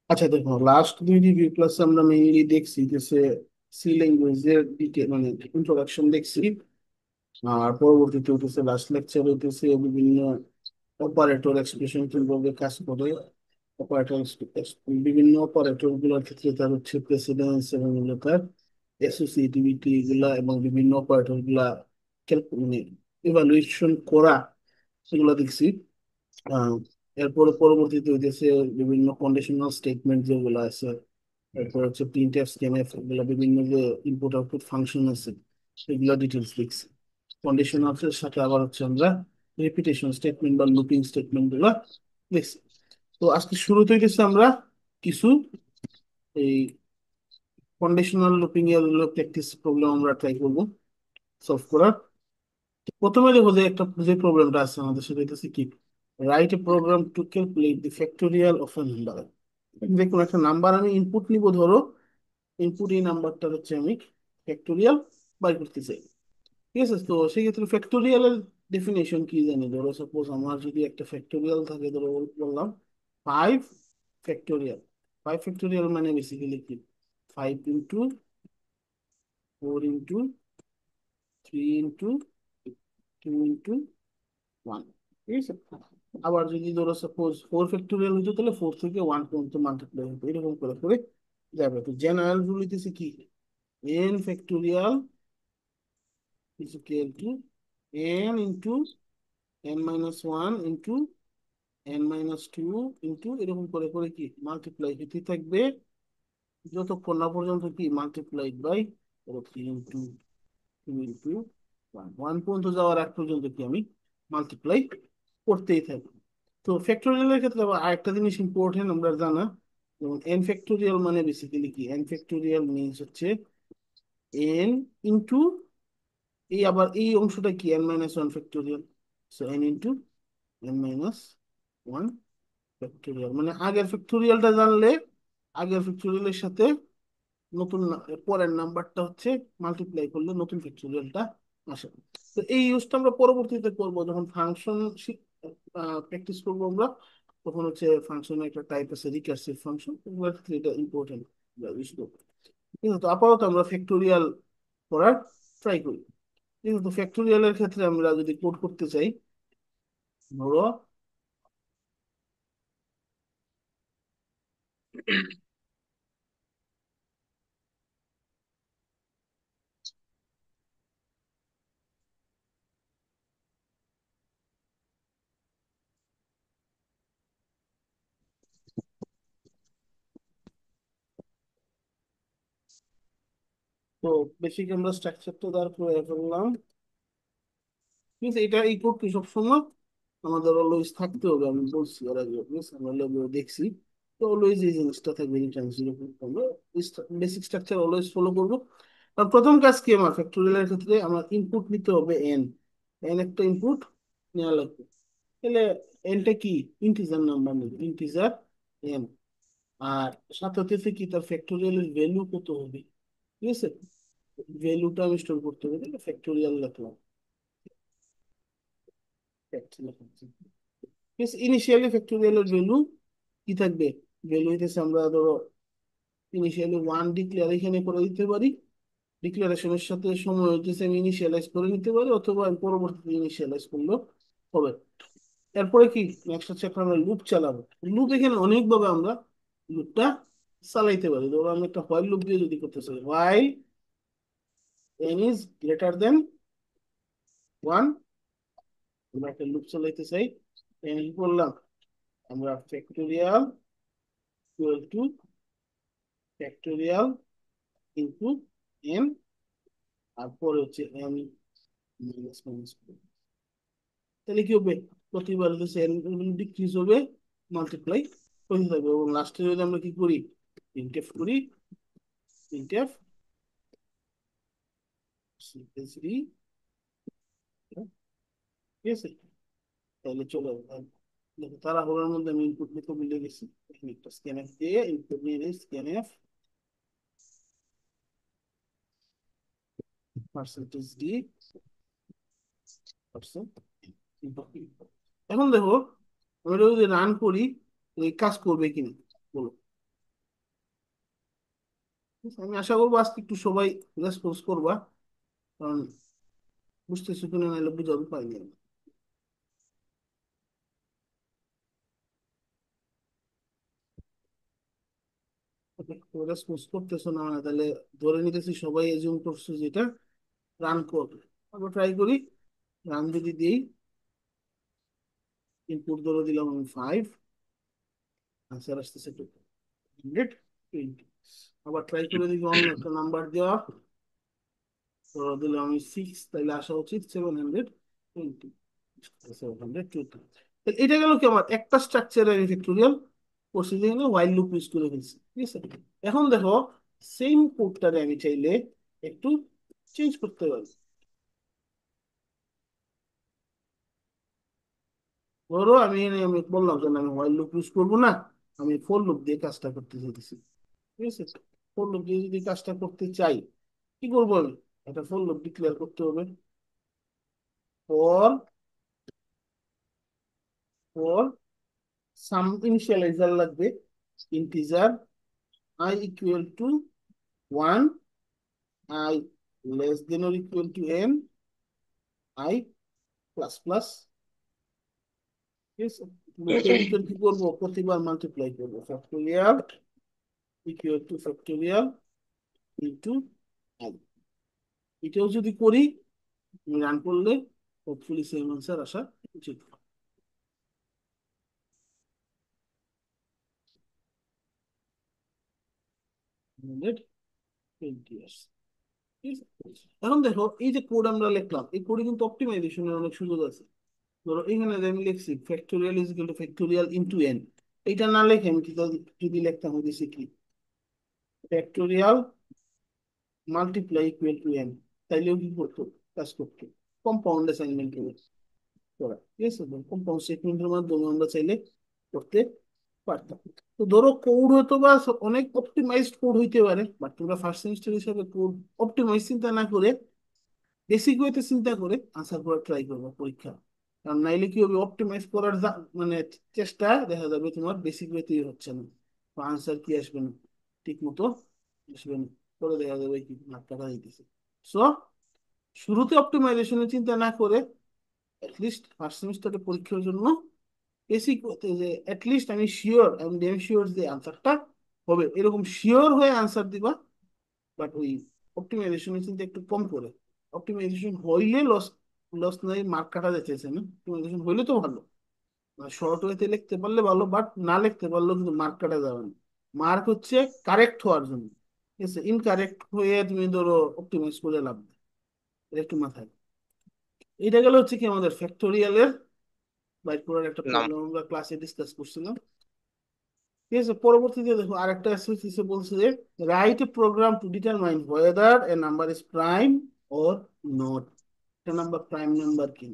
আচ্ছা, দেখো, লাস্ট দুই রিভিউ ক্লাসে আমরা মেইনলি দেখছি যে সি ল্যাঙ্গুয়েজের ডিটেল মানে ইন্ট্রোডাকশন দেখছি। আর পরবর্তীতে হইতেছে লাস্ট লেকচার হইতেছে বিভিন্ন অপারেটর এক্সপ্রেশন কিভাবে কাজ করে, অপারেটর বিভিন্ন অপারেটর গুলোর ক্ষেত্রে তার হচ্ছে প্রেসিডেন্স এবং হলো তার অ্যাসোসিয়েটিভিটি গুলা এবং বিভিন্ন অপারেটর গুলা মানে ইভালুয়েশন করা, সেগুলো দেখছি। আহ এরপরে পরবর্তীতে হইতেছে বিভিন্ন কন্ডিশনাল স্টেটমেন্ট যেগুলো আছে, এরপর হচ্ছে প্রিন্টএফ স্ক্যানএফ, এগুলো বিভিন্ন যে ইনপুট আউটপুট ফাংশন আছে সেগুলো ডিটেলস লিখছি। কন্ডিশনালসের সাথে আবার হচ্ছে আমরা রিপিটেশন স্টেটমেন্ট বা লুপিং স্টেটমেন্ট গুলো লিখছি। তো আজকে শুরুতে হইতেছে আমরা কিছু এই কন্ডিশনাল লুপিং এর প্র্যাকটিস প্রবলেম আমরা ট্রাই করবো সলভ করার। প্রথমে দেখো যে একটা যে প্রবলেমটা আছে আমাদের, সেটা হইতেছে কি, write a program to calculate the factorial of a number. যে কোনো একটা নাম্বার আমি ইনপুট নিব, ধরো ইনপুট এই নাম্বারটা হচ্ছে আমি ফ্যাক্টোরিয়াল বাই করতে চাই। ঠিক আছে, তো সেই ক্ষেত্রে ফ্যাক্টোরিয়ালের ডেফিনেশন কি জানি, ধরো সাপোজ আমার যদি একটা ফ্যাক্টোরিয়াল থাকে, ধরো বললাম 5 ফ্যাক্টোরিয়াল। 5 ফ্যাক্টোরিয়াল মানে বেসিক্যালি কি, 5 into 4 into 3 into 2 into 1। ঠিক আছে, আবার যদি ধরো সাপোজ 4 ফ্যাক্টোরিয়াল হতো, তাহলে 4 থেকে 1 পর্যন্ত মাল্টিপ্লাই হতো, এরকম করে করে যাবে। তো জেনারেল রুল হইতেছে কি, n is equal to n into n-1 into n-2 into এরকম করে করে কি মাল্টিপ্লাই হতে থাকবে, যতক্ষণ না পর্যন্ত কি মাল্টিপ্লাইড বাই 3 into 2 into 1 পর্যন্ত যাওয়ার আগ পর্যন্ত কি আমি মাল্টিপ্লাই করতেই থাকবো। তো ফ্যাক্টোরিয়ালের ক্ষেত্রে আবার আরেকটা জিনিস ইম্পর্টেন্ট আমরা জানা, যেমন এন ফ্যাক্টোরিয়াল মানে বেসিক্যালি কি, এন ফ্যাক্টোরিয়াল মিনস হচ্ছে এন ইন্টু এই, আবার এই অংশটা কি n-1 factorial. So N into n-1 factorial, মানে আগের ফ্যাক্টোরিয়ালটা জানলে আগের ফ্যাক্টোরিয়ালের সাথে নতুন পরের নাম্বারটা হচ্ছে মাল্টিপ্লাই করলে নতুন ফ্যাক্টোরিয়ালটা আসে। তো এই ইউজটা আমরা পরবর্তীতে করবো, যখন ফাংশন প্র্যাকটিস করবো আমরা, তখন হচ্ছে ফাংশনের একটা টাইপ আছে রিকার্সিভ ফাংশন, এগুলোর ক্ষেত্রে এটা ইম্পর্টেন্ট ইউজ করবো। কিন্তু আপাতত আমরা ফ্যাক্টোরিয়াল করার ট্রাই করি। কিন্তু ফ্যাক্টোরিয়ালের ক্ষেত্রে আমরা যদি কোড করতে চাই, ধরো তো বেসিক আমরা স্ট্রাকচারটা দাঁড় করে ফেললাম। কিন্তু এটা এই কোড কি সবসময় আমাদের অলওয়েজ থাকতে হবে, আমি বলছি এর আগে, বুঝছো? আমরা লেগে দেখছি। তো অলওয়েজ এই জিনিসটা থাকবে, রিটার্ন জিরো, আমরা বেসিক স্ট্রাকচার অলওয়েজ ফলো করবো। আর প্রথম কাজ কি, আমার ফ্যাক্টোরিয়ালের ক্ষেত্রে আমার ইনপুট নিতে হবে এন। এন একটা ইনপুট নেওয়া লাগবে। তাহলে এনটা কি, ইন্টিজার নাম্বার নেবে, ইন্টিজার এন। আর সাথে হচ্ছে কি, তার ফ্যাক্টোরিয়ালের ভ্যালু কত হবে। ঠিক আছে, ভ্যালুটা আমি স্টোর করতে হবে, তাহলে ফ্যাক্টোরিয়াল লিখলাম। ইনিশিয়ালি ফ্যাক্টোরিয়ালের ভ্যালু কি থাকবে, ভ্যালু হইতেছে আমরা ধরো ইনিশিয়ালি 1 ডিক্লেয়ার এখানে করে দিতে পারি, ডিক্লারেশনের সাথে সময় হইতেছে আমি ইনিশিয়ালাইজ করে নিতে পারি, অথবা আমি পরবর্তীতে ইনিশিয়ালাইজ করলেও হবে। এরপরে কি, নেক্সট হচ্ছে এখন আমরা লুপ চালাবো। লুপ এখানে অনেকভাবে আমরা লুপটা চালাইতে পারি। ধরো আমি একটা হোয়াইল লুপ দিয়ে যদি করতে চাই, হোয়াইল n ইজ গ্রেটার দেন 1, আমরা একটা লুপ চালাইতে চাই। কি করলাম আমরা, factorial equal to factorial into n, আর পরে হচ্ছে n মাইনাস মাইনাস। তাহলে কি হবে, প্রতিবার হচ্ছে n ডিক্রিজ হবে, মাল্টিপ্লাই হতে থাকবে, এবং লাস্টে যদি আমরা কি করি, প্রিন্টএফ করি, প্রিন্টএফ সিম্পলসি। ঠিক আছে, তাহলে চলো দেখো তাড়াহুড়োর মধ্যে আমি ইনপুট লিখে ভুলে গেছি। এখানে একটা স্ক্যানএফ দিয়ে ইনপুট নিয়ে নিই, স্ক্যানএফ পার্সেন্টেজ ডি পার্সেন্ট। এখন দেখো, আমরা যদি রান করি, এই কাজ করবে কিনা বলো। আমি আশা করবো আজকে একটু সবাই রেসপন্স করবা, কারণ বুঝতেছি কিনা নাহলে বুঝাতে পারিনি আমি। রেসপন্স করতেছো না মানে তাহলে ধরে নিতেছি সবাই এজিউম করছো যেটা রান করবে। আবার ট্রাই করি, রান যদি দিই, ইনপুট ধরে দিলাম আমি 5, আনসার আসতেছে 220। আবার ট্রাই করে দেখি অন্য একটা নাম্বার দেওয়া, ধরে দিলাম আমি 6, তাহলে আসা উচিত 720। 720, এটা গেল কি আমার একটা স্ট্রাকচারের ফ্যাক্টোরিয়াল করছি, যেখানে হোয়াইল লুপ ইউজ করে ফেলছি, ঠিক আছে। এখন দেখো সেম কোডটারে আমি চাইলে একটু চেঞ্জ করতে পারি। ধরো আমি বললাম যে না, আমি হোয়াইল লুপ ইউজ করবো না, আমি ফর লুপ দিয়ে কাজটা করতে চাইতেছি, ঠিক আছে। ফর লুপ দিয়ে যদি কাজটা করতে চাই, কি করবো আমি? একটা ফর লুপ ডিক্লেয়ার করতে হবে। ফর ফর সাম ইনিশিয়ালাইজার লাগবে, integer I equal to 1, I less than or equal to n, I plus plus, ঠিক আছে। লুপের ভিতর কি করবো? প্রতিবার মাল্টিপ্লাই করবো, factorial equal to factorial into I. এটাও যদি করি, রান করলে হোপফুলি সেম আনসার আসা উচিত। 120 years, ঠিক আছে? এখন দেখো এই যে কোড আমরা লিখলাম, এই কোডে কিন্তু অপটিমাইজেশনের অনেক সুযোগ আছে। ধরো এখানে যে আমি লিখছি factorial is equal to factorial into n, এইটা না লিখে আমি যদি লিখতাম হইতেছে কি factorial multiply equal to n, তাইলেও কি করতো? কাজ করতো। কম্পাউন্ড অ্যাসাইনমেন্ট করা, ঠিক আছে। কম্পাউন্ড স্টেটমেন্টের মাধ্যমে আমরা চাইলে করতে পারতাম। তো ধরো কোড হয়তো বা অনেক অপটিমাইজড কোড হইতে পারে, বাট তোমরা ফার্স্ট সেমিস্টার হিসাবে কোড অপটিমাইজ চিন্তা না করে বেসিক ওয়েতে চিন্তা করে আনসার করার ট্রাই করবো পরীক্ষা। কারণ নাইলে কি হবে, অপটিমাইজ করার মানে চেষ্টা দেখা যাবে তোমার বেসিক ওয়েতেই হচ্ছে না, বা আনসার কি আসবে না, ঠিক মতো আসবে না, পরে দেখা যাবে কি মার্ক কাটা দিতেছে। সো শুরুতে অপটিমাইজেশনের চিন্তা না করে অ্যাটলিস্ট ফার্স্ট সেমিস্টারে পরীক্ষার জন্য বেসিক ওয়েতে যে অ্যাটলিস্ট আমি শিওর, আমি ড্যাম শিওর যে আনসারটা হবে, এরকম শিওর হয়ে আনসার দিবা। বাট ওই অপটিমাইজেশনের চিন্তা একটু কম করে, অপটিমাইজেশন হইলে লস, লস নাই, মার্ক কাটা যাইতেছে না, অপটিমাইজেশন হইলে তো ভালো, শর্ট ওয়েতে লিখতে পারলে ভালো, বাট না লিখতে পারলেও কিন্তু মার্ক কাটা যাবে না। মার্ক হচ্ছে কারেক্ট হওয়ার জন্য, ঠিক আছে। ইনকারেক্ট হয়ে তুমি ধরো অপটিমাইজ করে লাভ নেই, এটা একটু মাথায়। এটা গেল হচ্ছে কি আমাদের ফ্যাক্টোরিয়ালের বাইট করার একটা নাম। প্রবলেম আমরা ক্লাসে ডিসকাস করছিলাম, ঠিক আছে। পরবর্তীতে দেখো আরেকটা এসএসসি বলছে যে write a program to determine whether a number is prime or not। একটা নাম্বার প্রাইম নাম্বার কি,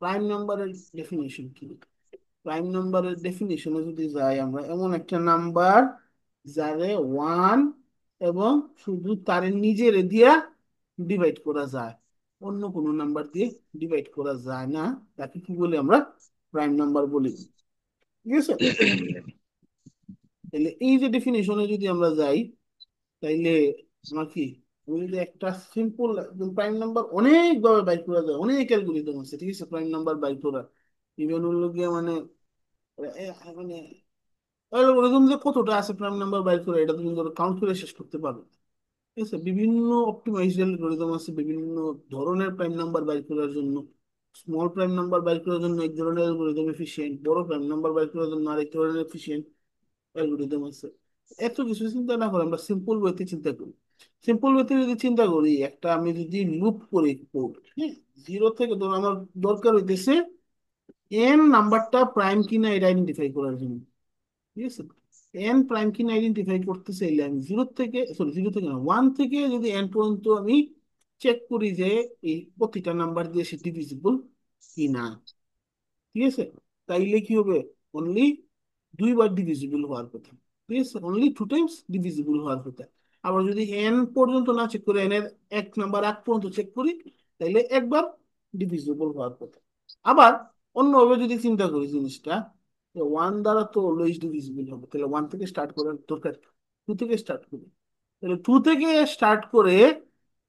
প্রাইম নাম্বারের ডেফিনেশন কি? প্রাইম নাম্বারের ডেফিনেশনে যদি যাই, আমরা এমন একটা নাম্বার যারে ওয়ান এবং শুধু তার নিজের দিয়া ডিভাইড করা যায়, অন্য কোনো নাম্বার দিয়ে ডিভাইড করা যায় না, তাকে কি বলি আমরা? প্রাইম নাম্বার বলি, ঠিক আছে। তাহলে এই যে ডেফিনেশনে যদি আমরা যাই, তাইলে আমার কি, আমি যদি একটা সিম্পল প্রাইম নাম্বার অনেক ভাবে বাইর করা যায়, অনেক অ্যালগোরিদম আছে, ঠিক আছে, প্রাইম নাম্বার বাইর করা। ইভেন হলো গিয়ে মানে মানে অ্যালগোরিদম যে কতটা আছে প্রাইম নাম্বার বাইর করা, এটা তুমি ধরো কাউন্ট করে শেষ করতে পারবে না, ঠিক আছে। বিভিন্ন অপটিমাইজড অ্যালগোরিদম আছে বিভিন্ন ধরনের প্রাইম নাম্বার বাইর করার জন্য। স্মল প্রাইম নাম্বার বাইর করার জন্য এক ধরনের অ্যালগোরিদম এফিশিয়েন্ট, বড় প্রাইম নাম্বার বাইর করার জন্য আরেক ধরনের এফিশিয়েন্ট অ্যালগোরিদম আছে। এত কিছু চিন্তা না করে আমরা সিম্পল ওয়েতে চিন্তা করি। সিম্পল ওয়েতে যদি চিন্তা করি, একটা আমি যদি লুপ করি কোড, হ্যাঁ, জিরো থেকে ধরো আমার দরকার হইতেছে এন নাম্বারটা প্রাইম কিনা এটা আইডেন্টিফাই করার জন্য, ঠিক আছে। এন প্রাইম কিনা আইডেন্টিফাই করতে চাইলে আমি জিরো থেকে, সরি জিরো থেকে না, ওয়ান থেকে যদি এন পর্যন্ত আমি চেক করি যে এই প্রতিটা নাম্বার দিয়ে সে ডিভিজিবল কিনা, ঠিক আছে। তাইলে কি হবে? অনলি দুইবার ডিভিজিবল হওয়ার কথা, ঠিক আছে, অনলি টু টাইমস ডিভিজিবল হওয়ার কথা। আবার যদি এন পর্যন্ত না চেক করে, এন এর এক নাম্বার আগ পর্যন্ত চেক করি, তাইলে একবার ডিভিজিবল হওয়ার কথা। আবার অন্যভাবে যদি চিন্তা করি জিনিসটা, ওয়ান দ্বারা তো অলওয়েজ ডিভিজিবল হবে, তাহলে ওয়ান থেকে স্টার্ট করার দরকার, টু থেকে স্টার্ট করি, তাহলে 2 থেকে স্টার্ট করে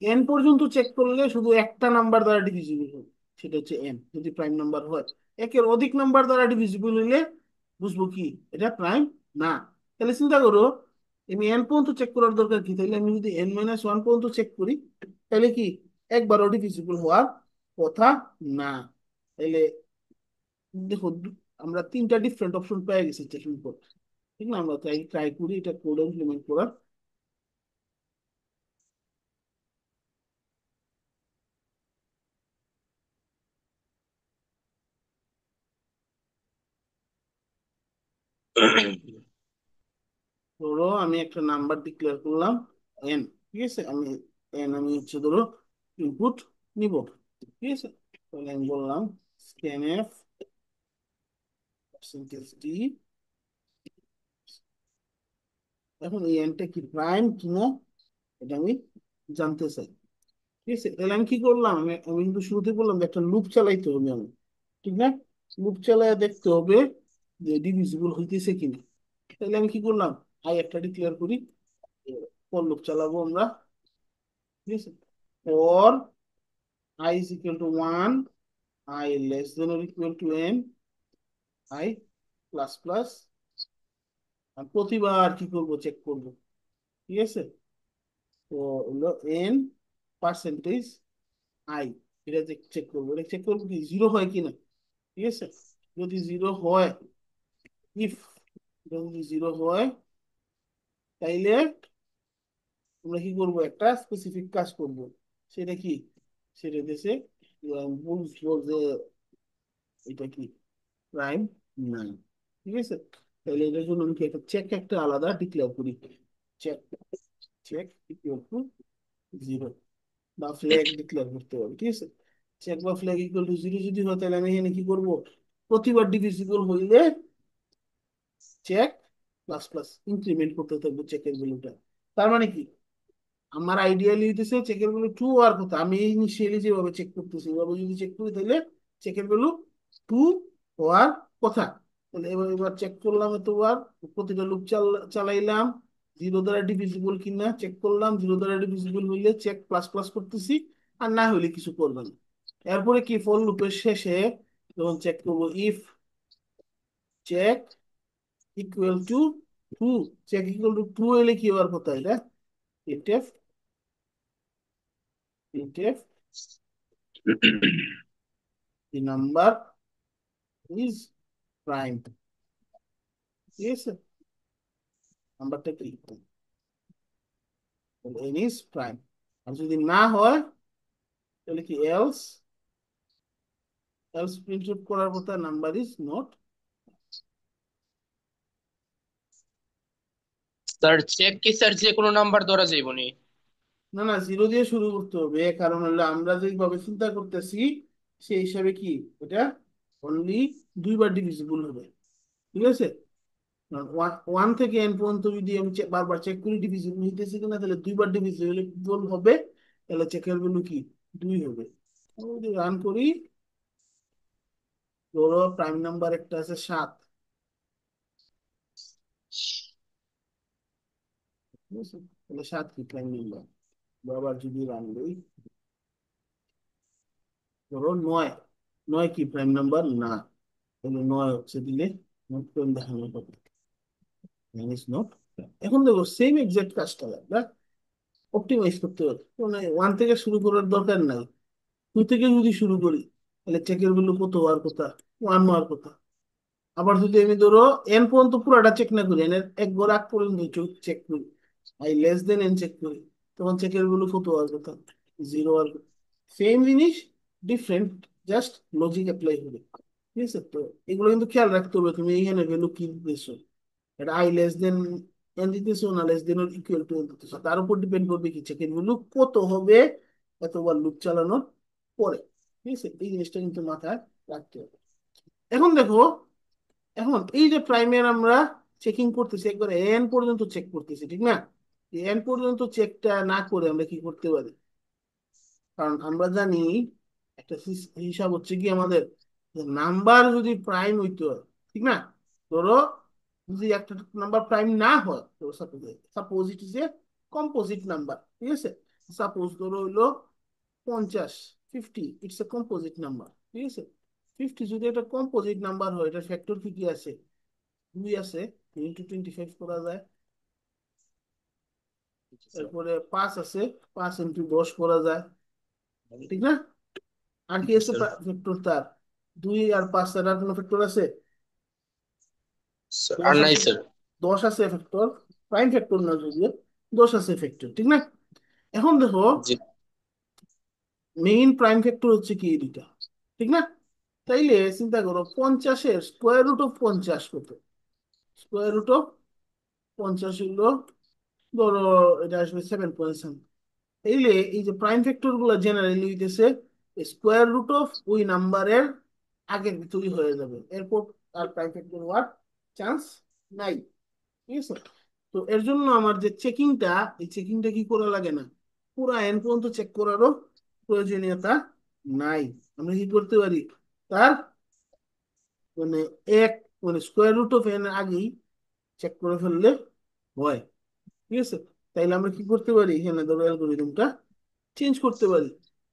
এন পর্যন্ত চেক করলে শুধু একটা নাম্বার দ্বারা ডিভিজিবল হবে, সেটা হচ্ছে এন, যদি প্রাইম নাম্বার হয়। একের অধিক নাম্বার দ্বারা ডিভিজিবল হইলে বুঝবো কি এটা প্রাইম না। তাহলে চিন্তা করো, আমি এন পর্যন্ত চেক করার দরকার কি? তাহলে আমি যদি n-1 পর্যন্ত চেক করি, তাহলে কি একবারও ডিভিজিবল হওয়ার কথা না। তাহলে দেখো, আমরা তিনটা ডিফারেন্ট অপশন পেয়ে গেছি চেকিং কোড। ঠিক না? আমরা ট্রাই ট্রাই করি এটা কোড ইমপ্লিমেন্ট করার। ধরো আমি একটা নাম্বার ডিক্লেয়ার করলাম এন, ঠিক আছে? আমি হচ্ছে ধরো ইনপুট নিব, ঠিক আছে? তাহলে আমি বললাম স্ক্যানএফ পার্সেন্টেজ ডি। এখন এই এনটা কি প্রাইম কিনা এটা আমি জানতে চাই, ঠিক আছে? তাহলে আমি কি করলাম, আমি আমি কিন্তু শুরুতে বললাম যে একটা লুপ চালাইতে হবে আমি, ঠিক না? লুপ চালায় দেখতে হবে যে ডিভিজিবল হইতেছে কিনা। তাহলে আমি কি করলাম, আই একটা ডিক্লেয়ার করি, ফর লুপ চালাবো আমরা, ঠিক আছে? For I is equal to 1, I less than or equal to n, I plus plus, আর প্রতিবার কি করব, চেক করব, ঠিক আছে? তো হলো n পার্সেন্টেজ আই, এটা চেক করবো, এটা চেক করবো কি জিরো হয় কিনা, ঠিক আছে? যদি জিরো হয়, ইফ যদি জিরো হয়, তাইলে আমরা কি করব, একটা স্পেসিফিক কাজ করব। সেটা কি? সেটা দেশে বুঝবো যে এটা কি প্রাইম না, ঠিক আছে? তাহলে এটার জন্য আমি কি একটা চেক একটা আলাদা ডিক্লেয়ার করি, check, check equal to zero, বা ফ্ল্যাগ ডিক্লেয়ার করতে হবে, ঠিক আছে? চেক বা ফ্ল্যাগ ইকুয়াল টু জিরো যদি হয়, তাহলে আমি এখানে কি করব, প্রতিবার ডিভিজিবল হইলে চেক প্লাস প্লাস ইনক্রিমেন্ট করতে থাকবো চেকের ভ্যালুটা। তার মানে কি, আমার আইডিয়ালি হইতেছে চেকের ভ্যালু টু হওয়ার কথা, আমি ইনিশিয়ালি যেভাবে চেক করতেছি ওইভাবে যদি চেক করি, তাহলে চেকের ভ্যালু টু হওয়ার কথা। তাহলে এবার এবার চেক করলাম এতবার, প্রতিটা লুপ চালাইলাম, জিরো দ্বারা ডিভিজিবল কিনা চেক করলাম, জিরো দ্বারা ডিভিজিবল হইলে চেক প্লাস প্লাস করতেছি, আর না হইলে কিছু করবে না। এরপরে কি, ফর লুপের শেষে যখন চেক করবো, if check equal to two, check equal to two হইলে কি হওয়ার কথা, এটা printf, printf the number is prime, ঠিক আছে? নাম্বারটা কি, n is prime। আর যদি না হয়, তাহলে কি এলস, এলস প্রিন্ট আউট করার কথা number is not. Sir check কি স্যার যে কোনো নাম্বার ধরা যাইব নি? না না, জিরো দিয়ে শুরু করতে হবে, কারণ হলো আমরা যেভাবে চিন্তা করতেছি সেই হিসাবে কি এটা অনলি দুইবার ডিভিজিবল হবে, ঠিক আছে? ওয়ান থেকে এন পর্যন্ত যদি আমি বারবার চেক করি ডিভিজিবল হইতেছে কিনা, তাহলে দুইবার ডিভিজিবল হবে, তাহলে চেকের ভ্যালু কি দুই হবে। আমি যদি রান করি, ধরো প্রাইম নাম্বার একটা আছে 7, ঠিক আছে? তাহলে 7 কি প্রাইম নাম্বার। আবার যদি রান করি, ধরো 9, 9 কি প্রাইম নাম্বার না, তাহলে 9 হচ্ছে দিলে নোট করে দেখানোর কথা, নোট। এখন দেখো সেম এক্সাক্ট কাজটা আমরা অপটিমাইজ করতে পারি, মানে ওয়ান থেকে শুরু করার দরকার নাই, টু থেকে যদি শুরু করি, তাহলে চেকের ভ্যালু কত হওয়ার কথা, ওয়ান হওয়ার কথা। আবার যদি আমি ধরো এন পর্যন্ত পুরোটা চেক না করি, এন এর এক ঘর আগ পর্যন্ত চেক করি, I less than N check করি, তখন চেকের ভ্যালু কত হওয়ার কথা, জিরো হওয়ার কথা। সেম জিনিস, ডিফারেন্ট, জাস্ট লজিক অ্যাপ্লাই হবে, ঠিক আছে? তো এগুলো কিন্তু খেয়াল রাখতে হবে, তুমি এইখানে ভ্যালু কি দিতেছো, এটা আই লেস দেন এন দিতেছো না less than equal to n দিতেছো, তার উপর ডিপেন্ড করবে কি চেকের ভ্যালু কত হবে এতবার লুপ চালানোর পরে, ঠিক আছে? এই জিনিসটা কিন্তু মাথায় রাখতে হবে। এখন দেখো, এখন এই যে প্রাইমের আমরা চেকিং করতেছি, একবার এন পর্যন্ত চেক করতেছি, ঠিক না? এন পর্যন্ত চেকটা না করে আমরা কি করতে পারি, কারণ আমরা জানি একটা হিসাব হচ্ছে কি আমাদের, নাম্বার যদি প্রাইম হইতে হয়, ঠিক না? ধরো যদি একটা নাম্বার প্রাইম না হয়, suppose it is a composite number, ঠিক আছে? সাপোজ ধরো হইলো 50, 50 ইটস এ কম্পোজিট নাম্বার, ঠিক আছে? 50 যদি একটা কম্পোজিট নাম্বার হয়, এটা ফ্যাক্টর কি কি আছে? 2 আছে, 2 × 25 করা যায়। এরপরে 5 আছে, 5 × 10 করা যায়, ঠিক না? আর কি আছে স্যার ফ্যাক্টর তার? 2 আর 5 ছাড়া আর কোনো ফ্যাক্টর আছে? আর 10 নাই আছে, স্যার। 10 আছে ফ্যাক্টর, প্রাইম ফ্যাক্টর না যদিও, 10 আছে ফ্যাক্টর, ঠিক না? এখন দেখো, জি মেইন প্রাইম ফ্যাক্টর হচ্ছে কি এই দুইটা, ঠিক না? তাইলে চিন্তা করো, 50-এর স্কোয়ার রুট অফ 50 কত? স্কোয়ার রুট অফ 50 হইলো, ধরো এটা আসবে 7.7। তাইলে এই যে প্রাইম ফ্যাক্টর গুলো জেনারেলি হইতেছে স্কোয়ার রুট অফ ওই নাম্বারের আগের ভিতরই হয়ে যাবে, এরপর আর প্রাইম ফ্যাক্টর হওয়ার চান্স নাই, ঠিক আছে? তো এর জন্য আমার যে চেকিংটা, এই চেকিংটা কি করা লাগে না, পুরা এন পর্যন্ত চেক করারও প্রয়োজনীয়তা নাই। আমরা কি করতে পারি, তার মানে এক মানে স্কোয়ার রুট অফ এন আগেই চেক করে ফেললে হয়, ঠিক আছে? তাইলে আমরা কি করতে পারি, এখানে ধরো অ্যালগোরিদমটা চেঞ্জ করতে পারি।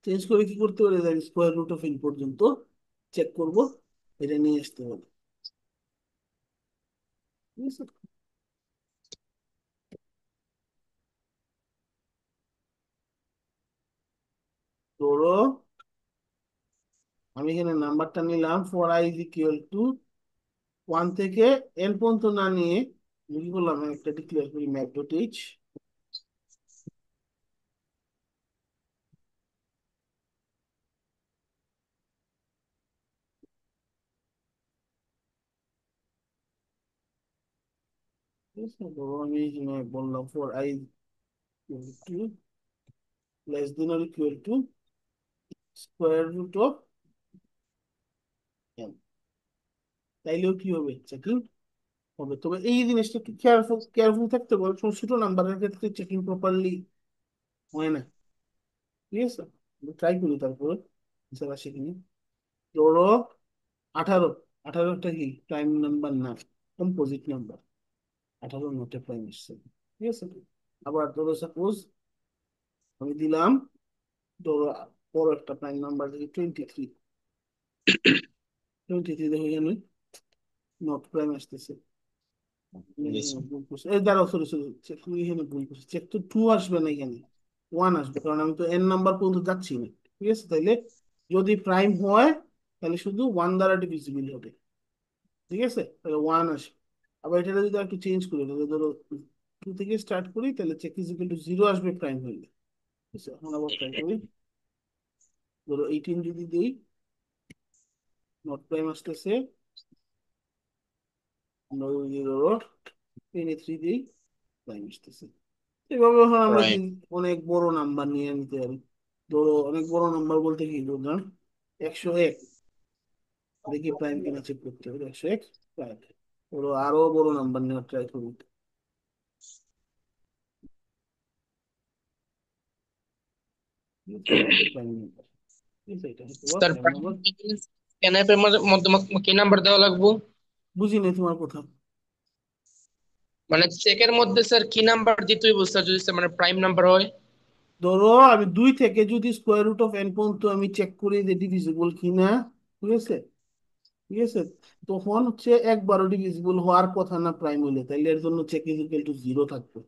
চেঞ্জ করে কি করতে পারি, স্কোয়ার রুট অফ এন পর্যন্ত চেক করব, এটা নিয়ে আসতে হবে, ঠিক আছে? ধরো আমি এখানে নাম্বারটা নিলাম, for I is equal two 1 থেকে এন পর্যন্ত না নিয়ে আমি কি করলাম, আমি একটা ডিক্লেয়ার করি ম্যাথ ডট এইচ, ঠিক আছে? ধরো আমি এখানে বললাম for i equal to less than or equal to square root of n, তাইলেও কি হবে, চেকিং হবে। তবে এই জিনিসটা একটু কেয়ারফুল কেয়ারফুল থাকতে হবে, সব ছোট নাম্বারের ক্ষেত্রে চেকিং প্রপারলি হয় না, ঠিক আছে? ট্রাই করি তারপর ইনশাল্লাহ শিখিনি। ধরো 18, 18টা কি প্রাইম নাম্বার না, কম্পোজিট নাম্বার, 18 নোটে প্রাইম এসছে, ঠিক আছে? আবার ধরো সাপোজ আমি দিলাম, ধরো বড় একটা প্রাইম নাম্বার দেখি 23, 23 দেখো এখানে নট প্রাইম আসতেছে। জি স্যার। ভুল করছে, এই দাঁড়াও, সরি সরি, চেক এখানে ভুল করছে, চেক তো 2 আসবে না এখানে, 1 আসবে, কারণ আমি তো এন নাম্বার পর্যন্ত যাচ্ছি না, ঠিক আছে? তাইলে যদি প্রাইম হয় তাহলে শুধু 1 দ্বারা ডিভিজিবল হবে, ঠিক আছে? তাহলে 1 আসবে। আবার এটা যদি একটু চেঞ্জ করি, তাহলে ধরো 2 থেকে স্টার্ট করি, তাহলে চেক ইজ ইকুয়াল টু 0 আসবে প্রাইম হইলে, ঠিক আছে? এখন আবার ট্রাই করি, ধরো 18 যদি দিই, নট প্রাইম আসতেছে, আমরা যদি ধরো 23 দিই, প্রাইম আসতেছে। এভাবে এখন আমরা কি প্রাইম। অনেক বড় নাম্বার নিয়ে নিতে পারি। ধরো অনেক বড় নাম্বার বলতে কি, ধরুন 101, দেখি প্রাইম কিনা চেক করতে হবে, 101 প্রাইম। ধরো আরো বড় নাম্বার নেওয়ার ট্রাই করি, ঠিক আছে? এটা প্রাইম নাম্বার, ঠিক আছে? এটা হয়তো স্যার প্রাইম প্রাইম নাম্বার। স্ক্যানআপ এর মধ্যে কি নাম্বার দেওয়া লাগবে? বুঝি নাই তোমার কথা। মানে চেকের মধ্যে স্যার কি নাম্বার দিতে হইব স্যার, যদি স্যার মানে প্রাইম নাম্বার হয়? ধরো আমি 2 থেকে যদি স্কোয়ার রুট অফ এন পর্যন্ত আমি চেক করি যে ডিভিজিবল কিনা, ঠিক আছে? ঠিক আছে, তখন হচ্ছে একবারও ডিভিজিবল হওয়ার কথা না প্রাইম হইলে, তাইলে এর জন্য চেক ইজ ইকুয়াল টু 0 থাকবে।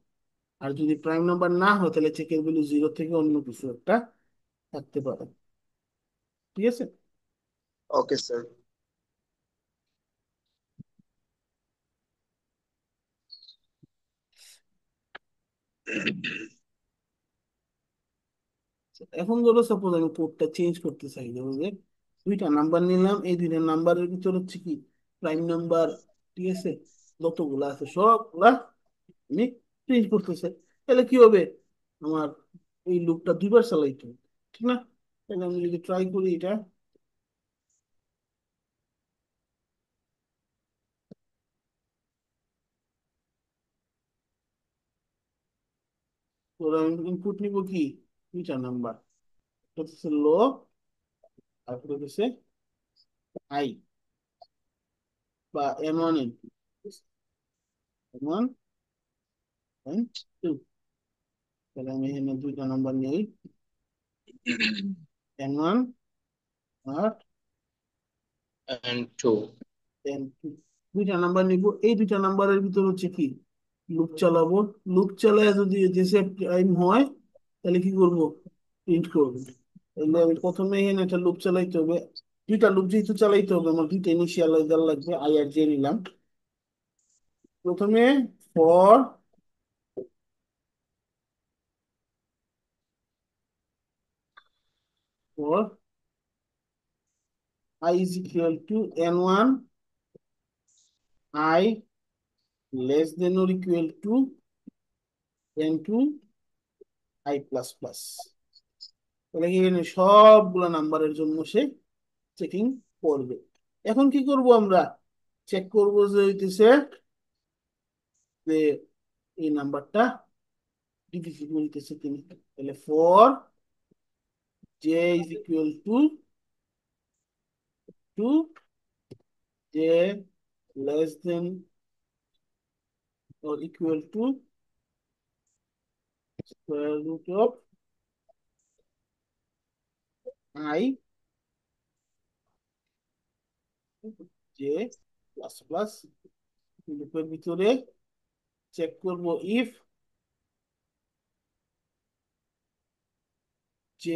আর যদি প্রাইম নাম্বার না হয় তাহলে চেকের ভ্যালু 0 থেকে অন্য কিছু একটা থাকতে পারে, ঠিক আছে? Okay sir. এখন ধরো সাপোজ আমি কোডটা চেঞ্জ করতে চাই, ধরো যে 2টা নাম্বার নিলাম, এই 2টা নাম্বারের ভিতর হচ্ছে কি প্রাইম নাম্বার, ঠিক আছে? যতগুলা আছে সবগুলা আমি চেঞ্জ করতে চাই, তাহলে কি হবে, আমার এই লুপটা 2বার চালাইতে হবে, ঠিক না? তাহলে আমি যদি ট্রাই করি এটা, ধরো আমি ইনপুট নিব কি 2টা নাম্বার, হচ্ছে লো, তারপরে হচ্ছে আই বা M1 M2, M1 M2, তাহলে আমি এখানে দুইটা নাম্বার নিই, n1 আর and 2. n2। দুইটা নাম্বার নিব, এই দুইটা নাম্বারের ভিতর হচ্ছে কি লুপ চালাবো। লুপ চালায় যদি দেশে টাইম হয় তাহলে কি করব, প্রিন্ট করব। তাহলে আমি প্রথমে এখানে একটা লুপ চালাইতে হবে। দুইটা লুপ যেহেতু চালাইতে হবে আমার দুইটা ইনিশিয়ালাইজার লাগবে, আই আর জে নিলাম। প্রথমে for for I is equal to n1, I less than or equal to n2, I plus plus। তাহলে কি এখানে সবগুলা নাম্বারের জন্য সে চেকিং করবে। এখন কি করব আমরা, চেক করব যে হইতেছে যে এই নাম্বারটা ডিভিজিবল হইতেছে কিনা। তাহলে for j is equal to 2, j less than or equal to square root of I j plus plus. লুপের ভিতরে চেক করব if j,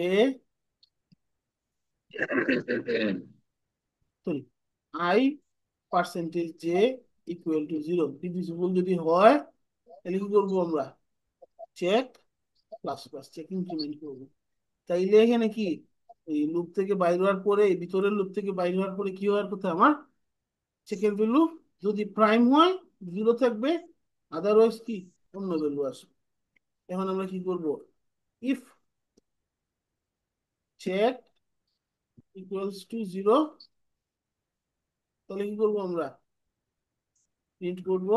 sorry, I percentage j equal to 0 divisible যদি হয় তাহলে কি করবো আমরা, check plus plus, check increment করবো। তাইলে এখানে কি এই লুপ থেকে বাইর হওয়ার পরে, এই ভিতরের লুপ থেকে বাইর হওয়ার পরে কি হওয়ার কথা আমার, চেকের ভ্যালু যদি প্রাইম হয় 0 থাকবে, আদারওয়াইজ কি অন্য ভ্যালু আসবে। এখন আমরা কি করব, ইফ চেক ইকুয়ালস টু 0, তাহলে কি করবো আমরা, প্রিন্ট করব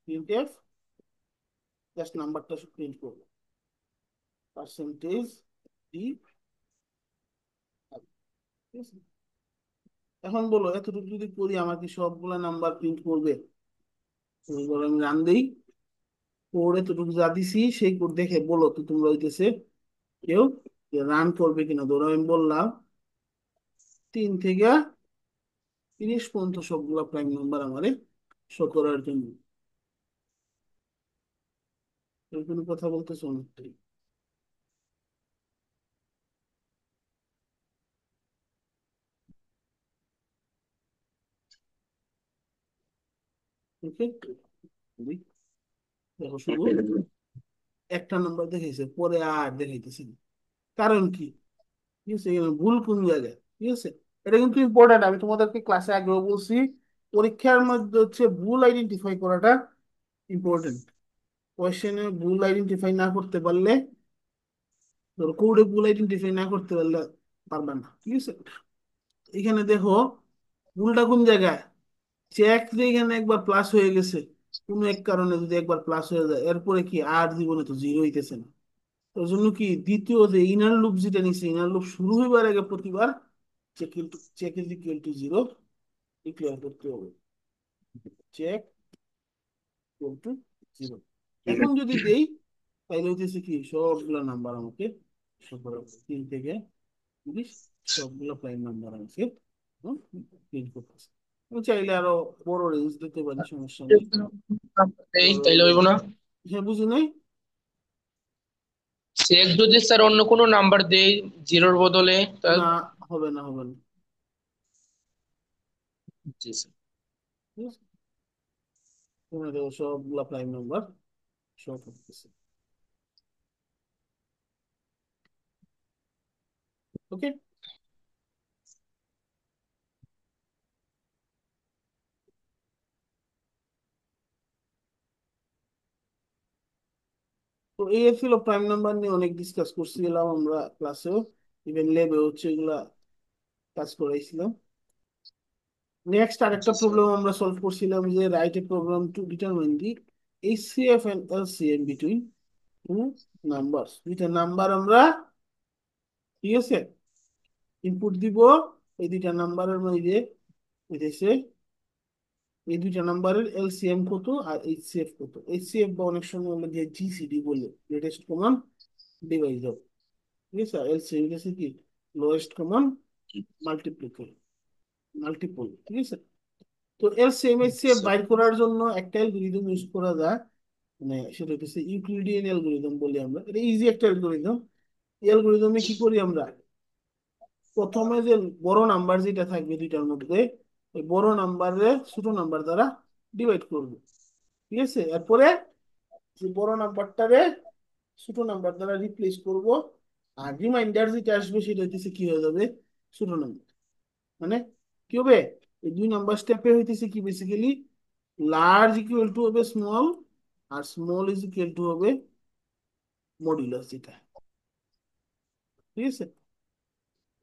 প্রিন্ট এফ, জাস্ট নাম্বারটা প্রিন্ট করবো, পার্সেন্টেজ ডি। এখন বলো এতটুকু যদি করি আমার কি সবগুলা নাম্বার প্রিন্ট করবে? এবার আমি রান দেই, কোড এতটুকু যা দিছি সেই কোড দেখে বলো তো তোমরা হইতেছে কেউ রান করবে কিনা। ধরো আমি বললাম 3 থেকে 30 পর্যন্ত সবগুলা প্রাইম নাম্বার আমারে শো করার জন্য। কেউ কোনো কথা বলতেছো না? ওকে, দেখো শুধু একটা নাম্বার দেখাইছে, পরে আর দেখাইতেছে না। কারণ কি, ঠিক আছে, এখানে ভুল কোন জায়গায়, ঠিক আছে। এটা কিন্তু ইম্পর্টেন্ট, আমি তোমাদেরকে ক্লাসে আগেও বলছি, পরীক্ষার মধ্যে হচ্ছে ভুল আইডেন্টিফাই করাটা ইম্পর্টেন্ট। কোয়েশ্চেনে ভুল আইডেন্টিফাই না করতে পারলে, ধরো কোডে ভুল আইডেন্টিফাই না করতে পারলে পারবে না, ঠিক আছে। এখানে দেখো ভুলটা কোন জায়গায়, চেক যে এখানে একবার প্লাস হয়ে গেছে, কোনো এক কারণে যদি একবার প্লাস হয়ে যায় এরপরে কি আর জীবনে তো জিরো হইতেছে না। ওর জন্য কি দ্বিতীয় যে ইনার লুপ যেটা নিচ্ছে, ইনার লুপ শুরু হইবার আগে প্রতিবার check is equal to 0 declare করতে হবে, চেক ইকুয়াল টু 0। এখন যদি দেই তাহলে হইতেছে কি সবগুলা নাম্বার আমাকে show করা হবে। 3 থেকে 30 সবগুলো প্রাইম নাম্বার আমাকে প্রিন্ট করতেছে। আমি চাইলে আরো বড় রেঞ্জ দিতে পারি, সমস্যা নেই। এই ধরো তাইলে হইব না? হ্যাঁ, বুঝি নাই। চেক যদি স্যার অন্য কোনো নাম্বার দেই জিরোর বদলে না, তাহলে? হবে না, হবে না। জি স্যার। ঠিক আছে? এখানে দেখো সবগুলা প্রাইম নাম্বার শো করতেছে। ওকে, তো এই ছিল প্রাইম নাম্বার নিয়ে অনেক ডিসকাস করছিলাম আমরা ক্লাসেও, ইভেন ল্যাবে হচ্ছে এগুলা কাজ করাইছিলাম। নেক্সট আরেকটা জি স্যার। প্রবলেম আমরা সলভ করছিলাম যে write a program to determine the HCF and LCM between two numbers. দুইটা নাম্বার আমরা, ঠিক আছে, ইনপুট দিব, এই দুইটা নাম্বারের মধ্যে হইতেছে এই দুইটা নাম্বারের এলসিএম কত আর এইচসিএফ কত। এইচসিএফ বা অনেক সময় হলো যে জিসিডি বলে, গ্রেটেস্ট কমন ডিভাইজার, ঠিক আছে। এলসিএম হচ্ছে কি, লোয়েস্ট কমন মাল্টিপ্লিকার, মাল্টিপল, ঠিক আছে। তো এলসিএম এইচসিএফ আচ্ছা। বাইর করার জন্য একটা অ্যালগরিদম ইউজ করা যায়, মানে সেটা হচ্ছে ইউক্লিডিয়ান অ্যালগরিদম বলি আমরা। এটা ইজি একটা অ্যালগরিদম। এই অ্যালগরিদমে কি করি আমরা, প্রথমে যে বড় নাম্বার যেটা থাকবে দুইটার মধ্যে, ওই বড় নাম্বারে ছোট নাম্বার দ্বারা ডিভাইড করব, ঠিক আছে। এরপরে যে বড় নাম্বারটারে ছোট নাম্বার দ্বারা রিপ্লেস করব, আর রিমাইন্ডার যেটা আসবে সেটা হইতেছে কি হয়ে যাবে, ছোট নাম্বার। মানে কি হবে, এই 2 নাম্বার স্টেপে হইতেছে কি বেসিক্যালি, লার্জ ইকুয়াল টু হবে স্মল, আর স্মল ইজ ইকুয়াল টু হবে মডুলাস যেটা, ঠিক আছে।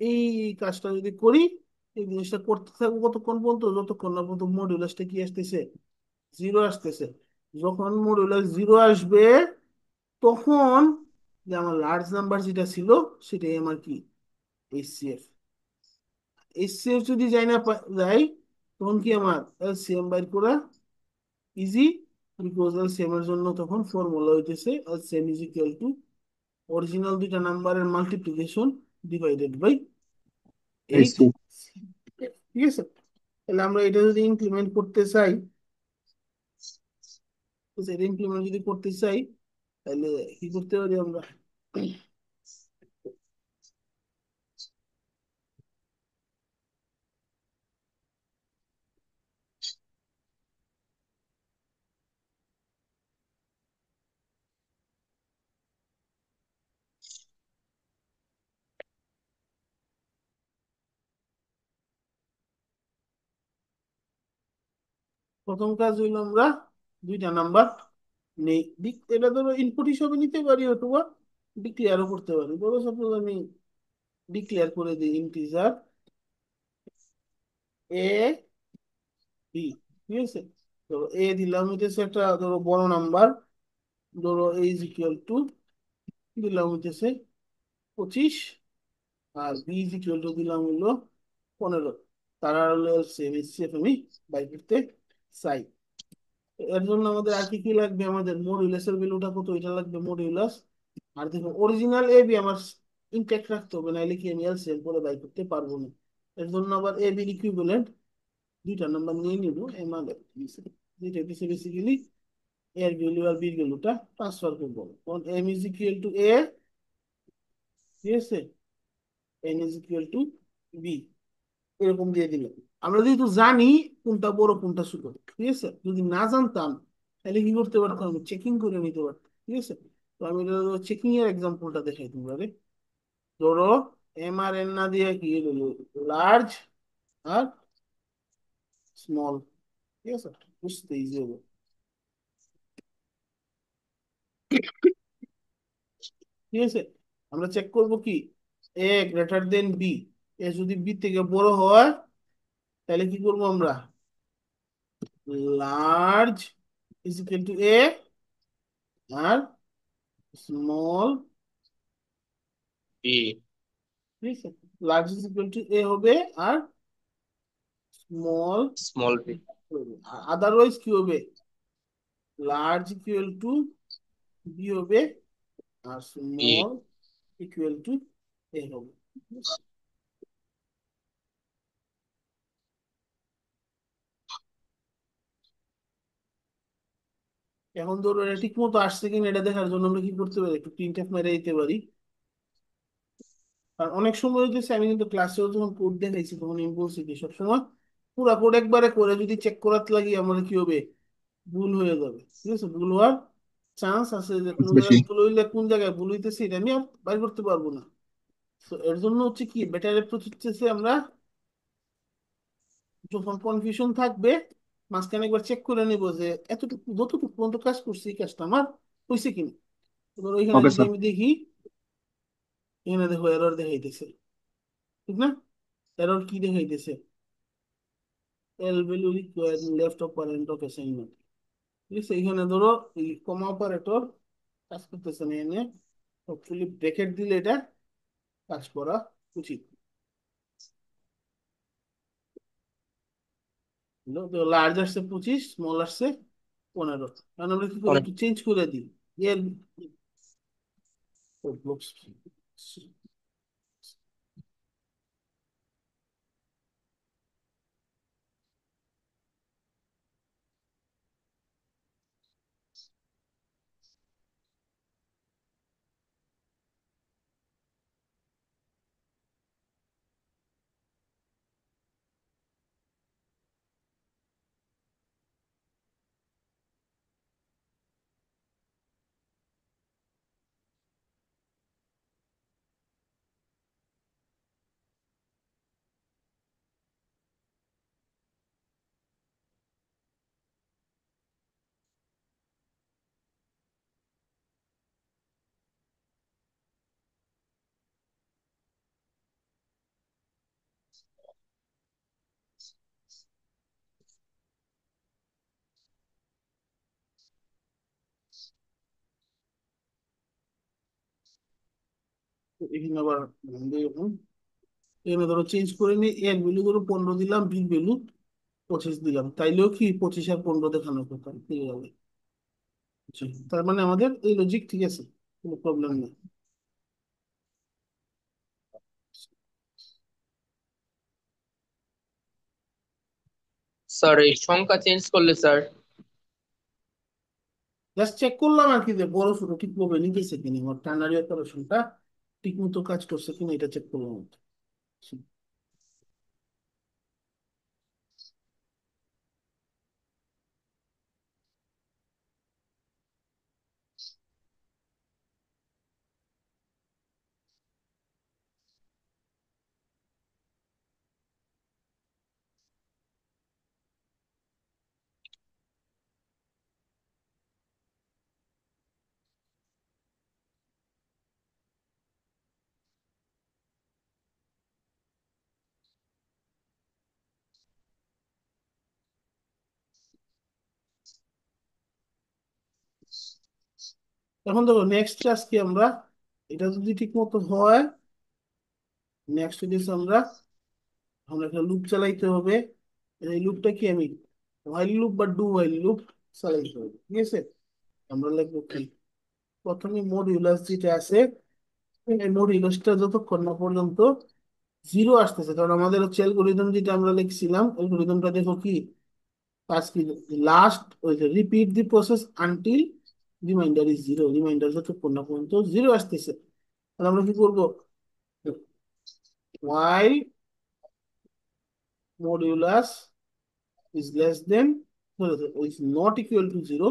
এই কাজটা যদি করি, এই জিনিসটা করতে থাকবো কতক্ষণ পর্যন্ত, যতক্ষণ না পর্যন্ত মডুলাসটা কি আসতেছে, জিরো আসতেছে। যখন মডুলাস জিরো আসবে, তখন যে আমার লার্জ নাম্বার যেটা ছিল সেটাই আমার কি, এইচসিএফ। এইচসিএফ যদি যাই না যাই, তখন কি আমার এলসিএম বাইর করা ইজি, বিকজ এলসিএম এর জন্য তখন ফর্মুলা হইতেছে LCM is equal to original দুইটা নাম্বারের মাল্টিপ্লিকেশন ডিভাইডেড বাই এইচ, এসি। ঠিক আছে। তাহলে আমরা এটা যদি ইমপ্লিমেন্ট করতে চাই, তো সেটা ইমপ্লিমেন্ট যদি করতে চাই, তাহলে কি করতে পারি আমরা, প্রথম কাজ হইলো আমরা দুইটা নাম্বার নেই, এটা ধরো ইনপুট হিসাবে নিতে পারি, অথবা ডিক্লেয়ারও করতে পারি। ধরো সাপোজ আমি ডিক্লেয়ার করে দিই ইন্টিজার এ বি, ঠিক আছে। ধরো এ দিলাম হইতেছে একটা ধরো বড় নাম্বার, ধরো এ ইজ ইকুয়াল টু দিলাম হইতেছে 25, আর বি ইজ ইকুয়াল টু দিলাম হলো 15। তারা হলো এলসিএম এইচসিএফ আমি বাই করতে চাই। এর জন্য আমাদের আর কি কি লাগবে, আমাদের মডুলাসের ভ্যালুটা কত, এটা লাগবে মডুলাস। আর দেখো অরিজিনাল এ বি আমার ইনটেক্ট রাখতে হবে, নাইলে কি আমি এলসিএম করে বাই করতে পারবো না। এর জন্য আবার এ বির ইকুইভ্যালেন্ট দুইটা নাম্বার নিয়ে নিব, এম আর যেটা হচ্ছে বেসিক্যালি এর ভ্যালু আর বির ভ্যালুটা ট্রান্সফার করবো। কারণ M is equal to A, ঠিক আছে, N is equal to B, এরকম দিয়ে দিল। আমরা যেহেতু জানি কোনটা বড় কোনটা ছোট, ঠিক আছে, যদি না জানতাম তাহলে কি করতে পারতাম, চেকিং করে নিতে পারতাম, ঠিক আছে। তো আমি চেকিং এর এক্সাম্পলটা দেখাই তোমরা। ধরো এম আর এন না দিয়ে কি হলো, লার্জ আর স্মল, ঠিক আছে, বুঝতে ইজি হবে। ঠিক আছে, আমরা চেক করব কি, এ গ্রেটার দেন বি, এ যদি বি থেকে বড় হয়, তাহলে কি করব আমরা, large is equal to A, আর স্মল, বি। ঠিক আছে, large is equal to A হবে, আর স্মল, স্মল বি। আদারওয়াইজ কি হবে, লার্জ ইকুয়াল টু বি হবে, আর B. Small equal to A হবে। এখন ধরো এটা ঠিক মতো আসছে কিনা এটা দেখার জন্য আমরা কি করতে পারি, একটু প্রিন্ট এফ মেরে দিতে পারি। আর অনেক সময় হচ্ছে আমি কিন্তু ক্লাসেও যখন কোড দেখাইছি তখন আমি বলছি কি সবসময় পুরা কোড একবারে করে যদি চেক করাতে লাগি আমার কি হবে, ভুল হয়ে যাবে, ঠিক আছে। ভুল হওয়ার চান্স আছে, যে কোন বেশি। জায়গায় ভুল হইলে কোন জায়গায় ভুল হইতেছে এটা আমি আর বাইর করতে পারবো না। তো এর জন্য হচ্ছে কি বেটার অ্যাপ্রোচ হচ্ছে আমরা যখন কনফিউশন থাকবে, মাঝখানে একবার চেক করে নিব যে এতটুকু যতটুকু পর্যন্ত কাজ করছি এই কাজটা আমার হয়েছে কিনা। এবার ওইখানে ওকে যদি স্যার। আমি দেখি, এখানে দেখো এরর দেখাইতেছে, ঠিক না, এরর কি দেখাইতেছে, l value required left operand of assignment, ঠিক আছে। এখানে ধরো এই কমা অপারেটর কাজ করতেছে না, এনে হোপফুলি ব্রেকেট দিলে এটা কাজ করা উচিত। লার্জ আসছে 25, স্মল আসছে 15, কারণ আমরা কি করি একটু চেঞ্জ করে দিই, এর It looks এখানে আবার দেখুন, এখানে ধরো চেঞ্জ করে নিই, এর ভ্যালু করে 15 দিলাম, বির ভ্যালু 25 দিলাম, তাইলেও কি 25 আর 15 দেখানোর কথা পেয়ে যাবে। জি, তার মানে আমাদের এই লজিক ঠিক আছে, কোনো প্রবলেম নেই। স্যার এই সংখ্যা চেঞ্জ করলে স্যার। জাস্ট চেক করলাম আর কি, যে বড় ছোট ঠিকভাবে নিতেছে কিনা, আমার টার্নারি অপারেশনটা ঠিক মতো কাজ করছে কিনা এটা চেক করলাম। এখন দেখো নেক্সট টাস্ক কি, আমরা এটা যদি ঠিক মতো হয়, নেক্সট হচ্ছে আমরা আমরা একটা লুপ চালাইতে হবে। এই লুপটা কি, আমি হোয়াইল লুপ বা ডু হোয়াইল লুপ চালাইতে হবে, ঠিক আছে। আমরা লিখবো কি, প্রথমে মডিউলাস যেটা আছে, এই মডিউলাসটা যতক্ষণ না পর্যন্ত জিরো আসতেছে, কারণ আমাদের হচ্ছে অ্যালগোরিদম যেটা আমরা লিখছিলাম, অ্যালগোরিদমটা দেখো কি কাজ কি, লাস্ট ওই যে repeat the process until reminder is zero, reminder যতক্ষণ না পর্যন্ত জিরো আসতেছে। তাহলে আমরা কি করবো, while modulus is less than, is not equal to zero,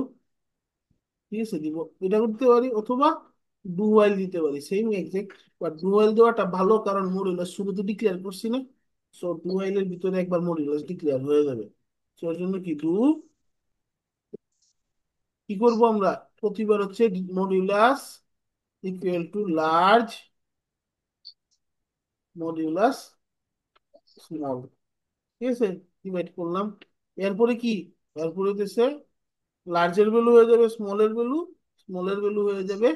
ঠিক আছে, দিব। এটা করতে পারি, অথবা ডু while দিতে পারি, same exact. But do while দেওয়াটা ভালো, কারণ মডিউলাস শুরুতে ডিক্লেয়ার করছি না, সো ডু while এর ভিতরে একবার মডিউলাস ডিক্লেয়ার হয়ে যাবে। সো এর জন্য কি ডু, কি করব আমরা, প্রতিবার হচ্ছে modulus equal to large modulus small, ঠিক আছে, ডিভাইড করলাম। এরপরে কি, এরপরে হচ্ছে লার্জের ভ্যালু হয়ে যাবে স্মলের ভ্যালু, স্মলের ভ্যালু হয়ে যাবে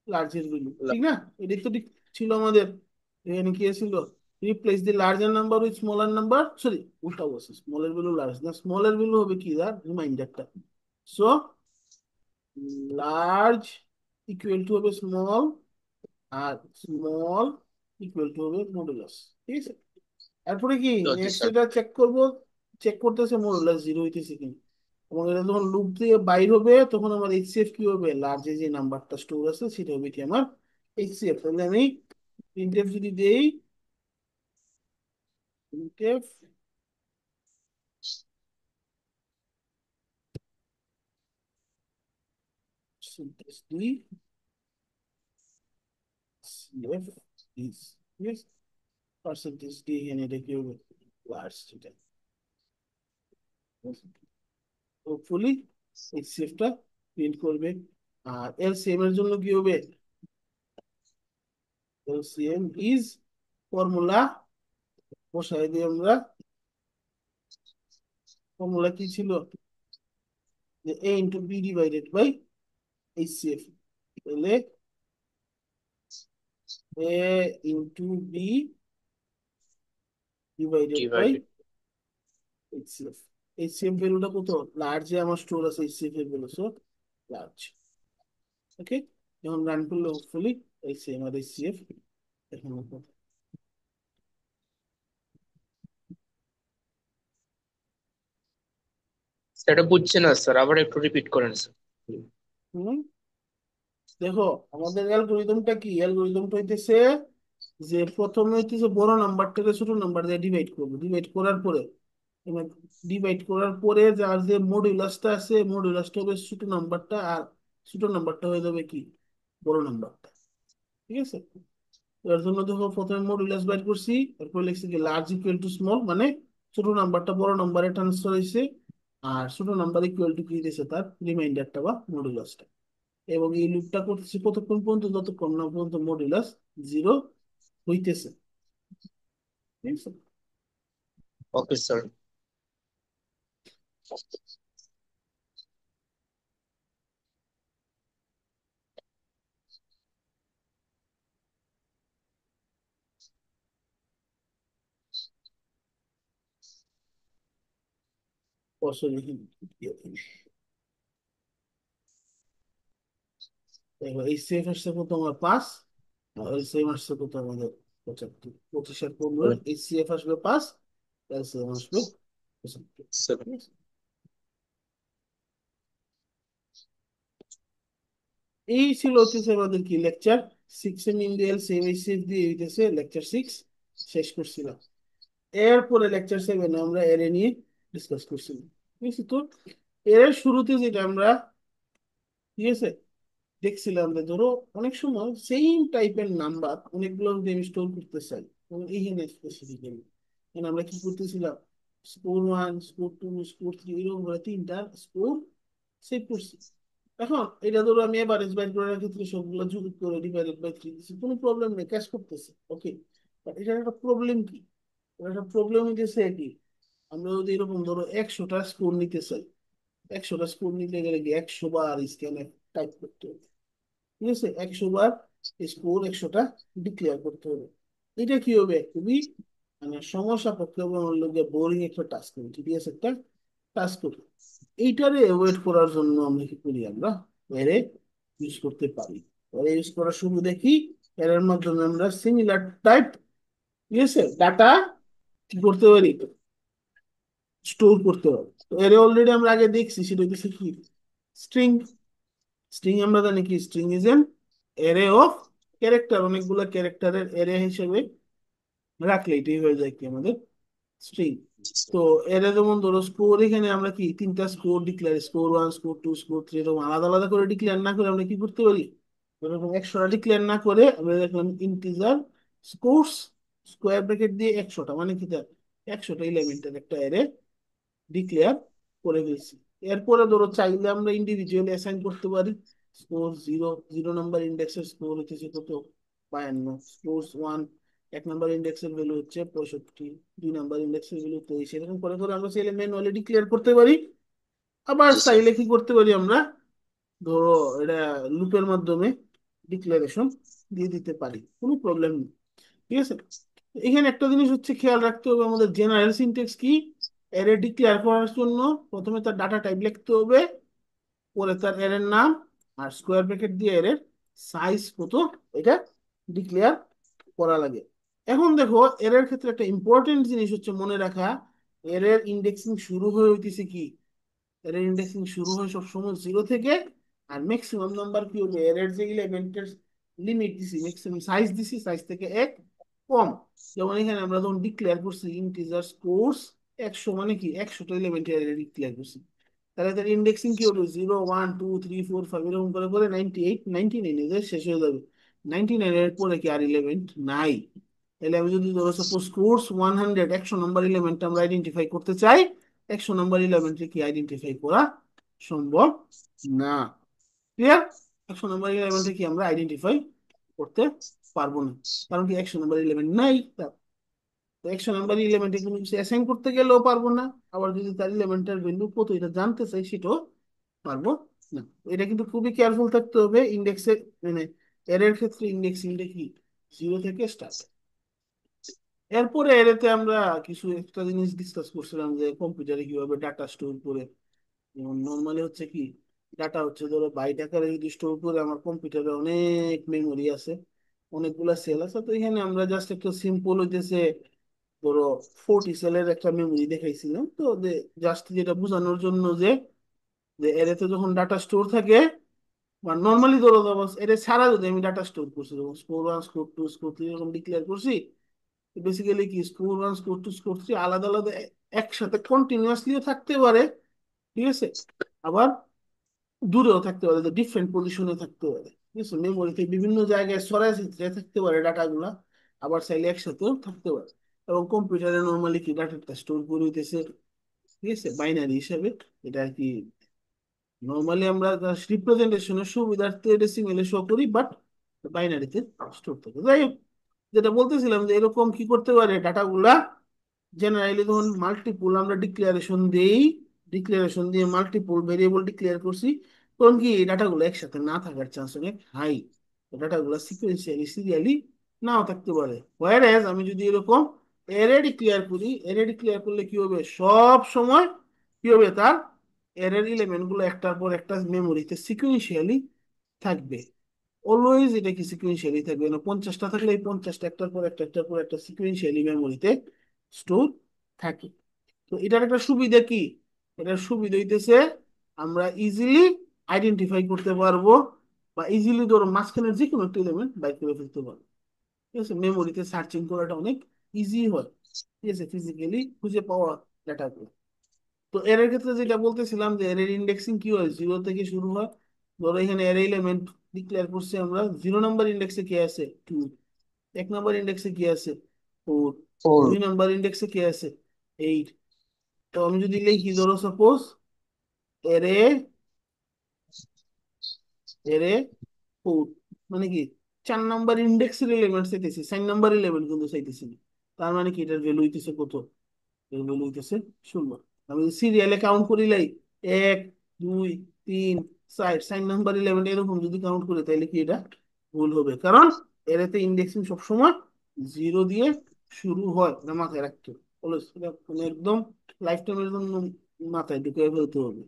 লার্জের ভ্যালু, ঠিক না। এটাই তো ঠিক ছিল আমাদের। এখানে কি ছিল, replace the larger number with smaller number, sorry উল্টা বলছে, স্মলের ভ্যালু লার্জ না, স্মলের ভ্যালু হবে কি তার রিমাইন্ডারটা। সো লার্জ ইকুয়াল টু হবে স্মল, আর স্মল ইকুয়াল টু হবে মডুলাস, ঠিক আছে। তারপরে কি ওকে নেক্সট স্যার। এটা চেক করব, চেক করতেছে মডুলাস জিরো হইতেছে কিনা। এবং এটা যখন লুপ দিয়ে বাইর হবে, তখন আমার এইচসিএফ কি হবে, লার্জে যে নাম্বারটা স্টোর আছে সেটা হবে কি আমার এইচসিএফ। তাহলে আমি প্রিন্টএফ যদি দেই, printf D CF is, yes, percentage D, এখানে এটা কি হবে লার্জ, যেটা হোপফুলি এইচসিএফটা প্রিন্ট করবে। আর এলসিএম এর জন্য কি হবে, এলসিএম ইজ ফর্মুলা বসাই দিই আমরা। ফর্মুলা কি ছিল, যে a into b divided by HCF, তাহলে a into b divided by divided. HCF. HCF ভ্যালুটা কত, লার্জে আমার স্টোর আছে এইচসিএফ এর ভ্যালু, সো লার্জ। ওকে, এখন রান করলে হোপফুলি এলসিএম আর এইচসিএফ এখানে কত? সেটা বুঝছে না স্যার, আবার একটু রিপিট করেন স্যার। হুম, দেখো আমাদের অ্যালগোরিদমটা কি, অ্যালগোরিদমটা হইতেছে যে প্রথমে হইতেছে বড় নাম্বারটাকে ছোট নাম্বার দিয়ে ডিভাইড করবো, ডিভাইড করার পরে যার যে মডুলাসটা আছে, মডুলাসটা হবে ছোট নাম্বারটা, আর ছোট নাম্বারটা হয়ে যাবে কি বড় নাম্বারটা। ঠিক আছে, এর জন্য দেখো প্রথমে মডুলাস বাইর করছি, তারপর লিখছি কি লার্জ ইকুয়াল টু স্মল, মানে ছোট নাম্বারটা বড় নাম্বারে ট্রান্সফার হয়েছে, আর ছোট নাম্বার ইকুয়াল টু কি দিয়েছে তার রিমাইন্ডারটা বা মডুলাসটা। এবং এই লুপটা করতেছি কতক্ষণ পর্যন্ত, যতক্ষণ না পর্যন্ত মডুলাস জিরো হইতেছে। ঠিক আছে, ওকে স্যার। বছর এই সেফ আসছে কত আমার 5, আর এই সেম আসছে কত আমাদের 75, 25 আর 15, এই সিএফ আসবে 5, এলসিএম আসবে 75। স্যার ঠিক আছে, এই ছিল হচ্ছে আমাদের কি লেকচার 6 এর ইন্ডিয়া এলসিএম এইচসিএফ দিয়ে হইতেছে লেকচার 6 শেষ করছিলাম। এরপরে লেকচার 7 আমরা এরে নিয়ে ডিসকাস করছিলাম। ঠিক আছে, তো এর শুরুতে যেটা আমরা, ঠিক আছে, দেখছিলাম যে ধরো অনেক সময় সেম টাইপের নাম্বার অনেকগুলো যদি আমি স্টোর করতে চাই, এবং এইখানে স্পেসিফিক্যালি মানে আমরা কি করতেছিলাম, স্কোর 1, স্কোর 2, স্কোর 3 এরকম করে তিনটা স্কোর সেভ করছি। এখন এটা ধরো আমি এভারেজ বাইর করার ক্ষেত্রে সবগুলো যোগ করে ডিভাইডেড বাই 3 দিচ্ছি, কোনো প্রবলেম নেই, ক্যাশ করতেছে, ওকে। বাট এটার একটা প্রবলেম কি, এটার একটা প্রবলেম হইতেছে কি, আমরা যদি এরকম ধরো 100টা স্কোর নিতে চাই, 100টা স্কোর নিতে গেলে কি 100 বার স্ক্যানে টাইপ করতে হবে। ঠিক আছে, 100 বার স্কোর 100টা ডিক্লেয়ার করতে হবে। এটা কি হবে, খুবই মানে সমস্যা পক্ষে এবং বোরিং একটা টাস্ক হবে, ঠিক আছে, একটা টাস্ক হবে। এইটারে অ্যাভয়েড করার জন্য আমরা কি করি, আমরা অ্যারে ইউজ করতে পারি। অ্যারে ইউজ করার সুবিধা কি, অ্যারের মাধ্যমে আমরা সিমিলার টাইপ, ঠিক আছে, ডাটা কি করতে পারি, স্টোর করতে পারি। তো অ্যারে অলরেডি আমরা আগে দেখছি, সেটা হচ্ছে কি স্ট্রিং। স্ট্রিং আমরা জানি কি, string is an array of character, অনেকগুলো ক্যারেক্টারের অ্যারে হিসেবে রাখলে এটাই হয়ে যায় কি আমাদের স্ট্রিং। তো এরা যেমন ধরো স্কোর, এখানে আমরা কি তিনটা score declare, score 1, score 2, score 3 এরকম আলাদা আলাদা করে ডিক্লেয়ার না করে আমরা কি করতে পারি, এরকম 100টা ডিক্লেয়ার না করে আমরা দেখলাম ইন্টিজার স্কোরস স্কোয়ার ব্র্যাকেট দিয়ে 100টা, মানে কি তার 100টা এলিমেন্টের একটা অ্যারে ডিক্লেয়ার করে ফেলছি। এরপরে ধরো চাইলে আমরা ইন্ডিভিজুয়ালি অ্যাসাইন করতে পারি। স্কোর 0, 0 নম্বর ইন্ডেক্সের স্কোর হচ্ছে কত, 52। স্কোর 1, 1 নম্বর ইন্ডেক্সের ভ্যালু হচ্ছে 65, 2 নম্বর ইন্ডেক্সের ভ্যালু 23, এরকম করে করে আমরা চাইলে ম্যানুয়ালি ডিক্লেয়ার করতে পারি। আবার জি স্যার। চাইলে কি করতে পারি আমরা, ধরো এটা লুপের মাধ্যমে ডিক্লারেশন দিয়ে দিতে পারি, কোনো প্রবলেম নেই। ঠিক আছে, এখানে একটা জিনিস হচ্ছে খেয়াল রাখতে হবে, আমাদের জেনারেল সিনট্যাক্স কি, অ্যারে ডিক্লেয়ার করার জন্য প্রথমে তার ডাটা টাইপ লিখতে হবে, পরে তার অ্যারের নাম, আর স্কোয়ার ব্র্যাকেট দিয়ে অ্যারের সাইজ কত এটা ডিক্লেয়ার করা লাগে। এখন দেখো এর ক্ষেত্রে একটা ইম্পর্টেন্ট জিনিস হচ্ছে মনে রাখা, এর ইন্ডেক্সিং শুরু হয়ে হইতেছে কি, এর ইন্ডেক্সিং শুরু হয় সবসময় 0 থেকে, আর ম্যাক্সিমাম নাম্বার কি হবে, এর যে এলিমেন্টের লিমিট দিছি, ম্যাক্সিমাম সাইজ দিছি, সাইজ থেকে এক কম। যেমন এখানে আমরা যখন ডিক্লেয়ার করছি ইন্টিজার স্কোরস 100, মানে কি 100টা এলিমেন্টের ডিক্লেয়ার করছি, তাহলে তার ইন্ডেক্সিং কি হলো 0, 1, 2, 3, 4, 5 এরকম করে করে 98, 99 এ শেষ হয়ে যাবে। 99 এর পরে কি আর এলিমেন্ট নাই। তাহলে আমি যদি ধরো সাপোজ কোর্স 100, 100 নম্বর এলিমেন্ট আমরা আইডেন্টিফাই করতে চাই, 100 নম্বর এলিমেন্টে কি আইডেন্টিফাই করা সম্ভব না। ক্লিয়ার, 100 নম্বর এলিমেন্টে কি আমরা আইডেন্টিফাই করতে পারবো না, কারণ কি 100 নম্বর এলিমেন্ট নাই। তো 100 নম্বর এলিমেন্টে কোনো কিছু অ্যাসাইন করতে গেলেও পারবো না, আবার যদি তার এলিমেন্টের ভ্যালু কত এটা জানতে চাই সেটাও পারবো না। এটা কিন্তু খুবই কেয়ারফুল থাকতে হবে ইন্ডেক্সে, মানে এর ক্ষেত্রে ইন্ডেক্সিংটা কি 0 থেকে স্টার্ট। এরপরে এরতে আমরা কিছু একটা জিনিস ডিসকাস করছিলাম যে কম্পিউটারে কিভাবে ডাটা স্টোর করে। যেমন নর্মালি হচ্ছে কি, ডাটা হচ্ছে ধরো বাইট আকারে যদি স্টোর করে, আমার কম্পিউটারে অনেক মেমোরি আছে, অনেকগুলা সেল আছে। তো এখানে আমরা জাস্ট একটা সিম্পল হইতেছে ধরো 40 সেলের একটা মেমোরি দেখাইছিলাম। তো জাস্ট যেটা বোঝানোর জন্য যে যে এটাতে যখন ডাটা স্টোর থাকে, বা নর্মালি ধরো এটা ছাড়া যদি আমি ডাটা স্টোর করছি, যেমন স্কোর 1 স্কোর 2 স্কোর 3 এরকম ডিক্লেয়ার করছি, বেসিক্যালি কি স্কোর 1 স্কোর 2 স্কোর 3 আলাদা আলাদা একসাথে কন্টিনিউয়াসলিও থাকতে পারে, ঠিক আছে, আবার দূরেও থাকতে পারে, ডিফারেন্ট পজিশনে থাকতে পারে, ঠিক আছে, মেমোরিতে বিভিন্ন জায়গায় ছড়ায় ছিটে থাকতে পারে ডাটাগুলা, আবার চাইলে একসাথেও থাকতে পারে। এবং কম্পিউটারে নর্মালি কি ডাটাটা স্টোর করে হইতেছে, ঠিক আছে, বাইনারি হিসাবে। এটা আর কি নর্মালি আমরা রিপ্রেজেন্টেশনের সুবিধার্থে ডেসিমেলে শো করি, বাট বাইনারিতে স্টোর থাকে। যাই হোক, যেটা বলতেছিলাম যে এরকম কি করতে পারে ডাটাগুলা, জেনারেলি যখন মাল্টিপুল আমরা ডিক্লারেশন দেই, ডিক্লারেশন দিয়ে মাল্টিপুল ভেরিয়েবল ডিক্লেয়ার করছি, তখন কি এই ডাটাগুলো একসাথে না থাকার চান্স অনেক হাই। ডাটাগুলো সিকোয়েন্সিয়ালি সিরিয়ালি নাও থাকতে পারে। হোয়ার আমি যদি এরকম এরে ডিক্লেয়ার করি, এরে ডিক্লেয়ার করলে কি হবে, সব সময় কি হবে, তার এরের এলিমেন্ট গুলো একটার পর একটা মেমোরিতে সিকোয়েন্সিয়ালি থাকবে। অলওয়েজ এটা কি সিকুয়েন্সিয়ালি থাকবে না, 50টা থাকলে এই 50টা একটার পর একটা একটার পর একটা সিকুয়েন্সিয়ালি মেমোরিতে স্টোর থাকে। তো এটার একটা সুবিধা কি, এটার সুবিধা হইতেছে আমরা ইজিলি আইডেন্টিফাই করতে পারবো, বা ইজিলি ধরো মাঝখানের যে কোনো একটা এলিমেন্ট বাইর করে ফেলতে পারবো, ঠিক আছে, মেমোরিতে সার্চিং করাটা অনেক ইজি হয়, ঠিক আছে, ফিজিক্যালি খুঁজে পাওয়া ডাটাগুলো। তো এর ক্ষেত্রে যেটা বলতেছিলাম যে এর ইন্ডেক্সিং কি হয়, 0 থেকে শুরু হয়। ধরো এখানে এর এলিমেন্ট ডিক্লেয়ার করছি আমরা, 0 নম্বর ইন্ডেক্সে কি আছে 2, 1 নম্বর ইন্ডেক্সে কি আছে 4, ফোর। 2 নম্বর ইন্ডেক্সে কি আছে 8। তো আমি যদি লিখি ধরো সাপোজ এরে, এরে 4, মানে কি 4 নম্বর ইন্ডেক্সের এলিমেন্ট চাইতেছি, 4 নম্বর এলিমেন্ট কিন্তু চাইতেছি না। তার মানে কি এটার ভ্যালু হইতেছে কত, এর ভ্যালু হইতেছে 0। আমি সিরিয়ালে কাউন্ট করি লাই 1 2 3 4, 4 নম্বর এলিমেন্ট এরকম যদি কাউন্ট করি তাহলে কি এটা ভুল হবে, কারণ এরাতে ইন্ডেক্সিং সবসময় 0 দিয়ে শুরু হয়, এটা মাথায় রাখতে হবে। Always, এটা মানে একদম লাইফ টাইমের জন্য মাথায় ঢুকে ফেলতে হবে।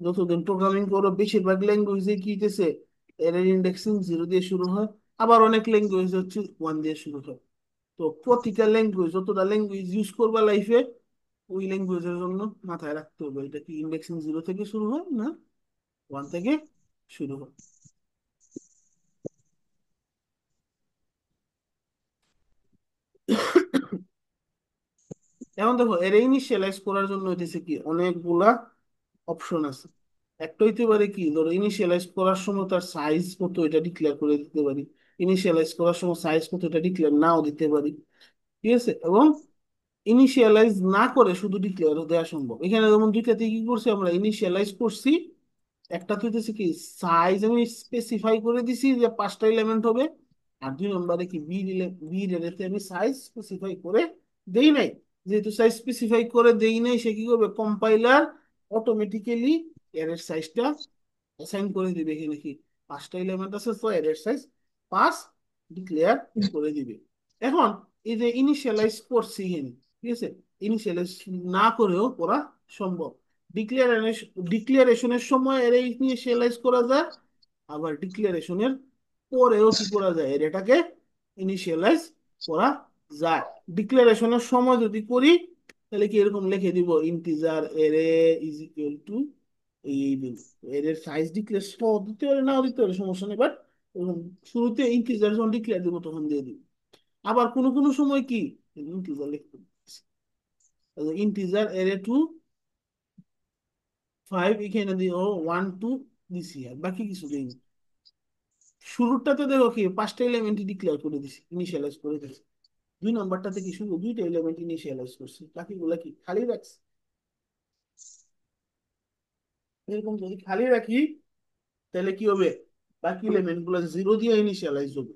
যতদিন প্রোগ্রামিং করো বেশিরভাগ ল্যাঙ্গুয়েজে কি হইতেছে, এর ইন্ডেক্সিং 0 দিয়ে শুরু হয়, আবার অনেক ল্যাঙ্গুয়েজ হচ্ছে 1 দিয়ে শুরু হয়। তো প্রতিটা ল্যাঙ্গুয়েজ, যতটা ল্যাঙ্গুয়েজ ইউজ করবা লাইফে, ওই ল্যাঙ্গুয়েজের জন্য মাথায় রাখতে হবে এটা কি ইন্ডেক্সিং 0 থেকে শুরু হয় না 1 থেকে শুরু হয়। এখন দেখো এর ইনিশিয়ালাইজ করার জন্য হইতেছে কি অনেকগুলা অপশন আছে। একটা হইতে পারে কি ধরো ইনিশিয়ালাইজ করার সময় তার সাইজ কত এটা ডিক্লেয়ার করে দিতে পারি, ইনিশিয়ালাইজ করার সময় সাইজ কত এটা ডিক্লেয়ার নাও দিতে পারি, ঠিক আছে। এবং ইনিশিয়ালাইজ না করে শুধু ডিক্লেয়ার দেওয়া সম্ভব। এখানে যেমন দুইটাতে কি করছি আমরা, ইনিশিয়ালাইজ করছি, একটা তো হইতেছে কি সাইজ আমি স্পেসিফাই করে দিছি যে 5টা এলিমেন্ট হবে, আর 2 নম্বরে কি বি রেতে আমি সাইজ স্পেসিফাই করে দেই নাই। যেহেতু সাইজ স্পেসিফাই করে দেই নাই, সে কি করবে, কম্পাইলার অটোমেটিক্যালি এর সাইজটা অ্যাসাইন করে দিবে। এখানে কি 5টা এলিমেন্ট আছে, তো এর সাইজ 5 ডিক্লেয়ার করে দিবে। এখন এই যে ইনিশিয়ালাইজ করছি এখানে, ঠিক আছে, ইনিশিয়ালাইজ না করেও করা সম্ভব। ডিক্লারেশনের সময় এর ইনিশিয়ালাইজ করা যায়, আবার ডিক্লারেশনের পরেও কি করা যায়, এর এটাকে ইনিশিয়ালাইজ করা যায়। ডিক্লারেশনের সময় যদি করি তাহলে কি এরকম লিখে দিব ইন্টিজার এরে ইজ ইকুয়াল টু এই দিন, এর সাইজ ডিক্লেয়ার দিতে পারে নাও দিতে পারে, সমস্যা নেই, বাট শুরুতে ইন্টিজার যখন ডিক্লেয়ার দিব তখন দিয়ে দিব। আবার কোনো কোনো সময় কি ইন্টিজার লিখতে, ইন্টিজার এরে টু 5 এখানে দিও 1 2 দিছি, আর বাকি কিছু দিই। শুরুরটাতে দেখো কি 5টা এলিমেন্ট ডিক্লেয়ার করে দিছি, ইনিশিয়ালাইজ করে দিছি। 2 নম্বরটাতে কি শুধু 2টা এলিমেন্ট ইনিশিয়ালাইজ করছি, বাকিগুলা কি খালি রাখছি। এরকম যদি খালি রাখি তাহলে কি হবে, বাকি এলিমেন্ট গুলো 0 দিয়ে ইনিশিয়ালাইজ হবে।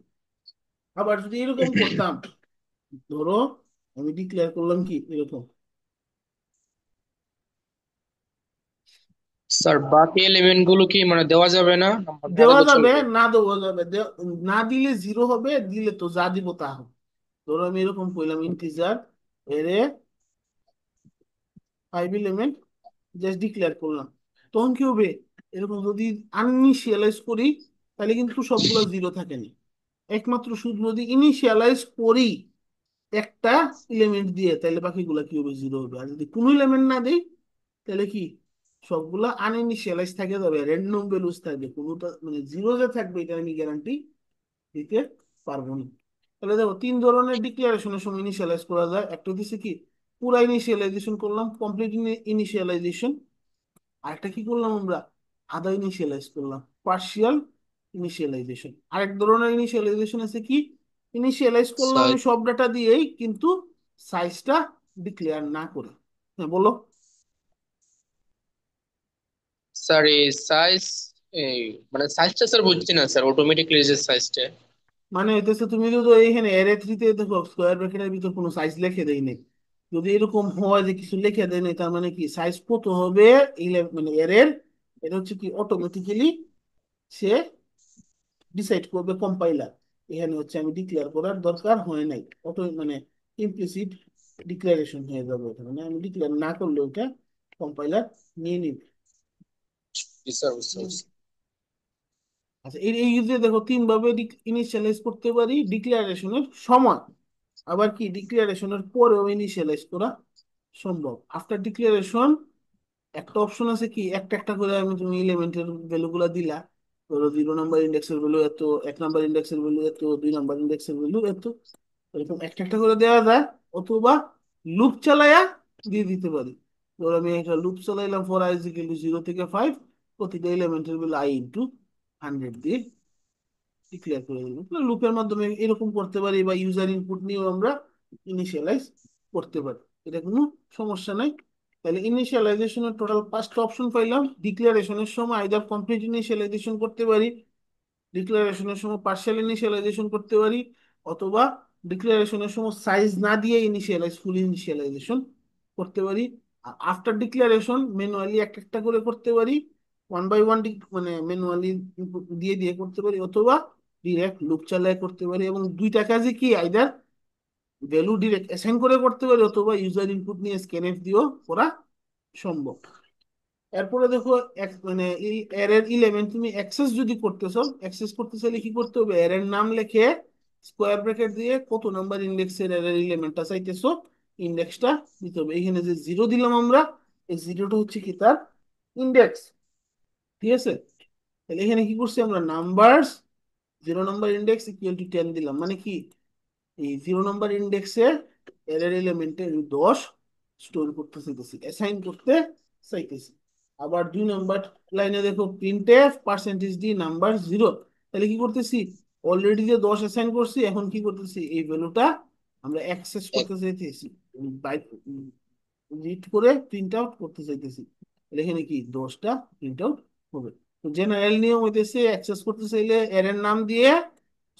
আবার যদি এরকম করতাম, ধরো আমি ডিক্লেয়ার করলাম কি এরকম, স্যার বাকি এলিমেন্ট গুলো কি মানে দেওয়া যাবে না, নাম্বার না দেওয়া দিলেও যাবে চলবে? না দেওয়া যাবে, না দিলে 0 হবে, দিলে তো যা দিব তা হবে। ধরো আমি এরকম করলাম ইন্টিজার এরে 5 এলিমেন্ট জাস্ট ডিক্লেয়ার করলাম, তখন কি হবে, এরকম যদি আনইনিশিয়ালাইজ করি তাহলে কিন্তু সবগুলো 0 থাকে না, একমাত্র শুধু যদি ইনিশিয়ালাইজ করি একটা এলিমেন্ট দিয়ে, তাহলে বাকিগুলা কি হবে, জিরো হবে। আর যদি কোনো এলিমেন্ট না দেই, তাহলে কি সবগুলা আনইনিশিয়ালাইজ থাকে যাবে, র্যান্ডম ভ্যালুস থাকবে, কোনোটা মানে জিরো যে থাকবে এটা আমি গ্যারান্টি দিতে পারবো না। তাহলে দেখো তিন ধরনের ডিক্লারেশনের সময় ইনিশিয়ালাইজ করা যায়। একটা হচ্ছে কি পুরা ইনিশিয়ালাইজেশন করলাম, কমপ্লিট ইনিশিয়ালাইজেশন। আরেকটা কি করলাম আমরা, আধা ইনিশিয়ালাইজ করলাম, পার্শিয়াল ইনিশিয়ালাইজেশন। আরেক ধরনের ইনিশিয়ালাইজেশন আছে কি ইনিশিয়ালাইজ করলাম আমি সব ডাটা দিয়েই, কিন্তু সাইজটা ডিক্লেয়ার না করে। হ্যাঁ বলো। স্যার এই সাইজ, এই মানে সাইজটা স্যার বুঝছি না স্যার, অটোমেটিকলি যে সাইজটা। মানে হইতেছে তুমি যদি এইখানে এরে থ্রিতে দেখো স্কোয়ার ব্র্যাকেটের ভিতর কোনো সাইজ লিখে দেই নাই, যদি এরকম হয় যে কিছু লিখে দেয় নাই, তার মানে কি সাইজ কত হবে মানে এরের, এটা হচ্ছে কি অটোমেটিক্যালি সে ডিসাইড করবে কম্পাইলার। এখানে হচ্ছে আমি ডিক্লেয়ার করার দরকার হয় নাই, অটো মানে ইমপ্লিসিট ডিক্লারেশন হয়ে যাবে ওটা, মানে আমি ডিক্লেয়ার না করলে ওটা কম্পাইলার নিয়ে নিবে। জি স্যার, বুঝতে হুম। পারছি। আচ্ছা এই এই যে দেখো তিন ভাবে ইনিশিয়ালাইজ করতে পারি ডিক্লারেশনের সময়, আবার কি ডিক্লারেশনের পরেও ইনিশিয়ালাইজ করা সম্ভব। আফটার ডিক্লারেশন একটা অপশন আছে কি একটা একটা করে আমি তুমি এলিমেন্টের ভ্যালু গুলা দিলা, ধরো 0 নাম্বার ইন্ডেক্সের ভ্যালু এত, 1 নাম্বার ইন্ডেক্সের ভ্যালু এত, 2 নাম্বার ইন্ডেক্সের ভ্যালু এত, এরকম একটা একটা করে দেওয়া যায়। অথবা লুপ চালায়া দিয়ে দিতে পারি। ধরো আমি একটা লুপ চালাইলাম for I is equal to 0 থেকে 5, প্রতিটা এলিমেন্টের ভ্যালু i × 100 দিয়ে ডিক্লেয়ার করে দিলাম। লুপের মাধ্যমে এরকম করতে পারি, বা ইউজার ইনপুট নিয়েও আমরা ইনিশিয়ালাইজ করতে পারি, এটা কোনো সমস্যা নাই। তাহলে ইনিশিয়ালাইজেশনের টোটাল 5টা অপশন পাইলাম। ডিক্লারেশনের সময় আইদার কমপ্লিট ইনিশিয়ালাইজেশন করতে পারি, ডিক্লারেশনের সময় পার্শিয়াল ইনিশিয়ালাইজেশন করতে পারি, অথবা ডিক্লারেশনের সময় সাইজ না দিয়ে ফুল ইনিশিয়ালাইজেশন করতে পারি। আর আফটার ডিক্লারেশন ম্যানুয়ালি এক একটা করে করতে পারি, 1 বাই 1 মানে ম্যানুয়ালি দিয়ে দিয়ে করতে পারি, অথবা ডিরেক্ট লুপ চালায় করতে পারি। এবং দুইটা কাজে কি আইদার ভ্যালু ডিরেক্ট অ্যাসাইন করে করতে পারি, অথবা ইউজার ইনপুট নিয়ে স্ক্যানএফ দিয়েও করা সম্ভব। এরপরে দেখো এক মানে এই এর এলিমেন্ট তুমি অ্যাক্সেস যদি করতেছো, অ্যাক্সেস করতে চাইলে কি করতে হবে, এর নাম লিখে স্কোয়ার ব্র্যাকেট দিয়ে কত নাম্বার ইন্ডেক্সের এর এলিমেন্টটা চাইতেছো ইন্ডেক্সটা দিতে হবে। এখানে যে জিরো দিলাম আমরা, এই জিরোটা হচ্ছে কি তার ইন্ডেক্স। ঠিক আছে, তাহলে এখানে কি করছি আমরা, numbers 0 number index equal to 10 দিলাম, মানে কি এই 0 নাম্বার ইন্ডেক্সে এর এলিমেন্টে 10 স্টোর করতে চাইতেছি, অ্যাসাইন করতে চাইতেছি। আবার 2 নাম্বার লাইনে দেখো প্রিন্টএফ %d নাম্বার 0, তাহলে কি করতেছি, অলরেডি যে 10 অ্যাসাইন করছি, এখন কি করতেছি এই ভ্যালুটা আমরা অ্যাক্সেস করতে চাইতেছি, রিড করে প্রিন্ট আউট করতে চাইতেছি। তাহলে এখানে কি 10টা প্রিন্ট আউট হবে। তো জেনারেল নিয়ম হইতেছে অ্যাক্সেস করতে চাইলে এর নাম দিয়ে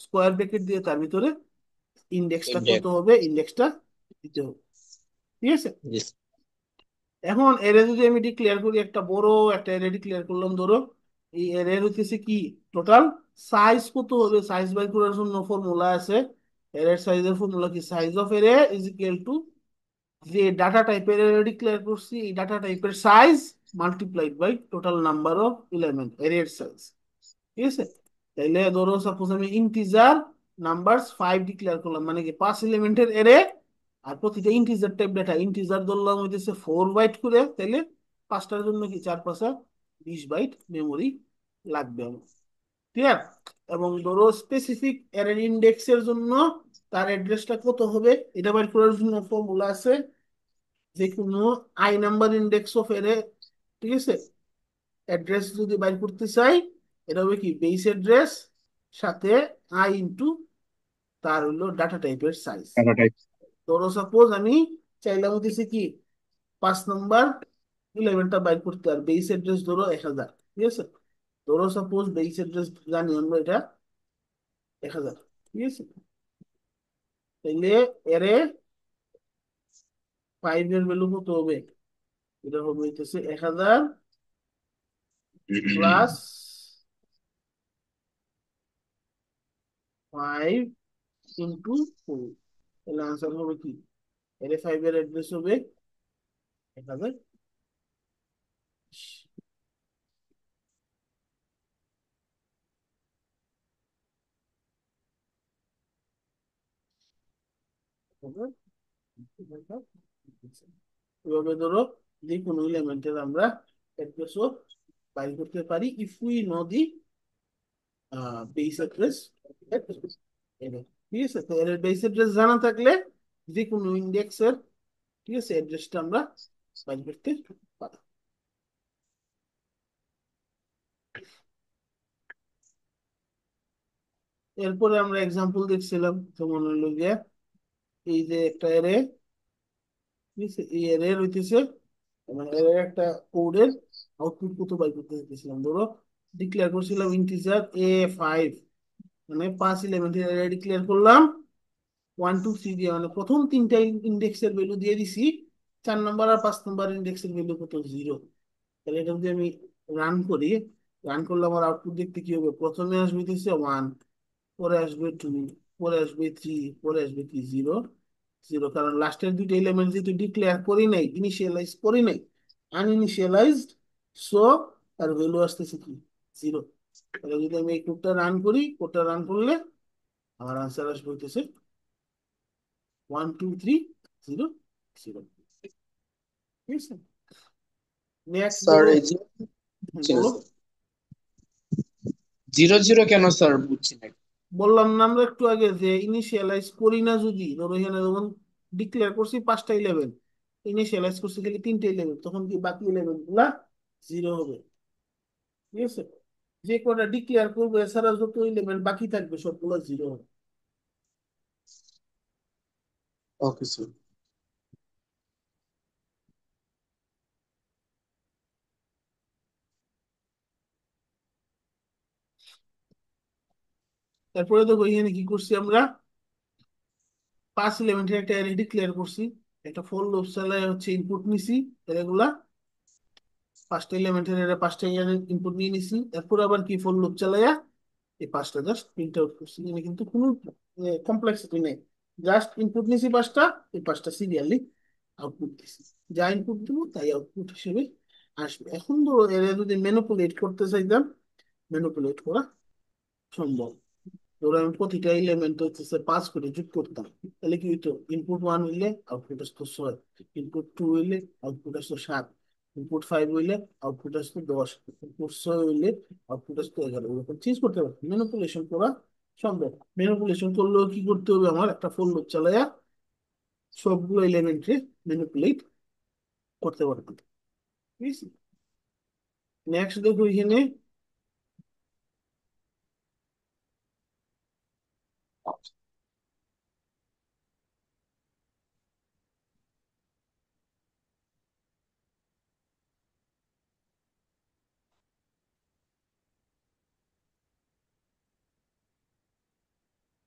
স্কোয়ার ব্র্যাকেট দিয়ে তার ভিতরে ইন্ডেক্সটা কত ইনডেক্স। হবে, ইন্ডেক্সটা দিতে হবে। ঠিক আছে, জি। এখন এরে যদি আমি ডিক্লেয়ার করি, একটা বড় একটা এরে ডিক্লেয়ার করলাম, ধরো এই এর হইতেছে কি টোটাল সাইজ কত হবে, সাইজ বাই করার জন্য ফর্মুলা আছে। এর সাইজের ফর্মুলা কি, size of array is equal to যে ডাটা টাইপের এরে ডিক্লেয়ার করছি এই ডাটা টাইপের size multiplied by total number of element, এর সাইজ। ঠিক আছে, তাইলে ধরো সাপোজ আমি ইন্টিজার নাম্বারস 5 ডিক্লেয়ার করলাম, মানে কি 5 এলিমেন্টের এরে, আর প্রতিটা ইন্টিজার টাইপ ডাটা, ইন্টিজার ধরলাম হইতেছে 4 বাইট করে, তাইলে পাঁচটার জন্য কি 4 × 5 = 20 বাইট মেমোরি লাগবে আমার। ক্লিয়ার। এবং ধরো স্পেসিফিক অ্যারে ইন্ডেক্সের জন্য তার অ্যাড্রেসটা কত হবে, এটা বের করার জন্য ফর্মুলা আছে। যে কোনো i number index of array, ঠিক আছে, অ্যাড্রেস যদি বাইর করতে চাই, এটা হবে কি বেস অ্যাড্রেস সাথে i তার হলো ডাটা টাইপের সাইজ। Data type. ধরো সাপোজ আমি চাইলাম হচ্ছে কি 5 নাম্বার ইলেভেনটা বাইর করতে, আর বেস অ্যাড্রেস ধরো 1000। ঠিক আছে, ধরো সাপোজ বেস অ্যাড্রেস জানি আমরা এটা 1000। ঠিক আছে, তাইলে এরে 5 এর ভ্যালু কত হবে, এটা হবে হইতেছে 1000 প্লাস 5 × 4, তাহলে আনসার হবে কি, এরে 5 এর অ্যাড্রেস হবে 1000। এভাবে ধরো যে কোনো এলিমেন্টের আমরা অ্যাড্রেসও বাইর করতে পারি if we know the base address. ঠিক আছে, তো এর বেস অ্যাড্রেস জানা থাকলে যে কোনো ইন্ডেক্সের, ঠিক আছে, অ্যাড্রেসটা আমরা বাইর করতে পারি। এরপরে আমরা এক্সাম্পল দেখছিলাম, যেমন হলো গিয়ে এই যে একটা এরে, ঠিক আছে, এই এরে হইতেছে মানে এর একটা কোডের আউটপুট কত বাই করতে চাইতেছিলাম। ধরো ডিক্লেয়ার করছিলাম ইন্টিজার A5, মানে 5 এলিমেন্টের এরে ডিক্লেয়ার করলাম 1 2 3 দিয়ে, মানে প্রথম তিনটা ইন্ডেক্সের ভ্যালু দিয়ে দিছি, 4 নম্বর আর 5 নম্বর ইন্ডেক্সের ভ্যালু কত, 0। তাহলে এটা যদি আমি রান করি, রান করলে আমার আউটপুট দেখতে কি হবে, প্রথমে আসবে হইতেছে 1, পরে আসবে 2, পরে আসবে 3, পরে আসবে কি 0 0, কারণ লাস্টের দুইটা এলিমেন্ট যেহেতু ডিক্লেয়ার করি নাই, ইনিশিয়ালাইজ করি নাই, আনইনিশিয়ালাইজড, সো আর ভ্যালু আসতেছে কি 0। তাহলে যদি আমি এই কোডটা রান করি, কোডটা রান করলে আমার আনসার আসবে হইতেছে 1 2 3 0 0। ঠিক আছে, নেক্সট স্যার ধরো, এই যে বুঝছি না বলো। স্যার, 0 0 কেন স্যার, বুঝছি না। বললাম না আমরা একটু আগে যে ইনিশিয়ালাইজ করি না, যদি ধরো এখানে যখন ডিক্লেয়ার করছি 5টা 11, ইনিশিয়ালাইজ করছি খালি 3টে 11, তখন কি বাকি 11 গুলা 0 হবে। ঠিক আছে, যে কটা ডিক্লেয়ার করবো এছাড়া যত এলিমেন্ট বাকি থাকবে সবগুলো 0 হবে। Okay sir. তারপরে দেখো এখানে কি করছি আমরা, 5 এলিমেন্টের একটা অ্যারে ডিক্লেয়ার করছি, একটা ফর লুপ চালায় হচ্ছে ইনপুট নিছি, এগুলা 5টা এলিমেন্টের অ্যারে 5টা ইনপুট নিয়ে নিছি, এরপর আবার কি ফর লুপ চালায়া এই 5টা জাস্ট প্রিন্ট আউট করছি। এখানে কিন্তু কোনো কমপ্লেক্সিটি নেই, জাস্ট ইনপুট নিছি 5টা, এই 5টা সিরিয়ালি আউটপুট দিছি, যা ইনপুট দেবো তাই আউটপুট হিসেবে আসবে। এখন তো এর যদি ম্যানিপুলেট করতে চাইতাম, ম্যানিপুলেট করা সম্ভব। ধরো আমি প্রতিটা এলিমেন্ট হচ্ছে 5 করে যোগ করতাম, তাহলে কি হইতো, ইনপুট 1 হইলে আউটপুট আসতো 6, ইনপুট 2 হইলে আউটপুট আসতো 7, ইনপুট 5 হইলে আউটপুট আসতো 10, ইনপুট 6 হইলে আউটপুট আসতো 11। ওরকম চেঞ্জ করতে পারতাম, ম্যানিপুলেশন করা সম্ভব। ম্যানিপুলেশন করলেও কি করতে হবে, আমার একটা ফর লুপ চালায়া সবগুলো এলিমেন্টে ম্যানিপুলেট করতে পারতাম। ঠিক আছে, নেক্সট দেখো এখানে,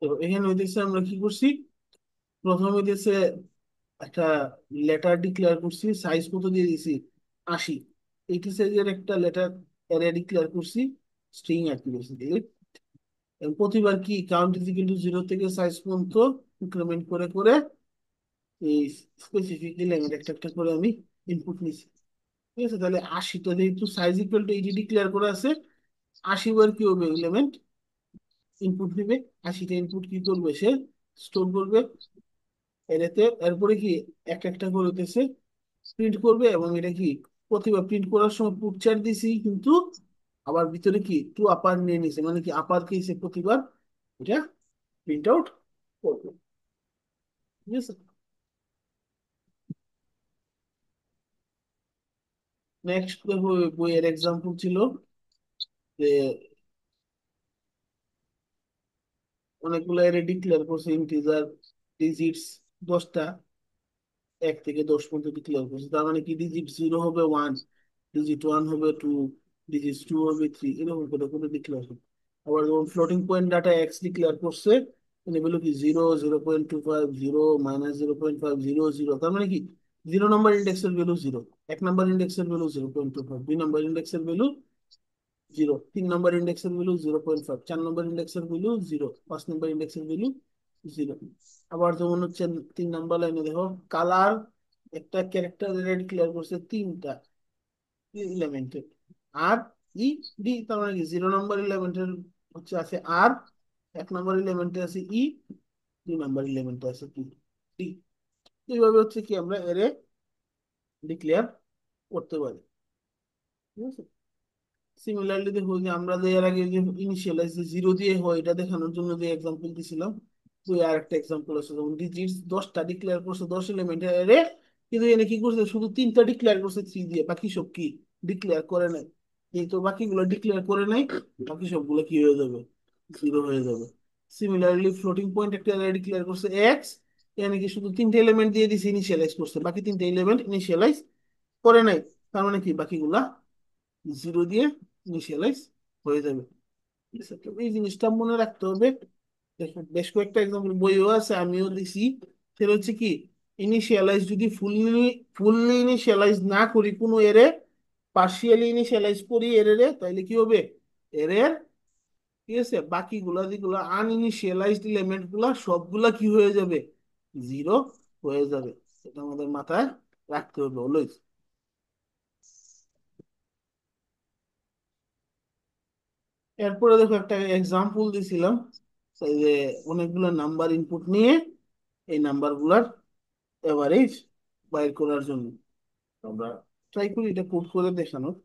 তো এখানে হইতেছে আমরা কি করছি, প্রথমে হইতেছে একটা লেটার ডিক্লেয়ার করছি, সাইজ কত দিয়ে দিছি, 80, 80 সাইজের একটা লেটার অ্যারে ডিক্লেয়ার করছি, স্ট্রিং আর কি বেসিক্যালি। প্রতিবার কি কাউন্ট ইজ ইকুয়াল টু 0 থেকে সাইজ পর্যন্ত ইনক্রিমেন্ট করে করে এই স্পেসিফিক এলিমেন্ট একটা একটা করে আমি ইনপুট নিছি। ঠিক আছে, তাহলে 80টা যেহেতু সাইজ ইকুয়াল টু 80 ডিক্লেয়ার করে আছে, 80 বার কি হবে, এলিমেন্ট ইনপুট দিবে, 80টা ইনপুট কি করবে, সে স্টোর করবে এটাতে, এরপরে কি এক একটা করে হইতেছে প্রিন্ট করবে। এবং এটা কি প্রতিবার প্রিন্ট করার সময় পুটচার দিছি, কিন্তু আবার ভিতরে কি টু আপার নিয়ে নিছে, মানে কি আপার কেসে প্রতিবার এটা প্রিন্ট আউট করবে। ঠিক আছে, নেক্সট দেখো বইয়ের এক্সাম্পল ছিল যে অনেকগুলো এর ডিক্লেয়ার করছে ইন্টিজার ডিজিটস 10টা, 1 থেকে 10 পর্যন্ত ডিক্লেয়ার করছে, তার মানে কি ডিজিট 0 হবে 1, ডিজিট 1 হবে 2, ডিজিট 2 হবে 3, এরকম করে করে ডিক্লেয়ার হবে। আবার যখন floating point data x declare করছে, মানে বলো কি 0, 0.25, 0, -0.5, 0 0, তার মানে কি 0 নম্বর ইন্ডেক্সের ভ্যালু 0, 1 নম্বর ইন্ডেক্সের ভ্যালু 0.25, 2 নম্বর ইন্ডেক্সের ভ্যালু 0, 3 নম্বর ইন্ডেক্সের ভ্যালু 0.5, 4 নম্বর ইন্ডেক্সের ভ্যালু 0, 5 নম্বর ইন্ডেক্সের ভ্যালু 0। আবার যেমন হচ্ছে 3 নম্বর লাইনে দেখো কালার একটা ক্যারেক্টার রেড ক্লিয়ার করছে 3টা এলিমেন্টে, আর ই ডি, তার মানে কি 0 নম্বর এলিমেন্টের হচ্ছে আছে আর, 1 নম্বর এলিমেন্টে আছে ই, 2 নম্বর এলিমেন্টে আছে কি এইভাবে হচ্ছে কি আমরা এরে ডিক্লেয়ার করতে পারি। ঠিক আছে। সিমিলারলি দেখো যে আমরা যে এর আগে যে ইনিশিয়ালাইজ জিরো দিয়ে হয় এটা দেখানোর জন্য যে এক্সাম্পল দিছিলাম, ওই আর একটা এক্সাম্পল আছে যেমন ডিজিটস 10টা ডিক্লেয়ার করছে 10 এলিমেন্ট এরে, কিন্তু এনে কি করছে শুধু 3টা ডিক্লেয়ার করছে 3 দিয়ে, বাকি সব কি ডিক্লেয়ার করে নাই। এই তো বাকিগুলো ডিক্লেয়ার করে নাই, বাকি সবগুলো কি হয়ে যাবে, জিরো হয়ে যাবে। সিমিলারলি ফ্লোটিং পয়েন্ট একটা এরে ডিক্লেয়ার করছে এক্স, এনে কি শুধু 3টে এলিমেন্ট দিয়ে দিছে ইনিশিয়ালাইজ করছে, বাকি 3টে এলিমেন্ট ইনিশিয়ালাইজ করে নাই, তার মানে কি বাকিগুলা জিরো দিয়ে ইনিশিয়ালাইজ হয়ে যাবে। ঠিক আছে? তো এই জিনিসটা মনে রাখতে হবে। দেখো বেশ কয়েকটা এক্সাম্পল বইও আছে, আমিও দিছি। সেটা হচ্ছে কি, ইনিশিয়ালাইজ যদি ফুললি ফুললি ইনিশিয়ালাইজ না করি কোনো এরে, পার্শিয়ালি ইনিশিয়ালাইজ করি এরে, তাহলে কি হবে, এরের, ঠিক আছে, বাকিগুলা যেগুলো আনইনিশিয়ালাইজড এলিমেন্ট গুলা সবগুলা কি হয়ে যাবে, জিরো হয়ে যাবে। এটা আমাদের মাথায় রাখতে হবে অলওয়েজ। এরপরে দেখো একটা এক্সাম্পল দিছিলাম, এই যে অনেকগুলো নাম্বার ইনপুট নিয়ে এই নাম্বার গুলার এভারেজ বাইর করার জন্য আমরা ট্রাই করি এটা কোড করে দেখানোর।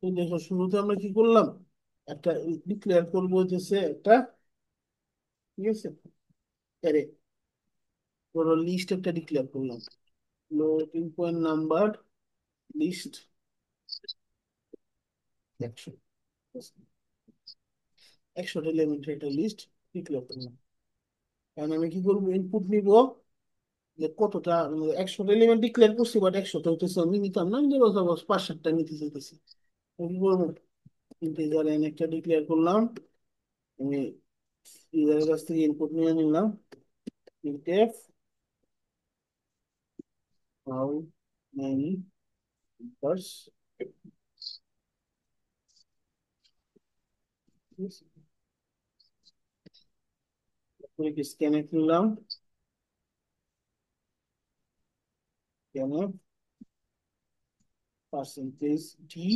তো দেখো শুরুতে আমরা কি করলাম, একটা ডিক্লেয়ার করবো হচ্ছে একটা, ঠিক আছে, অ্যারে, ধরো লিস্ট একটা ডিক্লেয়ার করলাম, ফ্লোটিং পয়েন্ট নাম্বার লিস্ট 100, 100টা এলিমেন্টের একটা লিস্ট ডিক্লেয়ার করলাম। কারণ আমি কি করবো, ইনপুট নিব যে কতটা, 100টা এলিমেন্ট ডিক্লেয়ার করছি, বাট 100টা হইতেছে আমি নিতাম না, যে 5-7টা নিতে চাইতেছি। আমি কি করবো, ইন্টিজার এন একটা ডিক্লেয়ার করলাম, আমি ইউজারের কাছ থেকে ইনপুট নিয়ে নিলাম, printf how many numbers, তারপরে কি scanf নিলাম, scanf পার্সেন্টেজ ডি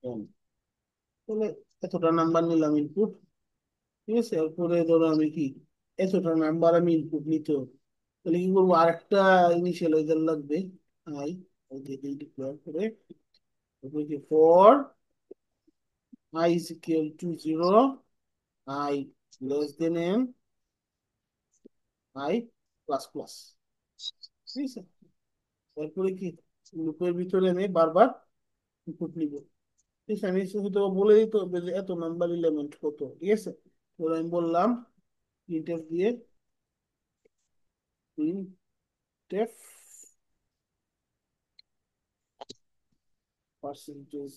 এন, তাহলে এতটা নাম্বার নিলাম ইনপুট। ঠিক আছে, এরপরে ধরো আমি কি এতটা নাম্বার আমি ইনপুট নিতে হবে, তাহলে কি করবো, আরেকটা ইনিশিয়ালাইজার লাগবে, আই ডিক্লেয়ার করে, তারপরে কি for I is equal to 0, I less than n, I plus plus। ঠিক আছে, তারপরে কি লুপের ভিতরে আমি বারবার ইনপুট নিব। ঠিক আছে, আমি হয়তো বলে দিতে হবে যে এত নাম্বার এলিমেন্ট কত। ঠিক আছে, তো আমি বললাম প্রিন্টএফ দিয়ে, printf percentage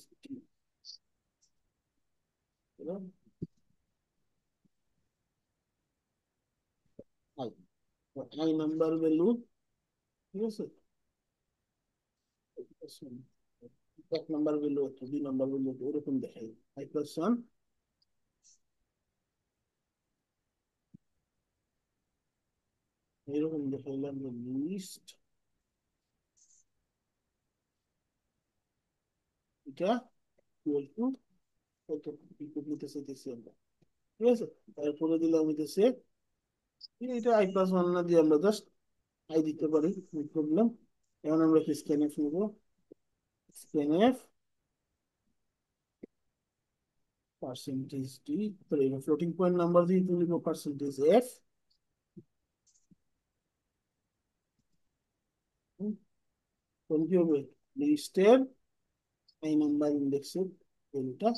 I, I number value, ঠিক আছে, এক নাম্বার ভ্যালু হতো, 2 নাম্বার ভ্যালু হতো, ওরকম দেখাই আই প্লাস ওয়ান, এরকম দেখাইলাম লিস্ট, এটা ইকুয়াল টু কত ইনপুট নিতে চাইতেছি আমরা। ঠিক আছে, তারপরে দিলাম হইতেছে, এটা আই প্লাস ওয়ান না দিয়ে আমরা জাস্ট আই দিতে পারি, প্রবলেম। এখন আমরা কি স্ক্যানএফ নিব, scanf percentage D, floating point number দিয়ে তুলিব পার্সেন্টেজ এফ, কোন কি হবে, লিস্টের আই নাম্বার ইন্ডেক্সের ভ্যালুটা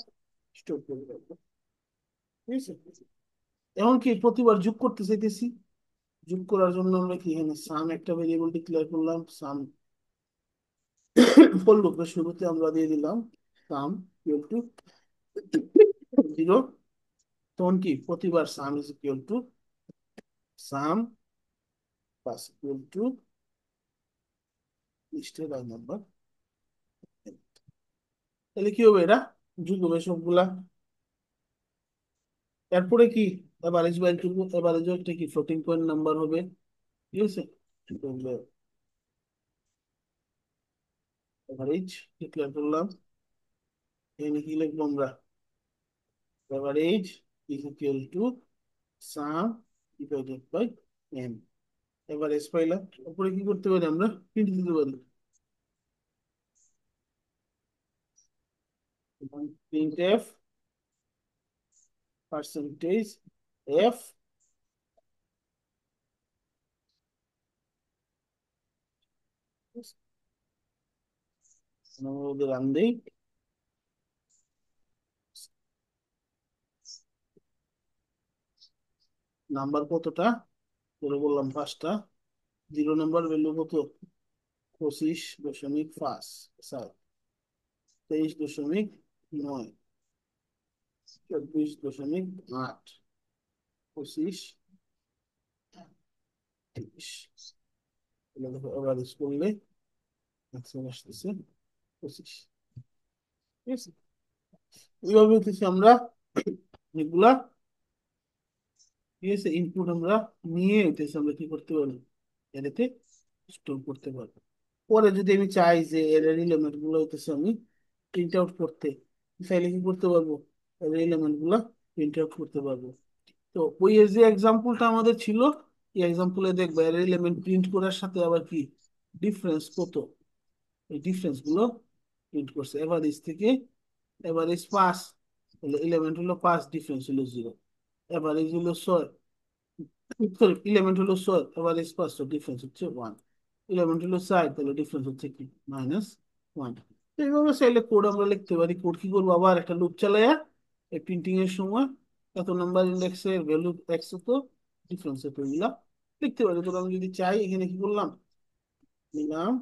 স্টোর করে রাখবো। ঠিক আছে, এখন কি প্রতিবার যোগ করতে চাইতেছি, যোগ করার জন্য আমরা কি এখানে সাম একটা ভেরিয়েবল ডিক্লেয়ার করলাম, সাম ফর লুপের শুরুতে আমরা দিয়ে দিলাম সাম, ইকুয়াল টু 0, তখন কি প্রতিবার সাম is equal to some plus equal to লিস্টের আই নাম্বার। তাহলে কি হবে, এটা যোগ হবে সবগুলা। এরপরে কি এভারেজ বাইর করবো, এভারেজ একটা কি ফ্লোটিং পয়েন্ট নাম্বার হবে, ঠিক আছে। এভারেজ ডিক্লেয়ার করলাম, এখানে কি লিখবো আমরা, average is equal to sum divided by N. Average পাইলাম, তারপরে কি করতে পারি আমরা, প্রিন্ট দিতে পারি, প্রিন্ট এফ পার্সেন্টেজ এফ, আমরা ওদের রান দেই। নাম্বার কতটা, ধরে বললাম 5টা, 0 নাম্বার ভ্যালু কত, 25.5, 23.9, 24.8, 25, 30। এগুলো দেখো এভারেজ করলে ম্যাক্সিমাম আসতেছে 25, ঠিক আছে। এইভাবে হচ্ছে আমরা এগুলা, ঠিক আছে, ইনপুট আমরা নিয়ে হইতেছে আমরা কি করতে পারবো, এটাতে স্টোর করতে পারবো। পরে যদি আমি চাই যে এর এলিমেন্ট গুলো হইতেছে আমি প্রিন্ট আউট করতে, চাইলে কি করতে পারবো, এর এলিমেন্ট গুলা প্রিন্ট আউট করতে পারবো। তো ওই যে এক্সাম্পলটা আমাদের ছিল, এই এক্সাম্পলে দেখবো এর এলিমেন্ট প্রিন্ট করার সাথে আবার কি ডিফারেন্স কত, এই ডিফারেন্স গুলো প্রিন্ট করছে। এভারেজ থেকে এভারেজ 5 হলো, এলিমেন্ট হলো 5, ডিফারেন্স হলো 0। এভারেজ হলো 6, সরি এলিমেন্ট হলো 6, এভারেজ 5, তো ডিফারেন্স হচ্ছে 1। এলিমেন্ট হলো 4, তাহলে ডিফারেন্স হচ্ছে কি -1। এইভাবে চাইলে কোড আমরা লিখতে পারি। কোড কি করবো, আবার একটা লুপ চালাইয়া এই প্রিন্টিং এর সময় এত নাম্বার ইন্ডেক্সের ভ্যালু এক্স তো ডিফারেন্স এত, এগুলা লিখতে পারি। তো আমি যদি চাই এখানে কি করলাম, নিলাম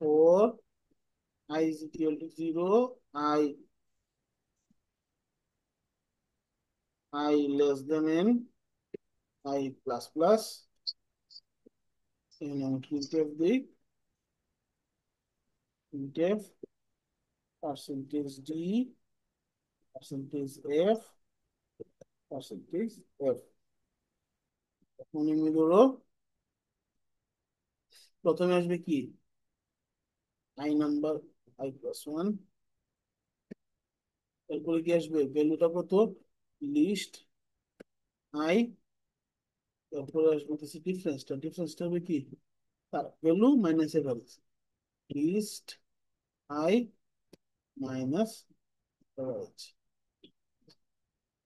four I is equal to 0, I less than n, I plus plus, এখানে আমি printf দিই, printf percentage D percentage F percentage F. এখন আমি ধরো প্রথমে আসবে কি আই নাম্বার, I+1, এরপরে কি আসবে ভ্যালুটা কত, লিস্ট আই, তারপরে আসবে হচ্ছে ডিফারেন্সটা, ডিফারেন্সটা হবে কি তার value minus average, list I minus average.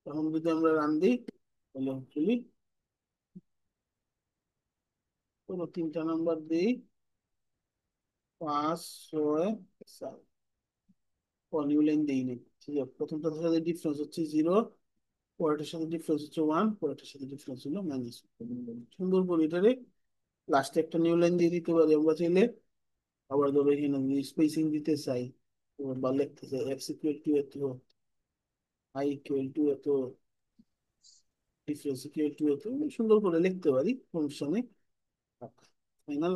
তখন যদি আমরা রান দিই তাহলে হোপফুলি কোনো 3টা নাম্বার দিই, 5, 6, 7, নিউ লাইন দিইনি, ঠিক আছে। প্রথমটার সাথে ডিফারেন্স হচ্ছে 0, পরেরটার সাথে ডিফারেন্স হচ্ছে 1, পরেরটার সাথে ডিফারেন্স হলো -1। সুন্দর করে এটারে লাস্টে একটা নিউ লাইন দিয়ে দিতে পারি আমরা চাইলে। আবার ধরো এখানে স্পেসিং দিতে চাই, বা লিখতে চাই এক্স ইকুয়াল টু এত, আই ইকুয়াল টু এত, ডিফারেন্স ইকুয়াল টু এত, সুন্দর করে লিখতে পারি, সমস্যা নেই। ফাইনাল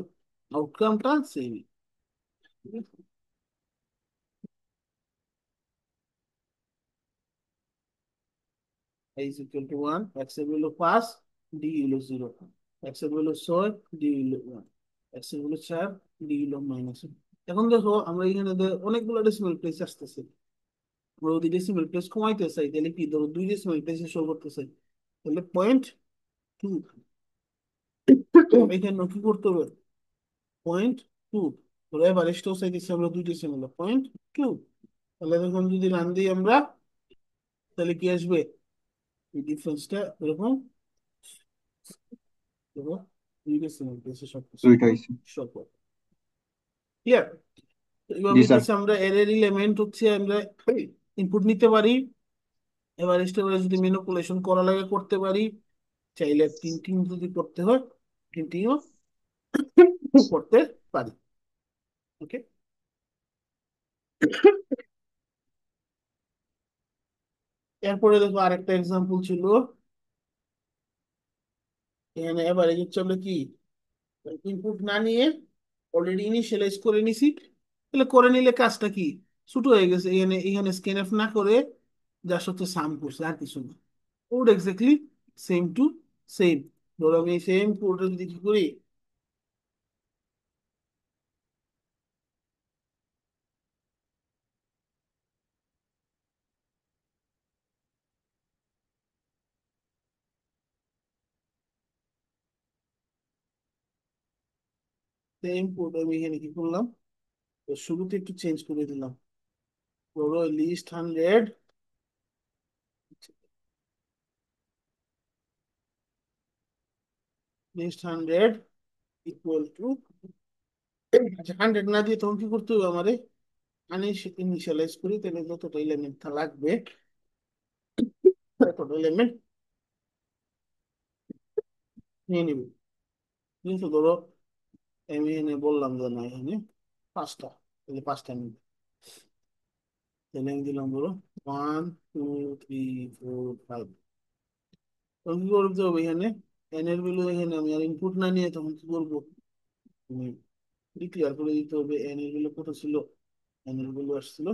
আউটকামটা same. i is equal to 1, x এর হলো 5, d হলো 0, x এর হলো 6, d হলো 1, x এর হলো 4, d হলো -1। এখন দেখো আমরা এখানে অনেকগুলো ডেসিমাল প্লেস আসতেছে, আমরা যদি ডেসিমাল প্লেস কমাইতে চাই তাহলে কি ধরো 2 ডেসিমাল প্লেসে শো করতে চাই, তাহলে 0.2, এখানে কি করতে হবে, 0.2, ধরো এভারেজটাও চাইতেছি আমরা 2 ডেসিমাল, 0.2। তাহলে এখন যদি রান দিই আমরা, তাহলে কি আসবে, এই ডিফারেন্সটা এরকম, দেখো 2 ডেসিমাল প্লেসে সব কিছু দুইটা হইছে। শো করবে। ক্লিয়ার। জি এইভাবে স্যার। হচ্ছে আমরা এরর এলিমেন্ট হচ্ছে আমরা ইনপুট নিতে পারি, এভারেজটা যদি ম্যানিপুলেশন করা লাগে করতে পারি, চাইলে প্রিন্টিং যদি করতে হয় প্রিন্টিংও করতে পারি। ওকে। এরপরে দেখো আরেকটা এক্সাম্পল ছিল, এখানে এবার এই হচ্ছে আমরা কি ইনপুট না নিয়ে অলরেডি ইনিশিয়ালাইজ করে নিছি, তাহলে করে নিলে কাজটা কি ছোট হয়ে গেছে। এখানে এখানে স্ক্যানএফ না করে জাস্ট হচ্ছে সাম করছে, আর কিছু না। Code exactly same to same. ধরো আমি সেম কোড যদি কি করি, সেম কোড আমি এখানে কি করলাম, তো শুরুতে একটু চেঞ্জ করে দিলাম। ধরো লিস্ট 100, লিস্ট 100 ইকুয়াল টু, আচ্ছা 100 না দিয়ে তখন কি করতে হবে আমারে, ইনিশিয়ালাইজ করি, তাহলে যতটা এলিমেন্ট লাগবে ততটা এলিমেন্ট নিয়ে নিব। কিন্তু ধরো আমি এখানে বললাম যে না, এখানে 5টা, তাহলে 5টা নিব। তাহলে আমি দিলাম ধরো 1 2 3 4 5। তখন কি করতে হবে, এখানে এন এর ভ্যালু এখানে আমি আর ইনপুট না নিয়ে তখন কি করবো, ডিক্লেয়ার করে দিতে হবে এন এর ভ্যালু কত ছিল। এন এর ভ্যালু আসছিল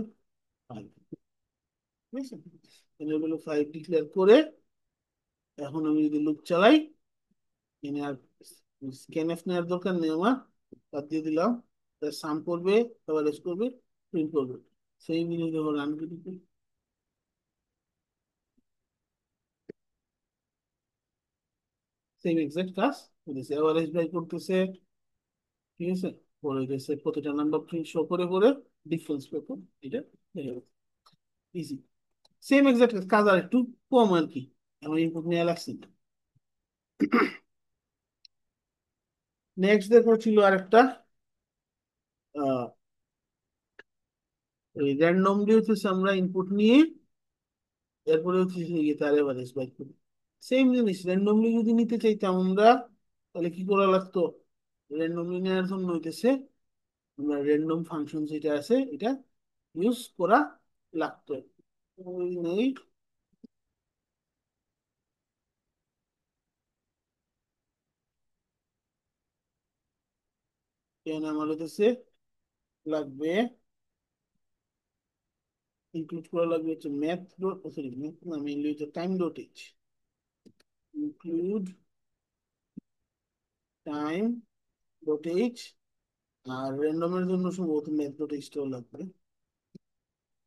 5, ঠিক আছে। এন এর ভ্যালু 5 ডিক্লেয়ার করে এখন আমি যদি লুপ চালাই, এনে আর স্ক্যানএফ নেওয়ার দরকার নেই আমার, বাদ দিয়ে দিলাম। সাম করবে, কভারেজ করবে, প্রিন্ট করবে। সেই মিনিট যখন রান করি, সেম এক্সাক্ট কাজ করতেছে, এভারেজ বাই করতেছে, ঠিক আছে। পরে গেছে প্রতিটা নাম্বার প্রিন্ট শো করে করে ডিফারেন্স পেপার, এটা ইজি। সেম এক্সাক্ট কাজ আর একটু কম আর কি, আমার ইনপুট নেওয়া লাগছে। নেক্সট দেখো ছিল আরেকটা, র্যান্ডমলি হচ্ছে আমরা ইনপুট নিয়ে এরপরে হচ্ছে তার এভারেজ বাই করি। সেম জিনিস, র্যান্ডমলি যদি নিতে চাইতাম আমরা, তাহলে কি করা লাগতো, র্যান্ডমলি নেওয়ার জন্য হইতেছে আমরা র্যান্ডম ফাংশন যেটা আছে এটা ইউজ করা লাগতো। ওই নেই, এখানে আমার হইতেছে লাগবে, ইনক্লুড করা লাগবে হচ্ছে ম্যাথ ডট, সরি ম্যাথ না, মেইনলি হচ্ছে time dot h, include time dot h. আর র্যান্ডমের জন্য সম্ভবত ম্যাথ ডট এইচটাও লাগবে,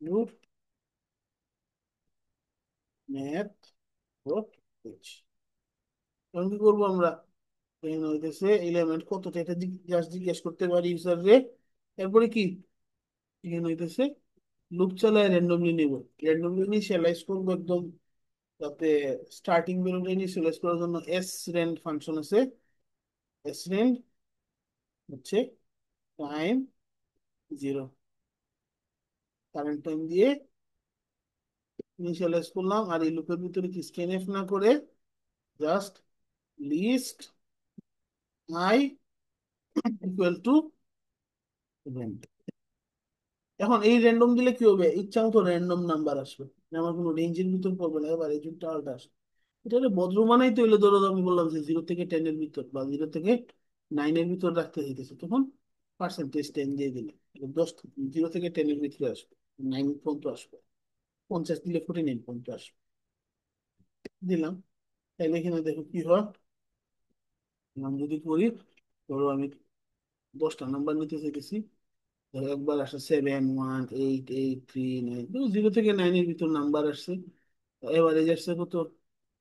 ইনক্লুড ম্যাথ ডট এইচ। এখন কি করবো আমরা, এখানে হইতেছে এলিমেন্ট কতটা এটা জাস্ট জিজ্ঞেস করতে পারি ইউজার রে। এরপরে কি, এখানে হইতেছে লুপ চালায় র্যান্ডমলি নিব, র্যান্ডমলি ইনিশিয়ালাইজ করবো একদম, যাতে স্টার্টিং ভ্যালুটা ইনিশিয়ালাইজ করার জন্য এস রেন্ড ফাংশন আছে। এস রেন্ড হচ্ছে টাইম 0, কারেন্ট টাইম দিয়ে ইনিশিয়ালাইজ করলাম। আর এই লুপের ভিতরে কি স্ক্যানএফ না করে just list i equal to rand. এখন এই র্যান্ডম দিলে কি হবে, ইচ্ছা মতো র্যান্ডম নাম্বার আসবে, মানে আমার কোনো রেঞ্জের ভিতর পড়বে না, এবার এই জুনটা আলাদা আসবে। এটা হলে ভদ্র মানাই তো হইলে, ধরো আমি বললাম যে 0 থেকে 10-এর ভিতর বা 0 থেকে 9-এর ভিতর রাখতে চাইতেছে, তখন পার্সেন্টেজ 10 দিয়ে দিলে 10, 0 থেকে 10-এর ভিতরে আসবে, 9 পর্যন্ত আসবে, 50 দিলে 49 পর্যন্ত আসবে, দিলাম। তাহলে এখানে দেখো কি হয়, আমি যদি করি, ধরো আমি 10টা নাম্বার নিতে চাইতেছি, ধরো একবার আসে 7 1 8 8 3 9, 0 থেকে 9-এর ভিতর নাম্বার আসছে, এভারেজ আসছে কত,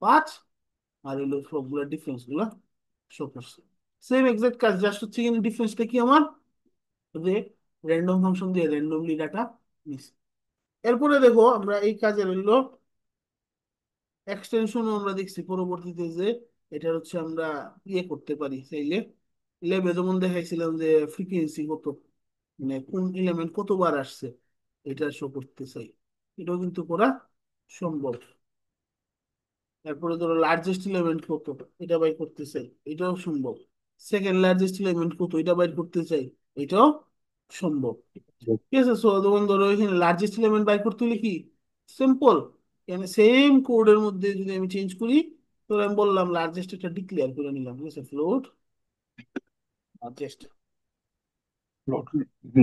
5। আর হলো সবগুলা ডিফারেন্স গুলা শো করছে। সেম এক্সাক্ট কাজ, জাস্ট হচ্ছে কিন্তু ডিফারেন্সটা কি আমার, যে র্যান্ডম ফাংশন দিয়ে র্যান্ডমলি ডাটা নিস। এরপরে দেখো আমরা এই কাজের হইলো এক্সটেনশনও আমরা দেখছি পরবর্তীতে, যে এটা হচ্ছে আমরা ইয়ে করতে পারি চাইলে, ল্যাবে যেমন দেখাইছিলাম যে ফ্রিকোয়েন্সি কত, মানে কোন এলিমেন্ট কতবার আসছে এটা শো করতে চাই, এটাও কিন্তু করা সম্ভব। তারপরে ধরো লার্জেস্ট এলিমেন্ট কত, এটা বাই করতে চাই, এটাও সম্ভব। সেকেন্ড লার্জেস্ট এলিমেন্ট কত এটা বাইর করতে চাই, এটাও সম্ভব। ঠিক আছে, সো তখন ধরো এখানে লার্জেস্ট এলিমেন্ট বাইর করতে হলে কি সিম্পল, এখানে সেম কোডের মধ্যে যদি আমি চেঞ্জ করি, তো আমি বললাম লার্জেস্ট একটা ডিক্লেয়ার করে নিলাম, ঠিক আছে, ফ্লোট লার্জেস্ট।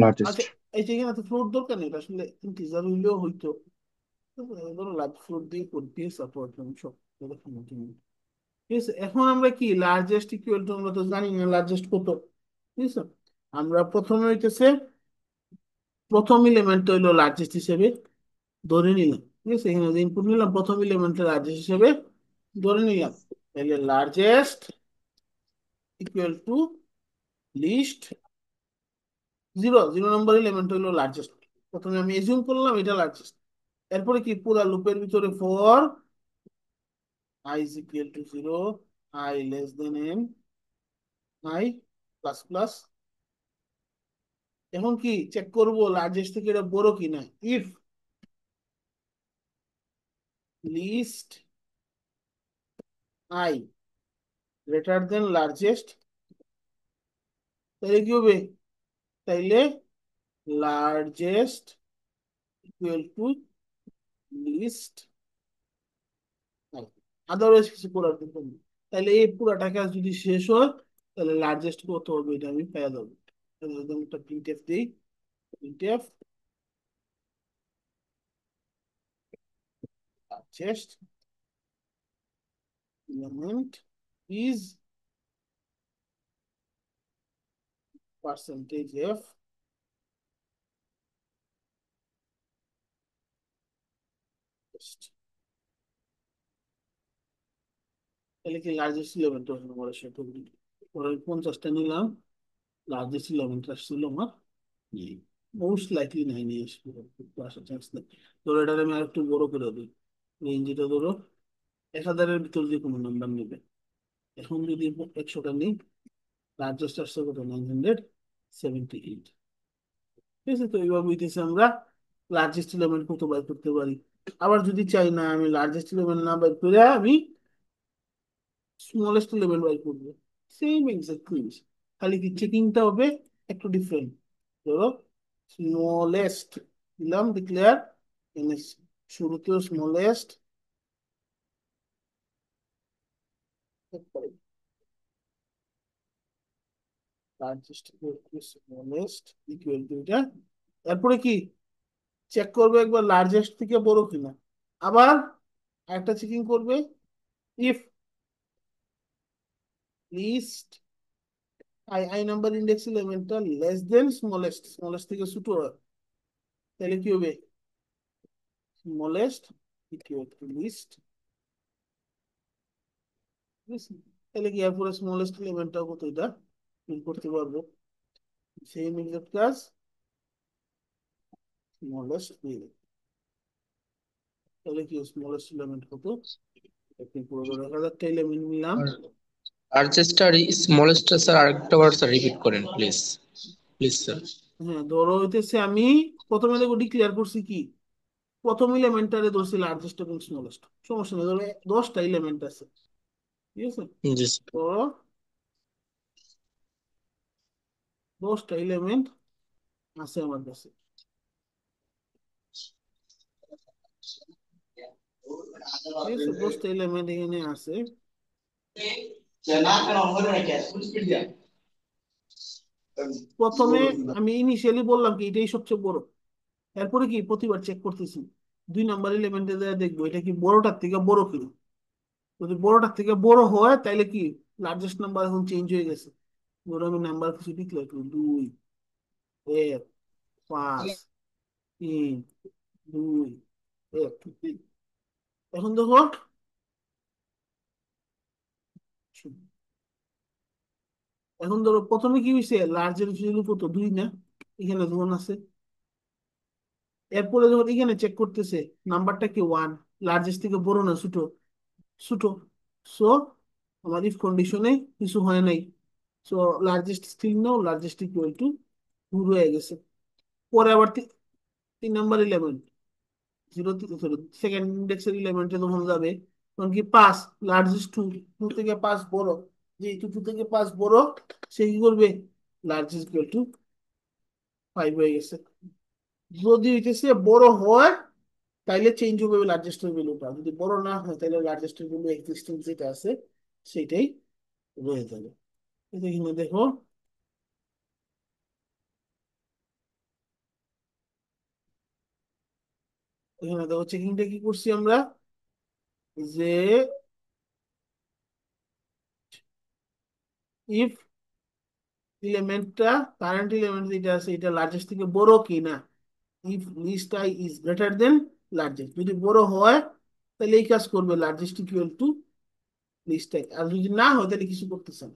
লার্জেস্ট। আচ্ছা, এই যে এখানে তো ফ্লোট দরকার নেই, এটা আসলে ইন্টিজার হইলেও হইতো। তো ধরো লার্জ ফ্লোট দিয়ে করতে সাপোর্ট সব দেখানো তুমি। ঠিক আছে, এখন আমরা কি লার্জেস্ট ইকুয়াল টু, আমরা তো জানি না লার্জেস্ট কত। ঠিক আছে, আমরা প্রথমে হইতেছে প্রথম এলিমেন্ট হইলো লার্জেস্ট হিসেবে ধরে নিলাম। ঠিক আছে, এখানে যে ইনপুট নিলাম প্রথম এলিমেন্টের লার্জেস্ট হিসেবে ধরে নিলাম, তাহলে largest equal to list zero, 0 number element হইলো লার্জেস্ট। প্রথমে আমি এজিউম করলাম এটা লার্জেস্ট। এরপরে কি পুরা লুপের ভিতরে for I is equal to 0, I less than n, I plus plus. এখন কি চেক করব লার্জেস্ট থেকে এটা বড় কিনা, if list I greater than largest, তাহলে কি হবে, তাইলে largest equal to list I, otherwise কিছু করার দরকার নেই। তাহলে এই পুরাটা কাজ যদি শেষ হয়, তাহলে লার্জেস্ট কত হবে এটা আমি পেয়ে যাবো। তাহলে যদি আমি একটা প্রিন্টএফ দিই, printf largest element is percentage f, তাহলে কি লার্জেস্ট ইলেভেনটা হলো আমার সাথে, পরে 50টা নিলাম, লার্জেস্ট ইলেভেনটা আসছিল আমার নেই, মোস্ট লাইকলি নাই নিয়ে আসবে, আসার চান্স নেই। ধরো এটা আমি আর একটু বড় করে দিই, রেঞ্জ এটা ধরো 1000-এর ভিতর যে কোনো নাম্বার নেবে। এখন যদি 100টা নিই, লার্জেস্ট আসছে কত, 978। ঠিক আছে, তো এইভাবে হইতেছে আমরা লার্জেস্ট এলিমেন্ট কত বাই করতে পারি। আবার যদি চাই না আমি লার্জেস্ট এলিমেন্ট না বাই করে আমি স্মলেস্ট এলিমেন্ট বাই করবো, সেম এক্সাক্ট জিনিস, খালি কি চেকিংটা হবে একটু ডিফারেন্ট। ধরো স্মলেস্ট দিলাম ডিক্লেয়ার, এনে শুরুতেও smallest, largest smallest equal to এটা। তারপরে কি চেক করবে একবার লার্জেস্ট থেকে বড় কিনা, আবার একটা চেকিং করবে if list i number index এলিমেন্টটা লেস দেন স্মলেস্ট, স্মলেস্ট থেকে ছোট হয়, তাহলে কি হবে, স্মলেস্ট ইকুয়াল টু লিস্ট। তাহলে কি এরপরে স্মলেস্ট এলিমেন্টটা কত এটা প্রিন্ট করতে পারবো, সেম এক্সাক্ট কাজ, স্মলেস্ট, তাহলে কি স্মলেস্ট এলিমেন্ট কত, একটি পুরো 1000টা এলিমেন্ট নিলাম। আর লার্জেস্ট আর স্মলেস্ট স্যার আরেকটা বার স্যার রিপিট করেন প্লিজ, প্লিজ স্যার। হ্যাঁ, ধরো হইতেছে আমি প্রথমে দেখো ডিক্লেয়ার করছি কি, প্রথম এলিমেন্টারে ধরছি লার্জেস্ট এবং স্মলেস্ট, সমস্যা নেই, ধরো 10টা এলিমেন্ট আছে। ঠিক আছে, জি স্যার। ধরো 10টা এলিমেন্ট আছে আমার কাছে। ঠিক আছে, 10টা এলিমেন্ট এখানে আছে। প্রথমে আমি ইনিশিয়ালি বললাম কি এটাই সবচেয়ে বড়, এরপরে কি প্রতিবার চেক করতেছি 2 নাম্বার এলিমেন্টে যা দেখবো এটা কি বড়টার থেকে বড় কিনা, যদি বড়টার থেকে বড় হয় তাহলে কি লার্জেস্ট নাম্বার এখন চেঞ্জ হয়ে গেছে। ধরো আমি নাম্বার কিছু ডিক্লেয়ার করি, 2, 1, 5, 3, 2, 1। এখন দেখো এখন ধরো প্রথমে কি হয়েছে, লার্জের ভ্যালু কত, 2 না, এখানে 1 আছে। এরপরে যখন এখানে চেক করতেছে নাম্বারটা কি 1, লার্জেস্ট থেকে বড় না ছোট, ছোট, সো আমার ইফ কন্ডিশনে কিছু হয় নাই, so largest still now largest equal to 2 হয়ে গেছে। পরে আবার 3 number element, zero, sorry second ইন্ডেক্সের এলিমেন্টে যখন যাবে তখন কি 5, লার্জেস্ট 2, 2 থেকে 5 বড়, যে 2 থেকে 5 বড়, সে কি করবে, লার্জ ইজ ইকুয়াল টু 5 হয়ে গেছে। যদি হইতেছে বড় হয়, তাইলে চেঞ্জ হবে লার্জেস্টের ভ্যালুটা, যদি বড় না হয় তাহলে লার্জেস্টের ভ্যালু এক্সিস্টিং যেটা আছে সেটাই রয়ে যাবে। এই যে এখানে দেখো, এখানে দেখো চেকিংটা কি করছি আমরা, যে ইফ এলিমেন্টটা, কারেন্ট এলিমেন্ট যেটা আছে এটা লার্জেস্ট থেকে বড় কি না, if list i is greater than largest, যদি বড় হয় তাহলে এই কাজ করবে, largest equal to list i, আর যদি না হয় তাহলে কিছু করতেছে না।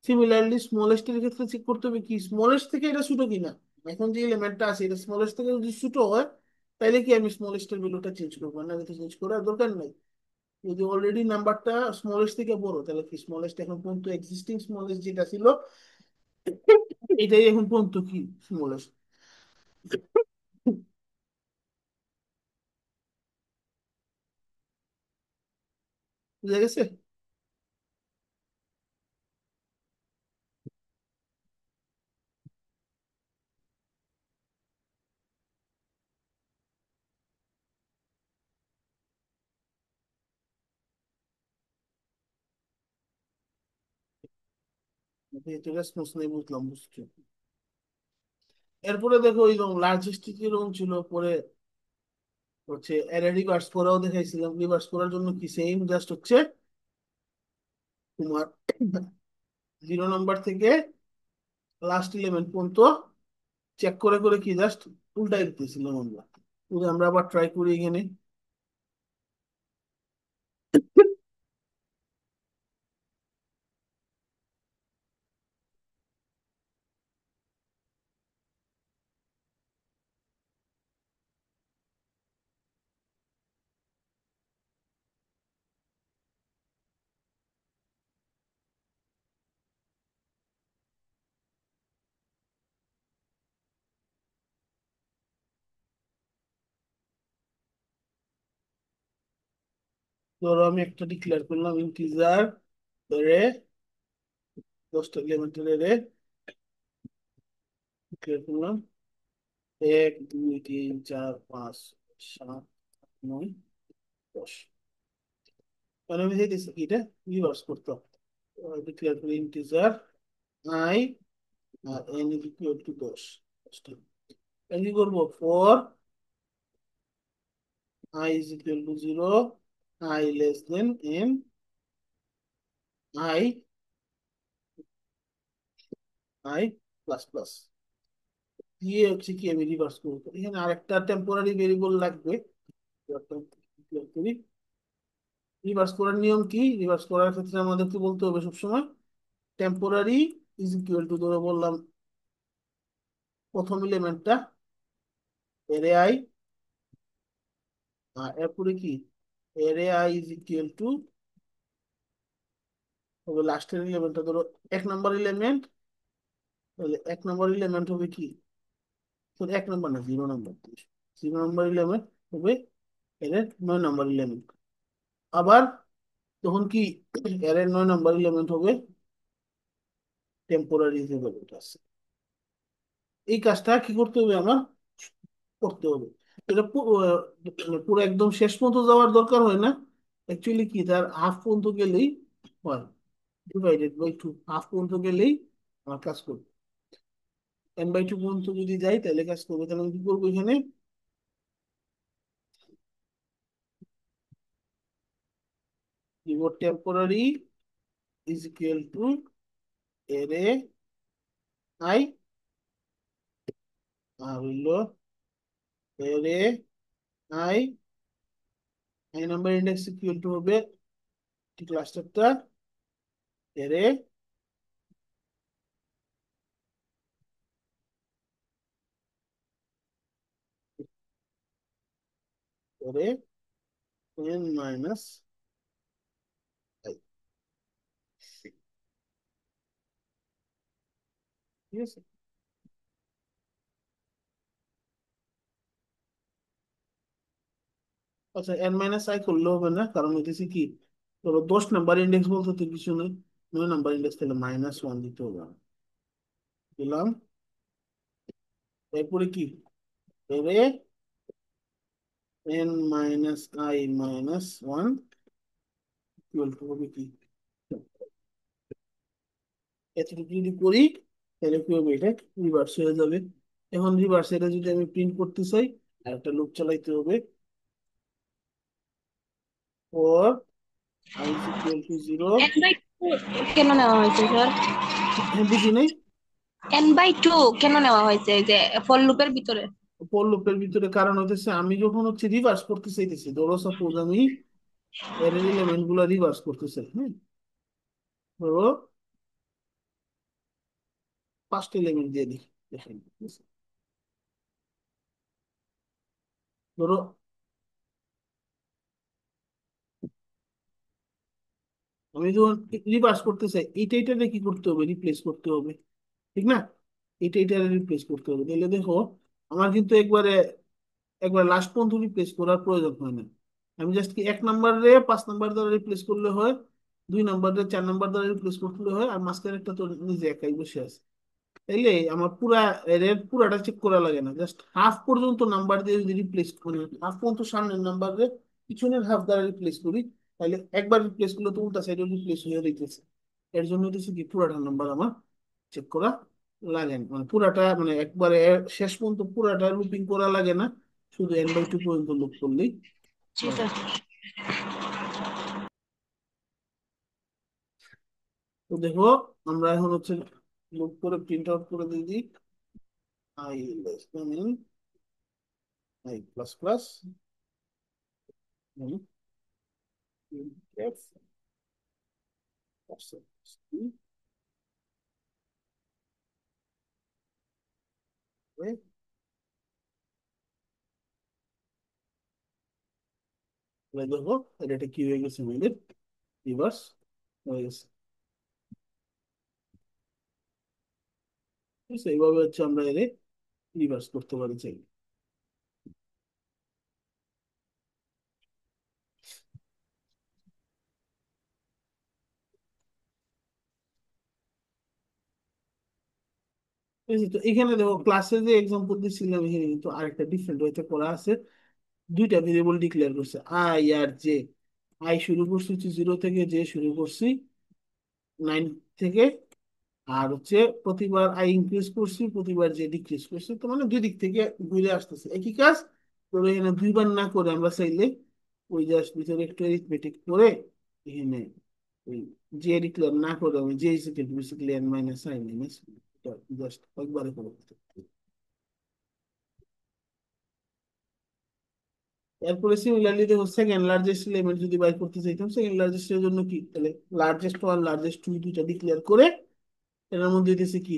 সিমিলারলি স্মলেস্ট এর ক্ষেত্রে চেক করতে হবে কি, স্মলেস্ট থেকে এটা ছোট কিনা, এখন যে এলিমেন্টটা আছে এটা স্মলেস্ট থেকে যদি ছোট হয় তাহলে কি আমি স্মলেস্ট এর ভ্যালুটা চেঞ্জ করবো, না তো চেঞ্জ করার দরকার নাই। যদি অলরেডি নাম্বারটা স্মলেস্ট থেকে বড় তাহলে কি স্মলেস্ট এখন পর্যন্ত এক্সিস্টিং স্মলেস্ট যেটা ছিল এটাই এখন পর্যন্ত কি স্মলেস্ট। বুঝা গেছে? এটা রেসপন্স নেই, বুঝলাম, বুঝছি। এরপরে দেখো এই লার্জেস্ট কিরকম ছিল, পরে হচ্ছে এর রিভার্স করাও দেখাইছিলাম, রিভার্স করার জন্য কি সেম জাস্ট হচ্ছে তোমার 0 নাম্বার থেকে লাস্ট এলিমেন্ট পর্যন্ত চেক করে করে কি জাস্ট উল্টাই দিতেছিলাম আমরা। আমরা আবার ট্রাই করি এখানে। ধরো আমি একটা ডিক্লেয়ার করলাম ইন্টিজার রে, 10টা এলিমেন্টের রে ডিক্লেয়ার করলাম, 1 2 3 4 5 6 7 8 9 10, মানে আমি দিতেছি কি এটা রিভার্স করতে, ডিক্লেয়ার করি ইন্টিজার আই আর এন ইজ ইকুয়াল টু 10, কি করবো, for I is equal to 0, I less than N, I I plus plus, দিয়ে হচ্ছে কি আমি রিভার্স করবো, এখানে আরেকটা টেম্পোরারি ভেরিয়েবল লাগবে। রিভার্স করার নিয়ম কি, রিভার্স করার ক্ষেত্রে আমাদের কি বলতে হবে সবসময়, টেম্পোরারি ইজ ইকুয়াল টু, ধরে বললাম প্রথম এলিমেন্টটা এরে আই, আর এরপরে কি এরে আই ইজ ইকুয়াল টু হবে লাস্টের এলিমেন্টটা, ধরো 1 নম্বর এলিমেন্ট, তাহলে 1 নম্বর এলিমেন্ট হবে কি, তো 1 নম্বর না 0 নম্বর, 0 নম্বর এলিমেন্ট হবে এর 9 নম্বর এলিমেন্ট, আবার তখন কি এর 9 নম্বর এলিমেন্ট হবে টেম্পোরারি যে ভ্যালুটা আছে। এই কাজটা কি করতে হবে আমার, করতে হবে। এটা মানে পুরো একদম শেষ পর্যন্ত যাওয়ার দরকার হয় না, অ্যাকচুয়ালি কি তার হাফ পর্যন্ত গেলেই হয়, ডিভাইডেড বাই 2, হাফ পর্যন্ত গেলেই আমার কাজ করবে। n/2 পর্যন্ত যদি যাই তাহলে কাজ করবে, তাহলে আমি কি করবো এখানে, keyboard temporary is equal two এরে আই, আর হইলো এরে I, number index equal to হবে ক্লাস্টারটা এরে, এরে n মাইনাস আই, ঠিক আছে। আচ্ছা n মাইনাস আই করলে হবে না, কারণ হইতেছে কি, ধরো 10 নাম্বার ইন্ডেক্স বলতে তো কিছু নেই, নয় নাম্বার ইন্ডেক্স তাহলে -1 দিতে হবে, দিলাম। এরপরে কি, এরে n-i-1 ইকুয়াল টু হবে কি, এতটুকু যদি করি তাহলে কি হবে, এটা রিভার্স হয়ে যাবে। এখন রিভার্স এটা যদি আমি প্রিন্ট করতে চাই, আর একটা লুপ চালাইতে হবে, for i is equal to 0। n/2 কেন নেওয়া হয়েছে স্যার? হ্যাঁ, বুঝি নাই। n/2 কেন নেওয়া হয়েছে এই যে ফর লুপের ভিতরে? ফর লুপের ভিতরে কারণ হতেছে আমি যখন হচ্ছে রিভার্স করতে চাইতেছি, ধরো সাপোজ আমি এর এলিমেন্ট গুলা রিভার্স করতে চাই, হ্যাঁ, ধরো 5টা এলিমেন্ট দিয়ে দিই, দেখেন, ধরো আমি যখন রিভার্স করতে চাই, এইটা কি করতে হবে, রিপ্লেস করতে হবে, ঠিক না? এটা রিপ্লেস করতে হবে, তাহলে দেখো আমার কিন্তু একবারে একবার লাস্ট পর্যন্ত রিপ্লেস করার প্রয়োজন হয় না। আমি জাস্ট কি 1 নাম্বারে 5 নাম্বার দ্বারা রিপ্লেস করলে হয়, 2 নাম্বারে 4 নাম্বার দ্বারা রিপ্লেস করলে হয়, আর মাঝখানে একটা তো নিজে একাই বসে আছে। তাইলে আমার পুরা এর পুরাটা চেক করা লাগে না, জাস্ট হাফ পর্যন্ত নাম্বার দিয়ে যদি রিপ্লেস করি, হাফ পর্যন্ত সামনের নাম্বারে পিছনের হাফ দ্বারা রিপ্লেস করি, তাহলে একবার রিপ্লেস করলে তো উল্টা সাইডে রিপ্লেস হয়ে যাইতেছে। এর জন্য হচ্ছে কি পুরাটা নাম্বার আমার চেক করা লাগে না, মানে পুরাটা মানে একবারে শেষ পর্যন্ত পুরাটা লুপিং করা লাগে না, শুধু n/2 পর্যন্ত লুপ করলেই হয়। সেটা। তো দেখো আমরা এখন হচ্ছে লুপ করে প্রিন্ট আউট করে দিয়ে দিই, i less than n, i plus plus, f percent t, right? তাহলে দেখো এটা কি হয়ে গেছে, আমাদের রিভার্স হয়ে গেছে। ঠিক আছে, এইভাবে হচ্ছে আমরা এর রিভার্স করতে পারি চাই। ঠিক আছে, তো এখানে দেখো ক্লাসে যে এক্সাম্পল দিচ্ছিলাম, এখানে কিন্তু আরেকটা ডিফারেন্ট ওয়েতে করা আছে। দুইটা ভেরিয়েবল ডিক্লেয়ার করছে, আই আর জে। আই শুরু করছি হচ্ছে 0 থেকে, জে শুরু করছি 9 থেকে। আর হচ্ছে প্রতিবার আই ইনক্রিজ করছি, প্রতিবার যে ডিক্রিজ করছি, তো মানে দুই দিক থেকে ঘুরে আসতেছে একই কাজ। তো এখানে দুইবার না করে আমরা চাইলে ওই জাস্ট ভিতরে একটু এরিথমেটিক করে এখানে ওই যে ডিক্লেয়ার না করে আমি যে equal to basically n minus I minus, just একবারে করে দিতে পারি। এরপরে সিমিলারলি দেখো সেকেন্ড লার্জেস্ট এলিমেন্ট যদি বাই করতে চাইতাম, সেকেন্ড লার্জেস্ট এর জন্য কি, তাহলে লার্জেস্ট ওয়ান লার্জেস্ট টু দুইটা ডিক্লেয়ার করে এটার মধ্যে দিতেছে কি,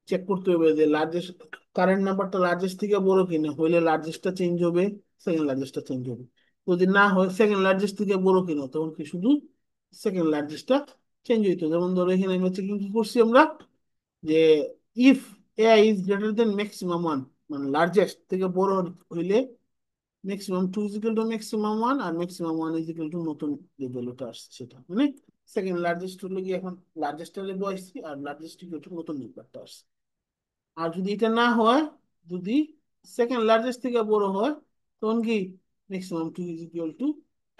চেক করতে হবে যে লার্জেস্ট কারেন্ট নাম্বারটা লার্জেস্ট থেকে বড় কিনা, হইলে লার্জেস্টটা চেঞ্জ হবে, সেকেন্ড লার্জেস্টটা চেঞ্জ হবে। যদি না হয় সেকেন্ড লার্জেস্ট থেকে বড় কিনা, তখন কি শুধু সেকেন্ড লার্জেস্টটা চেঞ্জ হইতো। যেমন ধরো এখানে আমরা চেকিং কি করছি আমরা, যে if A is greater than maximum one, মানে লার্জেস্ট থেকে বড় হইলে maximum two is equal to maximum one, আর maximum one is equal to নতুন যে ভ্যালুটা আসছে সেটা, মানে সেকেন্ড লার্জেস্ট হলে কি এখন লার্জেস্ট হলে বসছি, আর লার্জেস্ট ইকুয়াল টু নতুন নাম্বারটা আসছে। আর যদি এটা না হয়, যদি সেকেন্ড লার্জেস্ট থেকে বড় হয়, তখন কি maximum two is equal to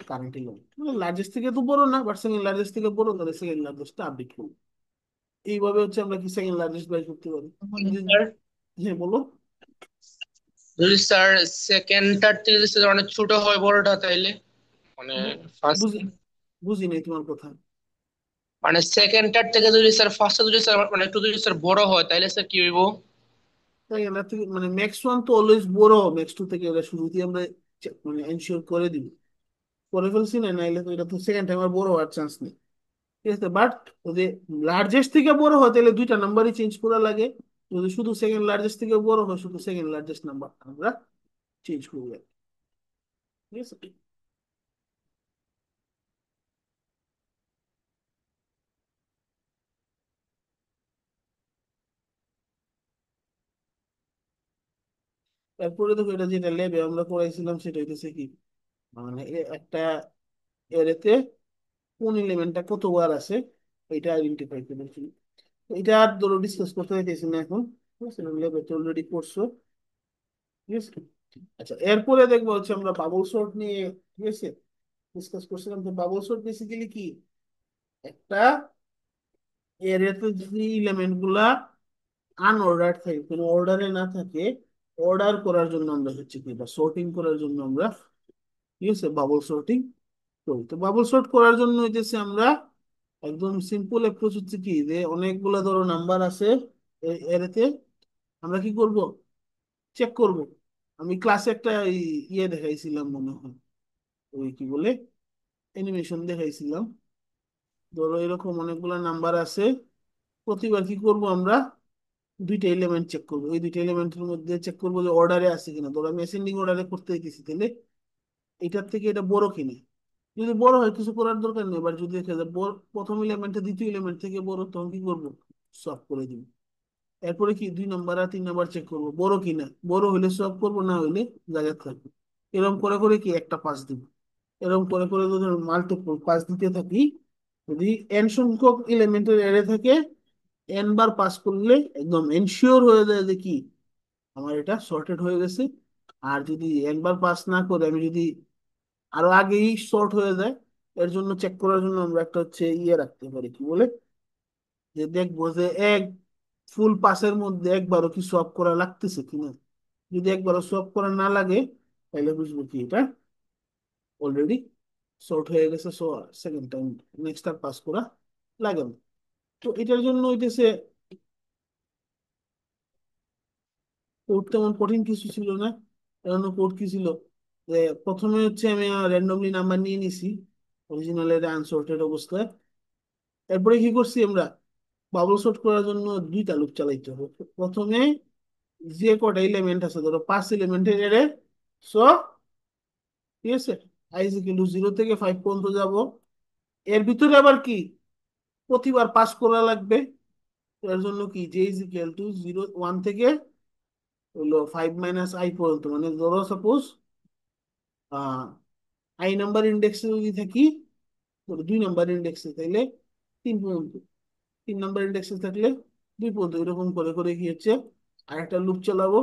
current element, মানে লার্জেস্ট থেকে তো বড় না, বাট সেকেন্ড লার্জেস্ট থেকে বড়, তাহলে সেকেন্ড লার্জেস্টটা আপডেট করবো। এইভাবে হচ্ছে আমরা কি সেকেন্ড লার্জেস্ট বাই করতে পারি। স্যার, হ্যাঁ বলো। যদি স্যার সেকেন্ডটার থেকে যদি স্যার অনেক ছোট হয় বড়টা, তাইলে মানে বু- ফার্স্ট, বুঝি বুঝি নাই তোমার কথা। মানে সেকেন্ডটার থেকে যদি স্যার ফার্স্টটা যদি স্যার মানে একটু যদি স্যার বড় হয়, তাইলে স্যার কি হইব? তাই এর থেকে মানে ম্যাক্স ওয়ান তো অলওয়েজ বড়, ম্যাক্স টু থেকে এটা শুরুতেই আমরা মানে এনশিওর করে দিব, করে ফেলছি না, নাইলে তো এটা তো সেকেন্ড টাইম আর বড় হওয়ার চান্স নেই। ঠিক আছে, বাট যদি লার্জেস্ট থেকে বড় হয় তাহলে দুইটা নাম্বারই চেঞ্জ করা লাগে। যদি শুধু সেকেন্ড লার্জেস্ট থেকে বড় হয়, শুধু সেকেন্ড লার্জেস্ট নাম্বার আমরা চেঞ্জ করবো আর কি। ঠিক আছে, তারপরে দেখো এটা যেটা ল্যাবে আমরা করাইছিলাম সেটা হইতেছে কি, মানে একটা এরেতে কোন এলিমেন্টটা কতবার আছে, এটা আইডেন্টিফাই করেছি। এটা আর ধরো ডিসকাস করতে চাইতেছি না এখন, ঠিক আছে, অলরেডি করছো, ঠিক আছে। আচ্ছা, এরপরে দেখবো হচ্ছে আমরা বাবল সর্ট নিয়ে, ঠিক আছে, ডিসকাস করছিলাম। তো বাবল সর্ট বেসিক্যালি কি, একটা এরিয়াতে যদি এলিমেন্ট গুলা আনঅর্ডার থাকে, কোনো অর্ডারে না থাকে, অর্ডার করার জন্য আমরা হচ্ছে কি, বা সর্টিং করার জন্য আমরা, ঠিক আছে, বাবল সর্টিং করি। তো বাবল সর্ট করার জন্য হইতেছে আমরা একদম সিম্পল অ্যাপ্রোচ হচ্ছে কি, যে অনেকগুলা ধরো নাম্বার আছে এরেতে, আমরা কি করব, চেক করব। আমি ক্লাসে একটা ইয়ে দেখাইছিলাম মনে হয়, ওই কি বলে, অ্যানিমেশন দেখাইছিলাম। ধরো এরকম অনেকগুলা নাম্বার আছে, প্রতিবার কি করব আমরা, দুইটা এলিমেন্ট চেক করবো, ওই দুইটা এলিমেন্টের মধ্যে চেক করবো যে অর্ডারে আছে কিনা। ধরো আমি অ্যাসেন্ডিং অর্ডারে করতে দিতেছি, তাহলে এটার থেকে এটা বড় কিনা। যদি বড় হয় কিছু করার দরকার নেই, এবার যদি দেখা যায় প্রথম এলিমেন্টে দ্বিতীয় এলিমেন্ট থেকে বড়, তখন কি করবো, সলভ করে দিব। এরপরে কি 2 নাম্বার আর 3 নাম্বার চেক করবো বড় কিনা, বড় হইলে সলভ করবো, না হইলে জায়গায় থাকবে। এরকম করে করে কি একটা পাস দিব। এরকম করে করে যদি মাল্টিপল পাস দিতে থাকি, যদি এন সংখ্যক এলিমেন্টের এরে থাকে, এন বার পাস করলে একদম এনশিওর হয়ে যায় যে কি আমার এটা সর্টেড হয়ে গেছে। আর যদি একবার পাস না করে আমি যদি আরো আগেই সর্ট হয়ে যায়, এর জন্য চেক করার জন্য আমরা একটা হচ্ছে ইয়ে রাখতে পারি, কি বলে, যে দেখবো যে এক ফুল পাসের মধ্যে একবারও কি সলভ করা লাগতেছে কিনা। যদি একবারও সলভ করা না লাগে, তাহলে বুঝবো কি এটা অলরেডি সর্ট হয়ে গেছে, সো সেকেন্ড টাইম নেক্সট আর পাস করা লাগে না। তো এটার জন্য হইতেছে কোড তেমন কঠিন কিছু ছিল না। এজন্য কোড কি ছিল, যে প্রথমে হচ্ছে আমি র্যান্ডমলি নাম্বার নিয়ে নিছি অরিজিনালের আনসর্টেড অবস্থায়। এরপরে কি করছি আমরা, বাবল সর্ট করার জন্য দুইটা লুপ চালাইতে হবে। প্রথমে যে কটা এলিমেন্ট আছে, ধরো 5 এলিমেন্টের এরে, সো ঠিক আছে, আই ইজ ইকুয়াল টু 0 থেকে 5 পর্যন্ত যাব। এর ভিতরে আবার কি প্রতিবার পাস করা লাগবে। এর জন্য কি জে ইজ ইকুয়াল টু 1 থেকে হলো 5 - i পর্যন্ত, মানে ধরো সাপোজ আই নাম্বার ইন্ডেক্সে যদি থাকি, ধরো 2 নাম্বার ইন্ডেক্সে, তাইলে 3 পর্যন্ত। 3 নাম্বার ইন্ডেক্সে থাকলে 2 পর্যন্ত, এরকম করে করে কি হচ্ছে আর একটা লুপ চালাবো।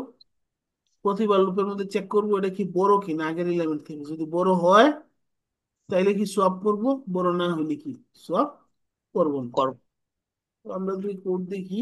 প্রতিবার লুপের মধ্যে চেক করবো এটা কি বড় কিনা আগের এলিমেন্ট থেকে। যদি বড় হয় তাইলে কি সোয়াপ করবো, বড় না হলে কি সোয়াপ করবো না। করব। তো আমরা যদি কোড দেখি,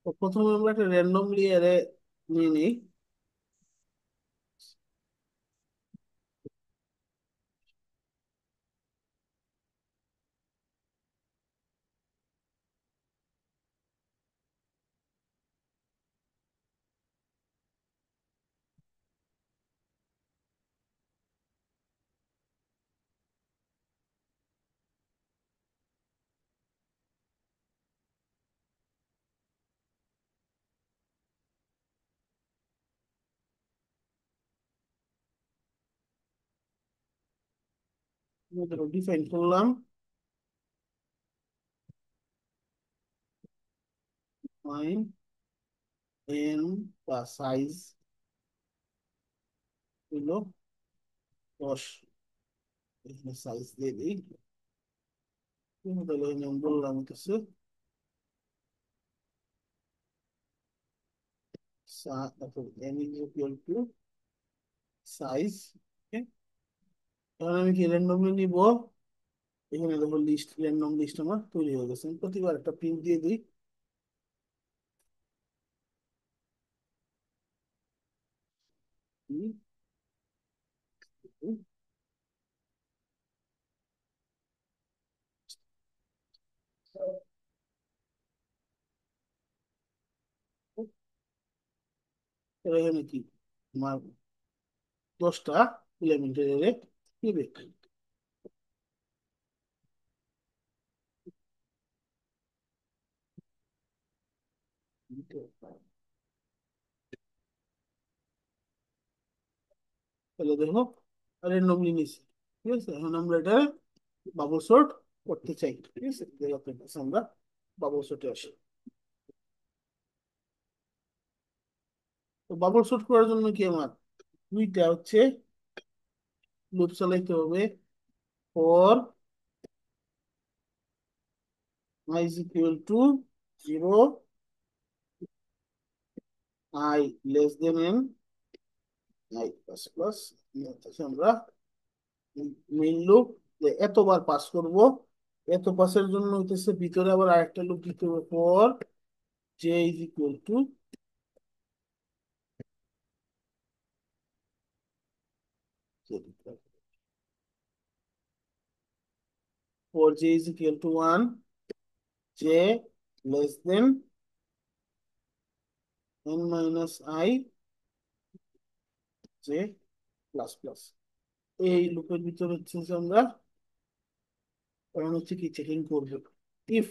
তো প্রথমে আমরা একটা র্যান্ডমলি অ্যারে নিয়ে নিই। ডিফাইন করলাম ফাইন এন বা সাইজ হলো 10। এখানে সাইজ দিয়ে দিই। তাহলে আমি বললাম কিছু N is equal two size. এখন আমি কি র্যান্ডমলি নিব, এখানে দেখো লিস্ট, র্যান্ডম লিস্ট আমার তৈরি হয়ে গেছে। আমি প্রতিবার একটা প্রিন্ট দিয়ে দিই। এবার এখানে কি আমার 10টা এলিমেন্টের এরে নিবে। তাহলে দেখো র্যান্ডমলি নিছি, ঠিক আছে। এখন আমরা এটা বাবল সর্ট করতে চাই, ঠিক আছে। দেখো আপনার কাছে আমরা বাবল সর্টে আসি। তো বাবল সর্ট করার জন্য কি আমার দুইটা হচ্ছে লুপ চালাইতে হবে। For i is equal to 0, i less than n, i plus plus, আমরা মেইন লুপ এতবার পাস করব। এত পাসের জন্য হইতেছে ভিতরে আবার আরেকটা লুপ দিতে হবে। For j is equal to, for j is equal to 1, j less than n minus i, j plus plus. এই লুপের ভিতরে হচ্ছে যে আমরা এখন হচ্ছে কি চেকিং করবো। ইফ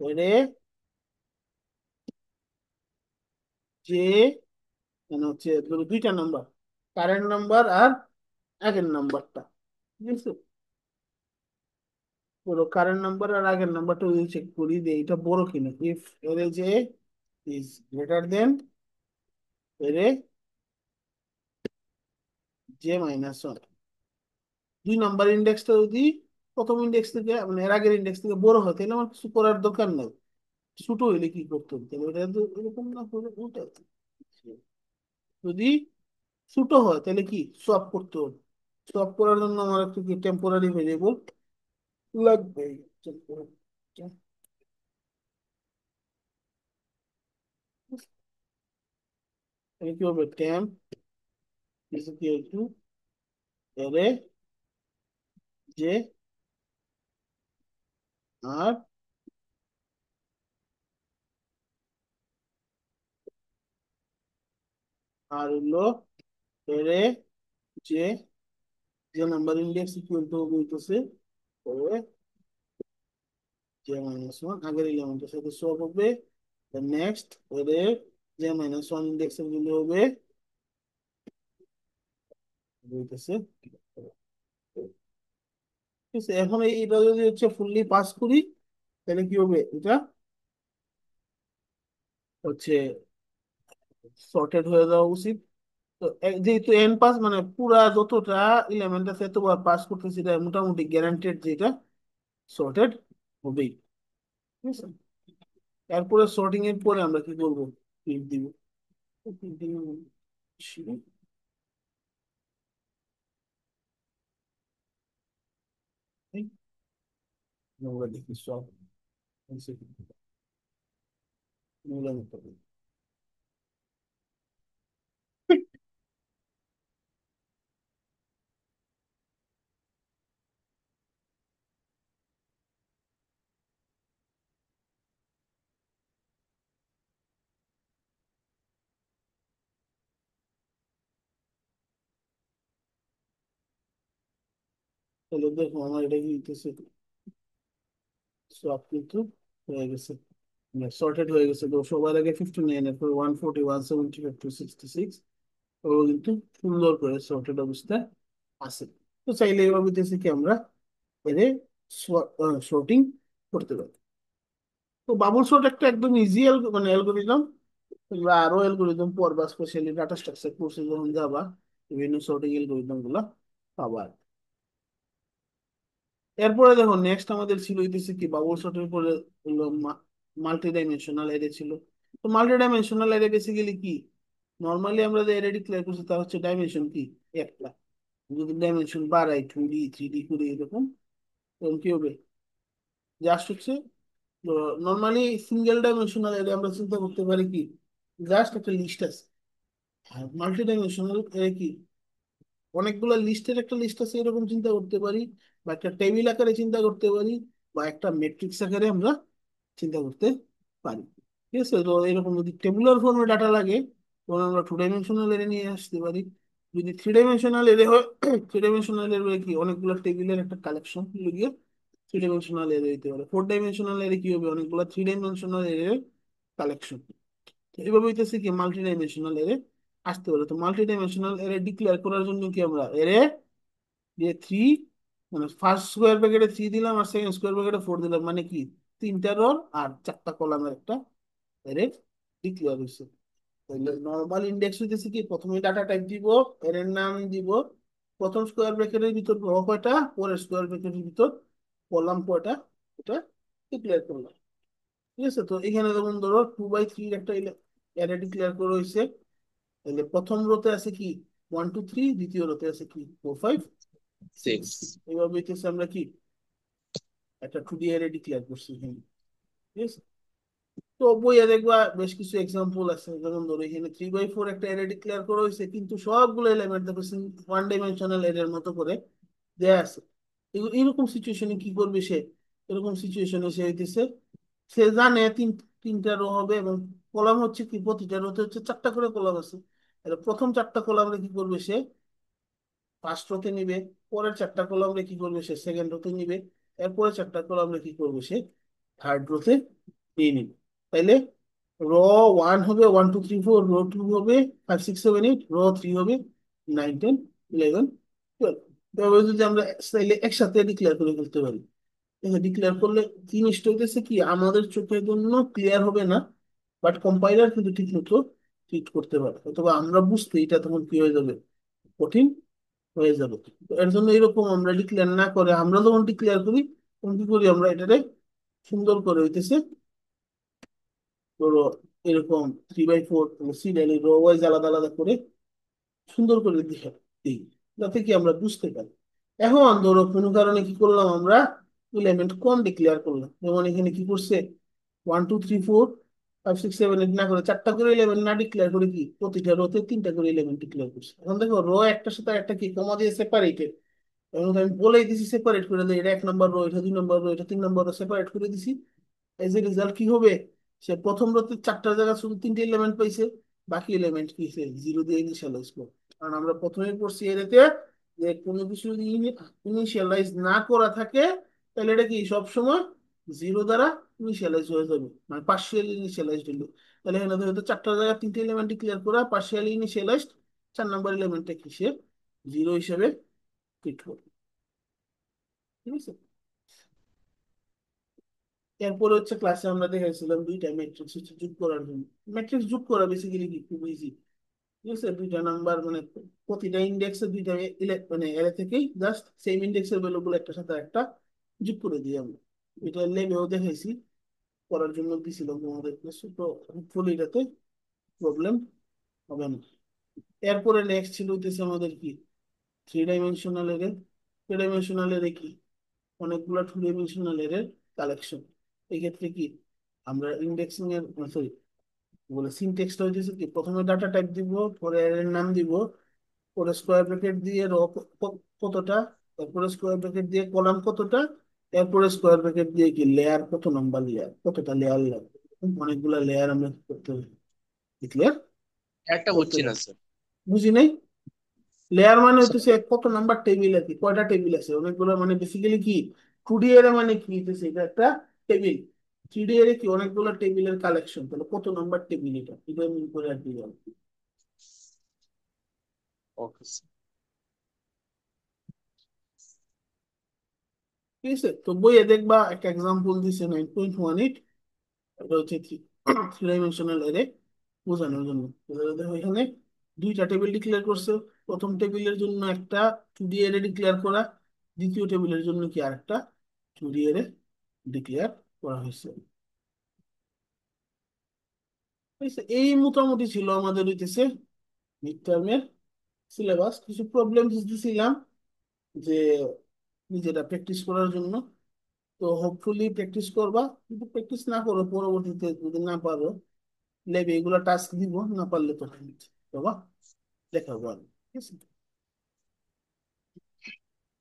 এরে যে মানে হচ্ছে ধরো দুইটা নাম্বার, কারেন্ট নাম্বার আর আগের নাম্বারটা, ঠিক আছে। পুরো কারেন্ট নাম্বার আর আগের নাম্বারটা যদি চেক করি যে এটা বড় কিনা, ইফ এরে যে ইজ গ্রেটার দেন এরে জে মাইনাস ওয়ান, দুই নাম্বার ইন্ডেক্সটা যদি প্রথম ইন্ডেক্স থেকে মানে এর আগের ইন্ডেক্স থেকে বড় হয় তাহলে আমার কিছু করার দরকার নাই। ছোট হইলে কি করতে হবে তাহলে এটা তো এরকম না করে ওটা, যদি ছোট হয় তাহলে কি সোয়াপ করতে হবে। সোয়াপ করার জন্য আমার একটু কি টেম্পোরারি ভেরিয়েবল লাগবে। তাহলে কি হবে, টেম্প ইজ ইকুয়াল টু এরে যে আর হলো এরে যে যে নাম্বার ইন্ডেক্স ইকুয়াল টু হইতেছে হবে যে মাইনাস ওয়ান, আগের এলিমেন্টের সাথে সোয়াপ হবে। নেক্সট এরে যে মাইনাস ওয়ান ইন্ডেক্সের ভ্যালু হবে হইতেছে, ঠিক আছে। এখন এটা যদি হচ্ছে ফুললি পাস করি তাহলে কি হবে, এটা হচ্ছে সর্টেড হয়ে যাওয়া উচিত। তো যেহেতু এন পাস মানে পুরা যতটা এলিমেন্ট আছে এতবার পাস করতেছি, এটা মোটামুটি গ্যারান্টেড যেটা সর্টেড হবেই, ঠিক আছে। তারপরে সর্টিং এর পরে আমরা কি করবো, প্রিন্ট দিব। প্রিন্টিং আমরা দেখি সব মূল্যায়ন করবো। তাহলে দেখো আমার এটা কি হইতেছে, সব কিন্তু হয়ে গেছে, সর্টেড হয়ে গেছে। তো সবার আগে 59, এরপর 140, 175 টু 66 ওগুলো কিন্তু সুন্দর করে সর্টেড অবস্থায় আছে। তো চাইলে এভাবে দিতেছি কি আমরা এর সর্টিং করতে পারি। তো বাবল সর্ট একটা একদম ইজি মানে অ্যালগোরিদম। তোমরা আরো অ্যালগোরিদম পড়বা, স্পেশালি ডাটা স্ট্রাকচার কোর্সে যখন যাবা বিভিন্ন সর্টিং অ্যালগোরিদম গুলা পাবা। এরপরে দেখো নেক্সট আমাদের ছিল হইতেছে কি বাবল সর্টের পরে হলো মাল্টি ডাইমেনশনাল অ্যারে ছিল। তো মাল্টি ডাইমেনশনাল অ্যারে বেসিক্যালি কি, নর্মালি আমরা যে অ্যারে ডিক্লেয়ার করছি তা হচ্ছে ডাইমেনশন কি একটা, যদি ডাইমেনশন বাড়াই 2D 3D করে এরকম তখন কি হবে, জাস্ট হচ্ছে নর্মালি সিঙ্গেল ডাইমেনশনাল অ্যারে আমরা চিন্তা করতে পারি কি জাস্ট একটা লিস্ট আছে। আর মাল্টি ডাইমেনশনাল অ্যারে কি অনেকগুলো লিস্টের একটা লিস্ট আছে এরকম চিন্তা করতে পারি, বা একটা টেবিল আকারে চিন্তা করতে পারি, বা একটা ম্যাট্রিক্স আকারে আমরা চিন্তা করতে পারি, ঠিক আছে। তো এরকম যদি টেবুলার ফর্মে ডাটা লাগে তখন আমরা 2 ডাইমেনশনাল এরে নিয়ে আসতে পারি। যদি 3 ডাইমেনশনাল এরে হয়, 3 ডাইমেনশনাল এরে কি অনেকগুলো টেবিলের একটা কালেকশন গিয়ে 3 ডাইমেনশনাল এরে দিতে পারে। 4 ডাইমেনশনাল এরে কি হবে, অনেকগুলো 3 ডাইমেনশনাল এরে কালেকশন। এভাবে হইতেছে কি মাল্টি ডাইমেনশনাল এরে আসতে পারে। তো মাল্টি ডাইমেনশনাল এরে ডিক্লেয়ার করার জন্য কি আমরা এরে দিয়ে থ্রি, মানে ফার্স্ট স্কোয়ার ব্র্যাকেটে থ্রি দিলাম আর সেকেন্ড স্কোয়ার ব্র্যাকেটে ফোর দিলাম, মানে কি তিনটা রো আর চারটা কলামের একটা এরে ডিক্লেয়ার হয়েছে। তাহলে নর্মাল ইন্ডেক্স হইতেছে কি প্রথমে ডাটা টাইপ দিব, এর নাম দিব, প্রথম স্কোয়ার ব্র্যাকেটের ভিতর রো কয়টা, পরের স্কোয়ার ব্র্যাকেটের ভিতর কলাম কয়টা, এটা ডিক্লেয়ার করলাম। ঠিক আছে, তো এখানে যেমন ধরো 2/3 একটা অ্যারে ডিক্লেয়ার করা হয়েছে। তাহলে প্রথম রোতে আছে কি 1 2 3, দ্বিতীয় রোতে আছে কি 4 5 6। 6। এইভাবে হইতেছে আমরা কি একটা 2D অ্যারে ডিক্লেয়ার করছি এখানে। ঠিক আছে, তো বইয়ে দেখবা বেশ কিছু এক্সাম্পল আছে, যেমন ধরো এখানে 3/4 একটা অ্যারে ডিক্লেয়ার করা হয়েছে, কিন্তু সবগুলো এলিমেন্ট দেখো ওয়ান ডাইমেনশনাল অ্যারের মতো করে দেয়া আছে। এরকম সিচুয়েশনে কি করবে সে, এরকম সিচুয়েশনে সে হইতেছে সে জানে তিনটা রো হবে এবং কলাম হচ্ছে কি প্রতিটা রোতে হচ্ছে চারটা করে কলাম আছে। তাহলে প্রথম চারটা কলামে কি করবে সে ফার্স্ট রোতে নিবে, পরের চারটা কলামে কি করবে সে সেকেন্ড রোতে নিবে, এরপরে চারটা কলামে কি করবে সে থার্ড রোতে নিয়ে নিবে। তাইলে র ওয়ান হবে 1 2 3 4, রো টু হবে 5 6 7 8, রো থ্রি হবে 9 10 11 12। তবে যদি আমরা চাইলে একসাথে ডিক্লেয়ার করে ফেলতে পারি, ডিক্লেয়ার করলে জিনিসটা হইতেছে কি আমাদের চোখের জন্য ক্লিয়ার হবে না, বাট কম্পাইলার কিন্তু ঠিক মতো ট্রিট করতে পারে, অথবা আমরা বুঝতে এটা তখন কি হয়ে যাবে, কঠিন হয়ে যাবে। তো এর জন্য এরকম আমরা ডিক্লেয়ার না করে আমরা যখন ডিক্লেয়ার করি তখন কি করি আমরা এটাকে সুন্দর করে হইতেছে ধরো এরকম 3/4 সিরিয়ালি রো ওয়াইজ আলাদা আলাদা করে সুন্দর করে দিই, যাতে কি আমরা বুঝতে পারি। এখন ধরো কোনো কারণে কি করলাম আমরা এলিমেন্ট কম ডিক্লেয়ার করলাম, যেমন এখানে কি করছে 1 2 3 4 5 6 7 8 না করে চারটা করে এলিমেন্ট না ডিক্লেয়ার করে কি প্রতিটা রোতে তিনটা করে এলিমেন্ট ডিক্লেয়ার করছে। এখন দেখো রো একটার সাথে একটা কি কমা দিয়ে সেপারেটেড, এবং আমি বলেই দিছি সেপারেট করে দিই, এটা 1 নম্বর রো, এটা 2 নম্বর রো, এটা 3 নম্বর রো, সেপারেট করে দিছি। এজ এ রেজাল্ট কি হবে, সে প্রথম রোতে চারটা জায়গা শুধু তিনটে এলিমেন্ট পাইছে, বাকি এলিমেন্ট কি সে জিরো দিয়ে ইনিশিয়ালাইজ করবে। কারণ আমরা প্রথমে পড়ছি এতে যে কোনো কিছু যদি ইনিশিয়ালাইজ না করা থাকে তাহলে এটা কি সবসময় জিরো দ্বারা ইনিশিয়ালাইজ হয়ে যাবে, মানে পার্শিয়ালি ইনিশিয়ালাইজড হলো। তাহলে এখানে হয়তো চারটা জায়গা তিনটে এলিমেন্ট ডিক্লেয়ার করা পার্শিয়ালি ইনিশিয়ালাইজড, 4 নম্বর এলিমেন্টটা কি সে জিরো হিসেবে ট্রিট করবে। ঠিক আছে, এরপরে হচ্ছে ক্লাসে আমরা দেখেছিলাম দুইটা ম্যাট্রিক্স হচ্ছে যোগ করার জন্য। ম্যাট্রিক্স যোগ করা বেসিক্যালি কি খুব ইজি। ঠিক আছে, দুইটা নাম্বার মানে প্রতিটা ইন্ডেক্সে দুইটা মানে এর থেকেই জাস্ট সেম ইন্ডেক্সের ভ্যালুগুলো একটা সাথে একটা যোগ করে দিই আমরা। এটা লেবেও দেখাইছি, করার জন্য দিছিলাম তোমাদের কাছে, তো হোপফুলি এটাতে প্রবলেম হবে না। এরপরে নেক্সট ছিল হইতেছে আমাদের কি 3 ডাইমেনশনাল এর। 3 ডাইমেনশনাল এর কি অনেকগুলো 2 ডাইমেনশনাল এর কালেকশন। এই ক্ষেত্রে কি আমরা ইন্ডেক্সিং এর সরি বলে সিনটেক্সটা হইতেছে কি প্রথমে ডাটা টাইপ দিব, পরে এর নাম দিব, পরে স্কোয়ার ব্র্যাকেট দিয়ে রো কতটা, তারপরে স্কোয়ার ব্র্যাকেট দিয়ে কলাম কতটা, এরপরে স্কোয়ার ব্র্যাকেট দিয়ে কি লেয়ার কত নম্বর লেয়ার, কতটা লেয়ার লাগবে, অনেকগুলা লেয়ার আমরা করতে হবে, ক্লিয়ার একটা করতে বুঝছি না হবে। স্যার। বুঝি নাই, লেয়ার মানে হইতেছে কত নাম্বার টেবিল আছে, কয়টা টেবিল আছে অনেকগুলো, মানে বেসিক্যালি কি 2D এর মানে কি হইতেছে এটা একটা টেবিল, 3D এর কি অনেকগুলো টেবিলের কালেকশন, তাহলে কত নাম্বার টেবিল এটা এটা মিন করে আর কি বলে। Okay sir. ঠিক আছে, তো বইয়ে দেখবা একটা এক্সাম্পল দিছে 9.18, এটা হচ্ছে থ্রি ডাইমেনশনাল এরে বোঝানোর জন্য। দেখো এখানে দুইটা টেবিল ডিক্লেয়ার করছে, প্রথম টেবিলের জন্য একটা 2D এরে ডিক্লেয়ার করা, দ্বিতীয় টেবিলের জন্য কি আরেকটা 2D এরে ডিক্লেয়ার করা হয়েছে। ঠিক আছে, এই মোটামুটি ছিল আমাদের হইতেছে মিড টার্মের সিলেবাস। কিছু প্রবলেম দিছিলাম যে নিজেরা প্র্যাকটিস করার জন্য, তো হোপফুলি প্র্যাকটিস করবা, কিন্তু প্র্যাকটিস না করো পরবর্তীতে যদি না পারো লেবে এগুলো টাস্ক দিব, না পারলে তো বাবা দেখাবো আর। ঠিক আছে।